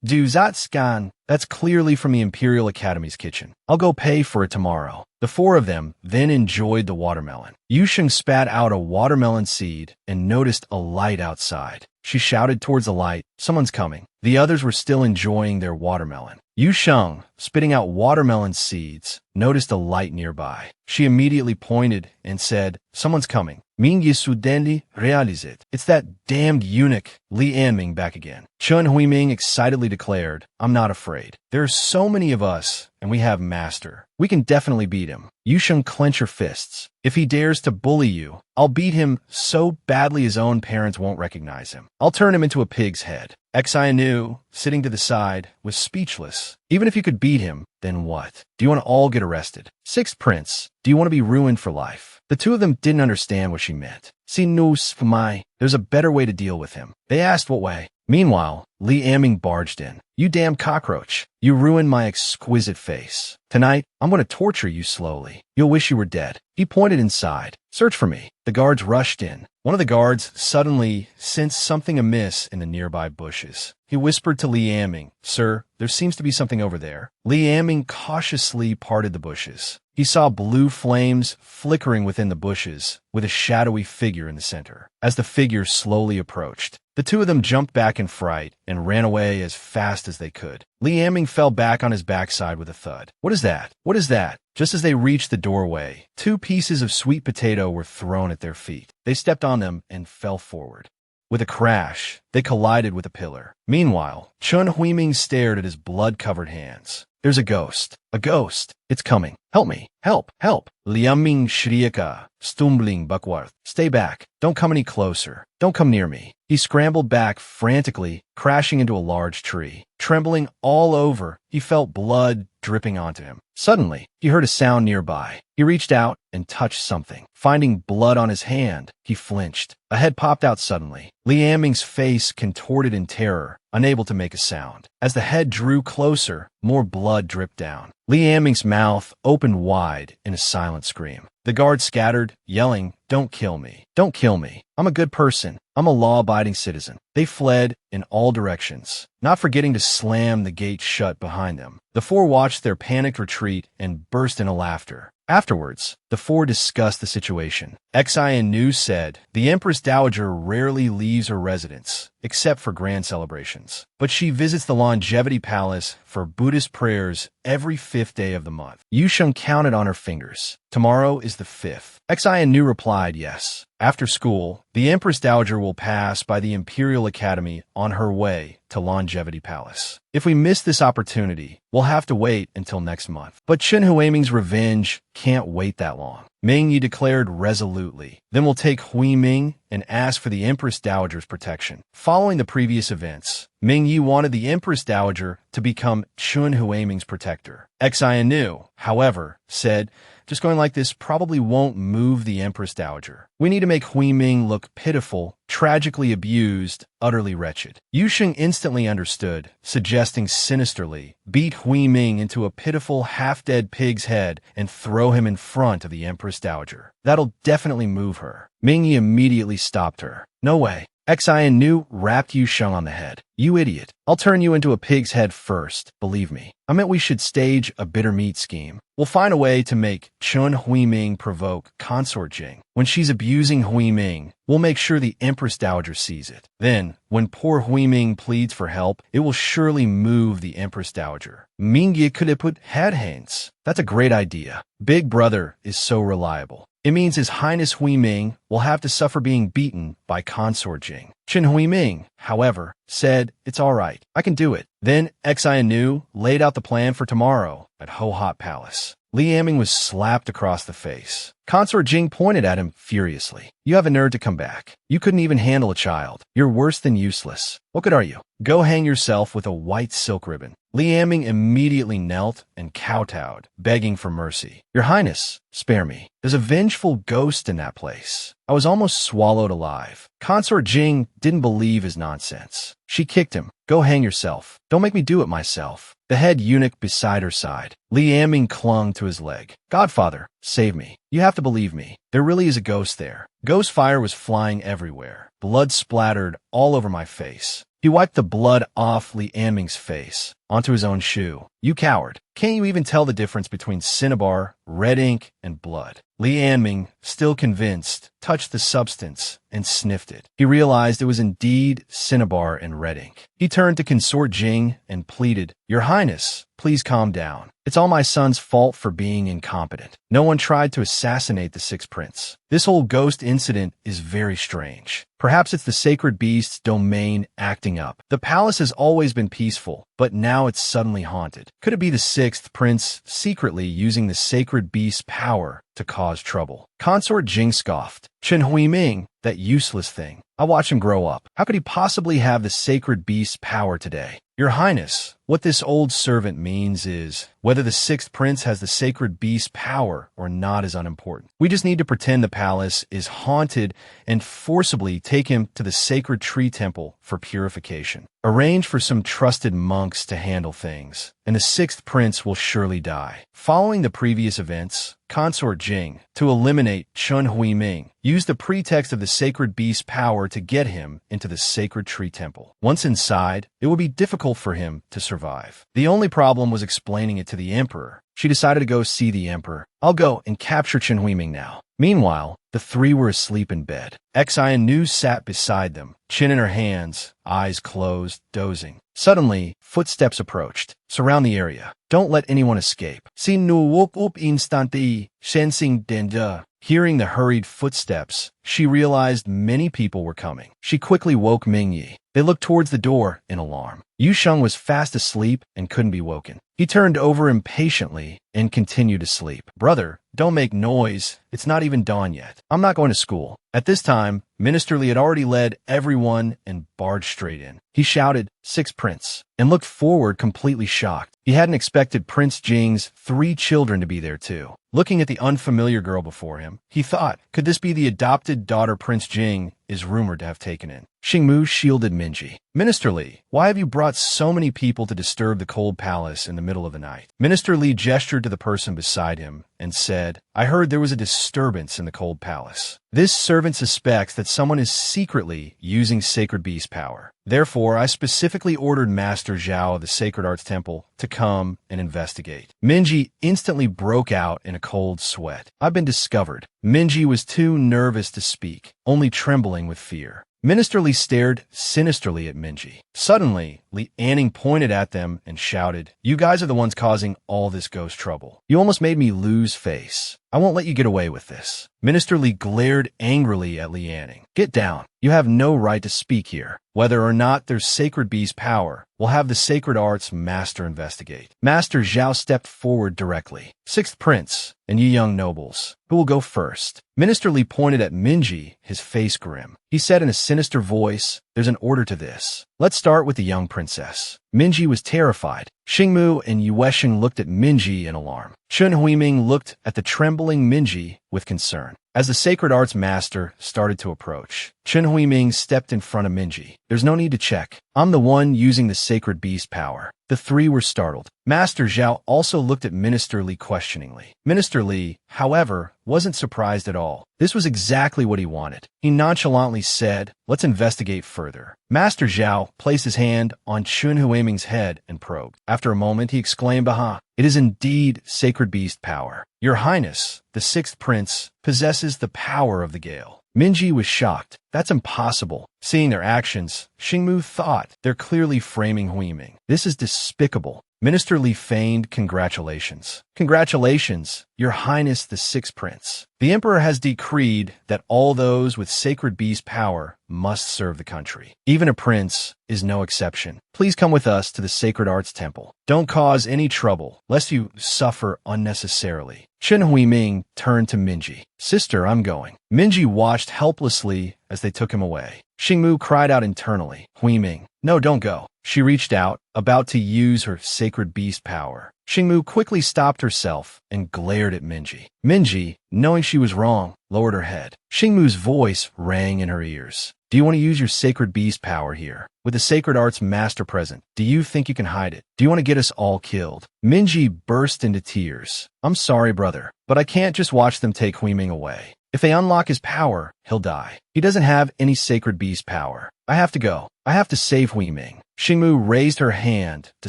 du zatscan." That's clearly from the Imperial Academy's kitchen. "I'll go pay for it tomorrow." The four of them then enjoyed the watermelon. Yusheng spat out a watermelon seed and noticed a light outside. She shouted towards the light, "Someone's coming." The others were still enjoying their watermelon. Yusheng, spitting out watermelon seeds, noticed a light nearby. She immediately pointed and said, "Someone's coming." Mingyi sudenli realized it. "It's that damned eunuch Li Anming back again. Chun Huiming excitedly declared, I'm not afraid. There are so many of us, and we have Master. We can definitely beat him. You shall clench your fists. If he dares to bully you, I'll beat him so badly his own parents won't recognize him. I'll turn him into a pig's head. Xianu, sitting to the side, was speechless. Even if you could beat him, then what? Do you want to all get arrested? Sixth Prince, do you want to be ruined for life? The two of them didn't understand what she meant. Si nous fumai, there's a better way to deal with him. They asked what way. Meanwhile, Li Anming barged in. You damn cockroach. You ruined my exquisite face. Tonight, I'm going to torture you slowly. You'll wish you were dead. He pointed inside. Search for me. The guards rushed in. One of the guards suddenly sensed something amiss in the nearby bushes. He whispered to Li Anming, Sir, there seems to be something over there. Li Anming cautiously parted the bushes. He saw blue flames flickering within the bushes, with a shadowy figure in the center. As the figure slowly approached, the two of them jumped back in fright and ran away as fast as they could. Li Anming fell back on his backside with a thud. What is that? What is that? Just as they reached the doorway, 2 pieces of sweet potato were thrown at their feet. They stepped on them and fell forward. With a crash, they collided with a pillar. Meanwhile, Chun Huiming stared at his blood-covered hands. There's a ghost. A ghost. It's coming. Help me. Help. Help. Liaming Shrieka, stumbling Buckworth. Stay back. Don't come any closer. Don't come near me. He scrambled back frantically, crashing into a large tree. Trembling all over, he felt blood dripping onto him. Suddenly, he heard a sound nearby. He reached out and touched something. Finding blood on his hand, he flinched. A head popped out suddenly. Li Anming's face contorted in terror, unable to make a sound. As the head drew closer, more blood dripped down. Li Anming's mouth opened wide in a silent scream. The guards scattered, yelling, Don't kill me. Don't kill me. I'm a good person. I'm a law-abiding citizen. They fled in all directions, not forgetting to slam the gate shut behind them. The 4 watched their panicked retreat and burst into laughter. Afterwards, the 4 discussed the situation. Xianu said, The Empress Dowager rarely leaves her residence, except for grand celebrations. But she visits the Longevity Palace for Buddhist prayers every 5th day of the month. Yusheng counted on her fingers. Tomorrow is the 5th. Xianu replied yes. After school, the Empress Dowager will pass by the Imperial Academy on her way to Longevity Palace. If we miss this opportunity, we'll have to wait until next month. But Chun Huiming's revenge can't wait that long. Ming Yi declared resolutely. Then we'll take Hui Ming and ask for the Empress Dowager's protection. Following the previous events, Ming Yi wanted the Empress Dowager to become Chun Huiming's protector. Xianu, however, said, just going like this probably won't move the Empress Dowager. We need to make Hui Ming look pitiful, tragically abused, utterly wretched. Yusheng instantly understood, suggesting sinisterly, beat Hui Ming into a pitiful, half-dead pig's head and throw him in front of the Empress Dowager. That'll definitely move her. Ming Yi immediately stopped her. No way. Xianu rapped Yusheng on the head. You idiot. I'll turn you into a pig's head first, believe me. I meant we should stage a bitter meat scheme. We'll find a way to make Chun Huiming provoke Consort Jing. When she's abusing Huiming, we'll make sure the Empress Dowager sees it. Then, when poor Huiming pleads for help, it will surely move the Empress Dowager. Mingye could have put head hands. That's a great idea. Big Brother is so reliable. It means His Highness Huiming will have to suffer being beaten by Consort Jing. Chen Huiming, however, said, It's all right. I can do it. Then Xianu laid out the plan for tomorrow at Ho Hot Palace. Li Anming was slapped across the face. Consort Jing pointed at him furiously. You have a nerve to come back. You couldn't even handle a child. You're worse than useless. What good are you? Go hang yourself with a white silk ribbon. Li Anming immediately knelt and kowtowed, begging for mercy. Your Highness, spare me. There's a vengeful ghost in that place. I was almost swallowed alive. Consort Jing didn't believe his nonsense. She kicked him. Go hang yourself. Don't make me do it myself. The head eunuch beside her side. Li Anming clung to his leg. Godfather, save me. You have to believe me. There really is a ghost there. Ghost fire was flying everywhere. Blood splattered all over my face. He wiped the blood off Li Anming's face. onto his own shoe. You coward. Can't you even tell the difference between cinnabar, red ink, and blood? Li Anming, still convinced, touched the substance and sniffed it. He realized it was indeed cinnabar and red ink. He turned to Consort Jing and pleaded, "Your Highness, please calm down. It's all my son's fault for being incompetent. No one tried to assassinate the Sixth Prince. This whole ghost incident is very strange. Perhaps it's the sacred beast's domain acting up. The palace has always been peaceful, but now it's suddenly haunted. Could it be the Sixth Prince secretly using the sacred beast's power to cause trouble?" Consort Jing scoffed. "Chen Huiming, that useless thing. I watch him grow up. How could he possibly have the sacred beast's power today?" "Your Highness, what this old servant means is, whether the Sixth Prince has the sacred beast's power or not is unimportant. We just need to pretend the palace is haunted and forcibly take him to the sacred tree temple for purification. Arrange for some trusted monks to handle things, and the Sixth Prince will surely die." Following the previous events, Consort Jing, to eliminate Chun Huiming, used the pretext of the sacred beast's power to get him into the sacred tree temple. Once inside, it would be difficult for him to survive. The only problem was explaining it to the emperor. She decided to go see the emperor. "I'll go and capture Chen Huiming now." Meanwhile, the three were asleep in bed. Xian Nu sat beside them, chin in her hands, eyes closed, dozing. Suddenly, footsteps approached. "Surround the area. Don't let anyone escape." Xin Nu woke up instantly, sensing danger. Hearing the hurried footsteps, she realized many people were coming. She quickly woke Mingyi. They looked towards the door in alarm. Yu Sheng was fast asleep and couldn't be woken. He turned over impatiently and continued to sleep. "Brother, don't make noise. It's not even dawn yet. I'm not going to school." At this time, Minister Li had already led everyone and barged straight in. He shouted, "Sixth Prince," and looked forward completely shocked. He hadn't expected Prince Jing's 3 children to be there too. Looking at the unfamiliar girl before him, he thought, could this be the adopted daughter Prince Jing is rumored to have taken in? Xingmu shielded Minji. "Minister Li, why have you brought so many people to disturb the cold palace in the middle of the night?" Minister Li gestured to the person beside him and said, "I heard there was a disturbance in the cold palace. This servant suspects that someone is secretly using sacred beast power. Therefore, I specifically ordered Master Zhao of the Sacred Arts Temple to come and investigate." Minji instantly broke out in a cold sweat. "I've been discovered." Minji was too nervous to speak, only trembling with fear. Minister Li stared sinisterly at Minji. Suddenly, Li Anning pointed at them and shouted, "You guys are the ones causing all this ghost trouble. You almost made me lose face. I won't let you get away with this." Minister Li glared angrily at Li Anning. "Get down. You have no right to speak here. Whether or not there's sacred beast power, we'll have the sacred arts master investigate." Master Zhao stepped forward directly. "Sixth Prince, and you young nobles, who will go first?" Minister Li pointed at Minji, his face grim. He said in a sinister voice, "There's an order to this. Let's start with the young princess." Minji was terrified. Xingmu and Yuesheng looked at Minji in alarm. Chun Huiming looked at the trembling Minji with concern. As the sacred arts master started to approach, Chen Huiming stepped in front of Minji. "There's no need to check. I'm the one using the sacred beast power." The three were startled. Master Zhao also looked at Minister Li questioningly. Minister Li, however, wasn't surprised at all. This was exactly what he wanted. He nonchalantly said, "Let's investigate further." Master Zhao placed his hand on Chun Huiming's head and probed. After a moment, he exclaimed, "Aha! It is indeed sacred beast power. Your Highness, the Sixth Prince, possesses the power of the Gale." Minji was shocked. "That's impossible." Seeing their actions, Xingmu thought, "They're clearly framing Huiming. This is despicable." Minister Li feigned congratulations. "Congratulations, Your Highness the Sixth Prince. The Emperor has decreed that all those with sacred beast power must serve the country. Even a prince is no exception. Please come with us to the Sacred Arts Temple. Don't cause any trouble, lest you suffer unnecessarily." Chen Huiming turned to Minji. "Sister, I'm going." Minji watched helplessly as they took him away. Xingmu cried out internally, "Huiming, no, don't go." She reached out, about to use her sacred beast power. Xingmu quickly stopped herself and glared at Minji. Minji, knowing she was wrong, lowered her head. Xingmu's voice rang in her ears. "Do you want to use your sacred beast power here? With the sacred arts master present, do you think you can hide it? Do you want to get us all killed?" Minji burst into tears. "I'm sorry, brother, but I can't just watch them take Huiming away. If they unlock his power, he'll die. He doesn't have any sacred beast power. I have to go. I have to save Huiming. Xingmu raised her hand to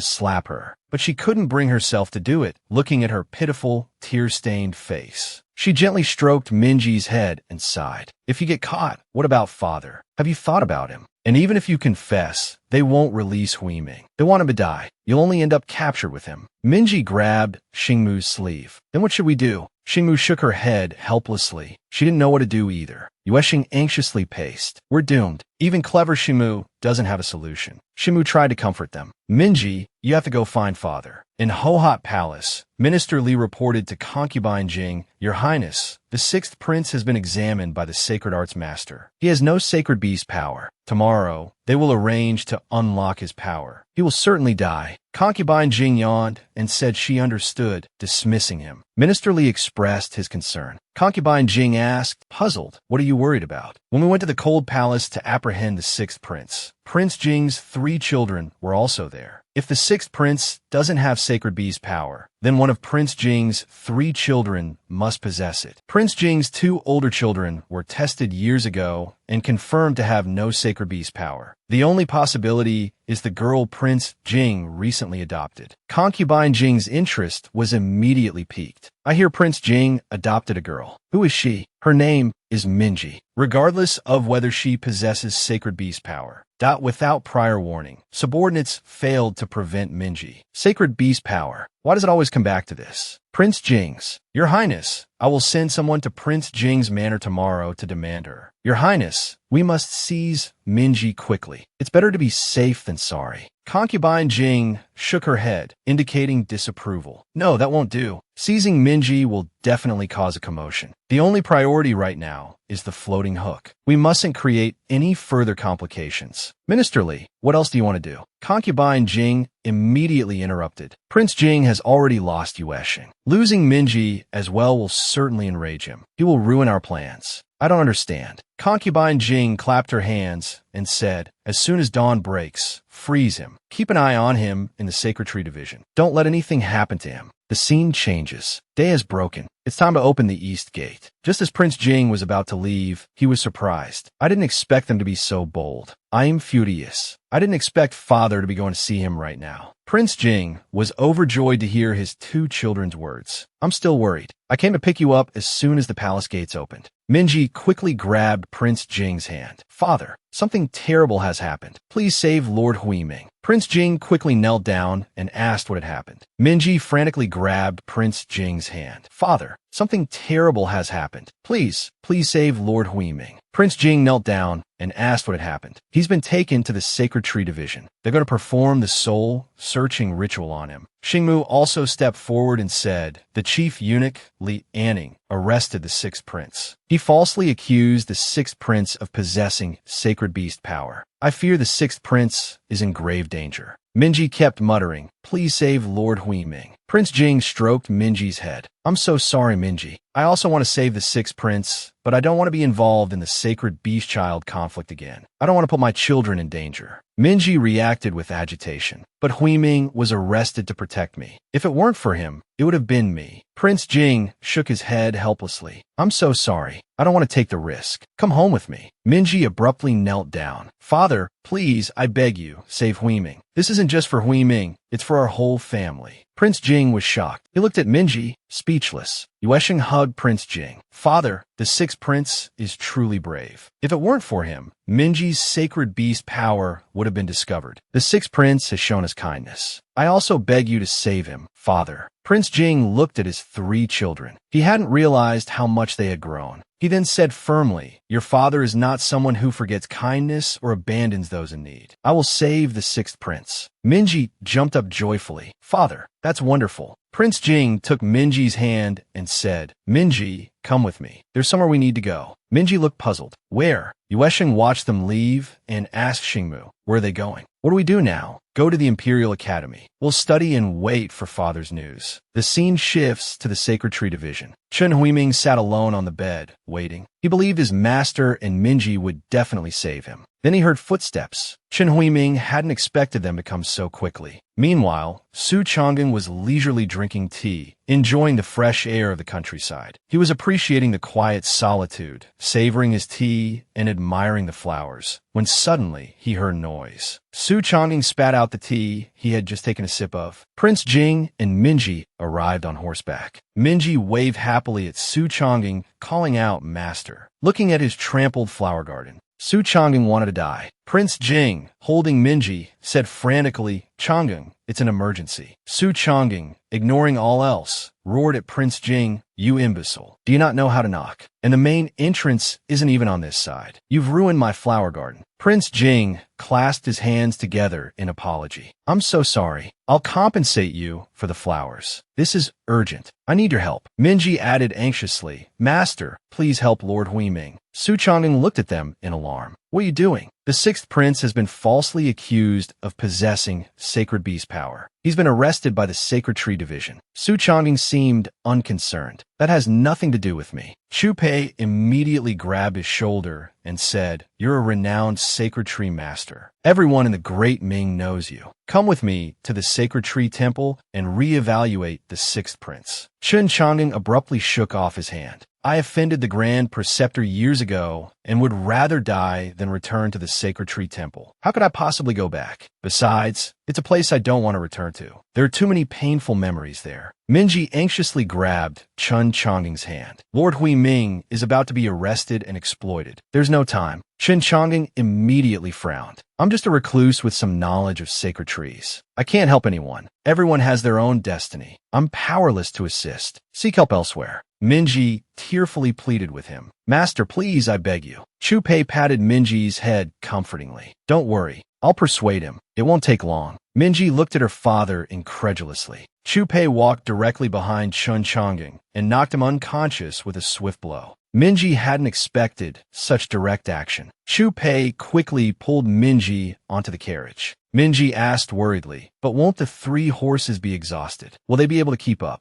slap her, but she couldn't bring herself to do it, looking at her pitiful, tear-stained face. She gently stroked Minji's head and sighed. If you get caught, what about father? Have you thought about him? And even if you confess, they won't release Huiming. They want him to die. You'll only end up captured with him. Minji grabbed Xingmu's sleeve. Then what should we do? Xingmu shook her head helplessly. She didn't know what to do either. Yueshing anxiously paced. We're doomed. Even clever Xingmu doesn't have a solution. Xingmu tried to comfort them. Minji, you have to go find father. In Hohot Palace, Minister Li reported to concubine Jing, Your Highness, the sixth prince has been examined by the sacred arts master. He has no sacred beast power. Tomorrow, they will arrange to unlock his power. He will certainly die. Concubine Jing yawned and said she understood, dismissing him. Minister Li expressed his concern. Concubine Jing asked, puzzled, what are you worried about? When we went to the cold palace to apprehend the sixth prince, Prince Jing's 3 children were also there. If the sixth prince doesn't have sacred beast power, then one of Prince Jing's 3 children must possess it. Prince Jing's 2 older children were tested years ago and confirmed to have no sacred beast power. The only possibility is the girl Prince Jing recently adopted. Concubine Jing's interest was immediately piqued. I hear Prince Jing adopted a girl. Who is she? Her name is Minji. Regardless of whether she possesses sacred beast power. Without prior warning, subordinates failed to prevent Minji. Sacred beast power. Why does it always come back to this? Prince Jing's. Your Highness, I will send someone to Prince Jing's manor tomorrow to demand her. Your Highness, we must seize Minji quickly. It's better to be safe than sorry. Concubine Jing shook her head, indicating disapproval. No, that won't do. Seizing Minji will definitely cause a commotion. The only priority right now is the floating hook. We mustn't create any further complications. Minister Li, what else do you want to do? Concubine Jing immediately interrupted. Prince Jing has already lost Yueshing. Losing Minji as well will certainly enrage him. He will ruin our plans. I don't understand. Concubine Jing clapped her hands and said, as soon as dawn breaks, freeze him. Keep an eye on him in the Sacred Tree Division. Don't let anything happen to him. The scene changes. Day is broken. It's time to open the east gate. Just as Prince Jing was about to leave, he was surprised. I didn't expect them to be so bold. I am furious. I didn't expect father to be going to see him right now. Prince Jing was overjoyed to hear his 2 children's words. I'm still worried. I came to pick you up as soon as the palace gates opened. Minji quickly grabbed Prince Jing's hand. Father, something terrible has happened. Please save Lord Huiming. Prince Jing quickly knelt down and asked what had happened. Minji frantically grabbed Prince Jing's hand. Father, something terrible has happened. Please save Lord Huiming. Prince Jing knelt down and asked what had happened. He's been taken to the Sacred Tree Division. They're going to perform the soul-searching ritual on him. Xingmu also stepped forward and said, the chief eunuch, Li Anning, arrested the 6th prince. He falsely accused the 6th prince of possessing sacred beast power. I fear the 6th prince is in grave danger. Minji kept muttering, please save Lord Huiming. Prince Jing stroked Minji's head. I'm so sorry, Minji. I also want to save the 6th prince, but I don't want to be involved in the sacred beast child conflict again. I don't want to put my children in danger. Minji reacted with agitation. But Huiming was arrested to protect me. If it weren't for him, it would have been me. Prince Jing shook his head helplessly. I'm so sorry. I don't want to take the risk. Come home with me. Minji abruptly knelt down. Father, please, I beg you, save Huiming. This isn't just for Huiming. It's for our whole family. Prince Jing was shocked. He looked at Minji, speechless. Yueshing hugged Prince Jing. Father, the 6th prince is truly brave. If it weren't for him, Minji's sacred beast power would have been discovered. The 6th prince has shown us kindness. I also beg you to save him, Father. Prince Jing looked at his 3 children. He hadn't realized how much they had grown. He then said firmly, your father is not someone who forgets kindness or abandons those in need. I will save the 6th prince. Minji jumped up joyfully. Father, that's wonderful. Prince Jing took Minji's hand and said, Minji, come with me. There's somewhere we need to go. Minji looked puzzled. Where? Yueshing watched them leave and asked Xingmu, where are they going? What do we do now? Go to the Imperial Academy. We'll study and wait for father's news. The scene shifts to the Sacred Tree Division. Chen Huiming sat alone on the bed, waiting. He believed his master and Minji would definitely save him. Then he heard footsteps. Chen Huiming hadn't expected them to come so quickly. Meanwhile, Su Chang'an was leisurely drinking tea, enjoying the fresh air of the countryside. He was appreciating the quiet solitude, savoring his tea, and admiring the flowers, when suddenly he heard noise. Su Chang'an spat out the tea he had just taken a sip of. Prince Jing and Minji arrived on horseback. Minji waved happily at Su Chang'an, calling out, "Master." Looking at his trampled flower garden, Su Chang'an wanted to die. Prince Jing, holding Minji, said frantically, "Chang'an, it's an emergency." Su Chang'an, ignoring all else, roared at Prince Jing, "You imbecile. Do you not know how to knock? And the main entrance isn't even on this side. You've ruined my flower garden." Prince Jing clasped his hands together in apology. "I'm so sorry. I'll compensate you for the flowers. This is urgent. I need your help." Minji added anxiously, "Master, please help Lord Huiming." Su Chang'an looked at them in alarm. "What are you doing?" "The sixth prince has been falsely accused of possessing sacred beast power. He's been arrested by the Sacred Tree Division." Su Chang'an seemed unconcerned. "That has nothing to do with me." Chu Pei immediately grabbed his shoulder and said, "You're a renowned Sacred Tree master. Everyone in the Great Ming knows you. Come with me to the Sacred Tree Temple and reevaluate the sixth prince." Chen Chang'an abruptly shook off his hand. "I offended the Grand Preceptor years ago and would rather die than return to the Sacred Tree Temple. How could I possibly go back? Besides, it's a place I don't want to return to. There are too many painful memories there." Minji anxiously grabbed Chen Chang'an's hand. "Lord Huiming is about to be arrested and exploited. There's no time." Chen Chang'an immediately frowned. "I'm just a recluse with some knowledge of sacred trees. I can't help anyone. Everyone has their own destiny. I'm powerless to assist. Seek help elsewhere." Minji tearfully pleaded with him. "Master, please, I beg you." Chu Pei patted Minji's head comfortingly. "Don't worry. I'll persuade him. It won't take long." Minji looked at her father incredulously. Chu Pei walked directly behind Chen Chang'an and knocked him unconscious with a swift blow. Minji hadn't expected such direct action. Chu Pei quickly pulled Minji onto the carriage. Minji asked worriedly, "But won't the 3 horses be exhausted? Will they be able to keep up?"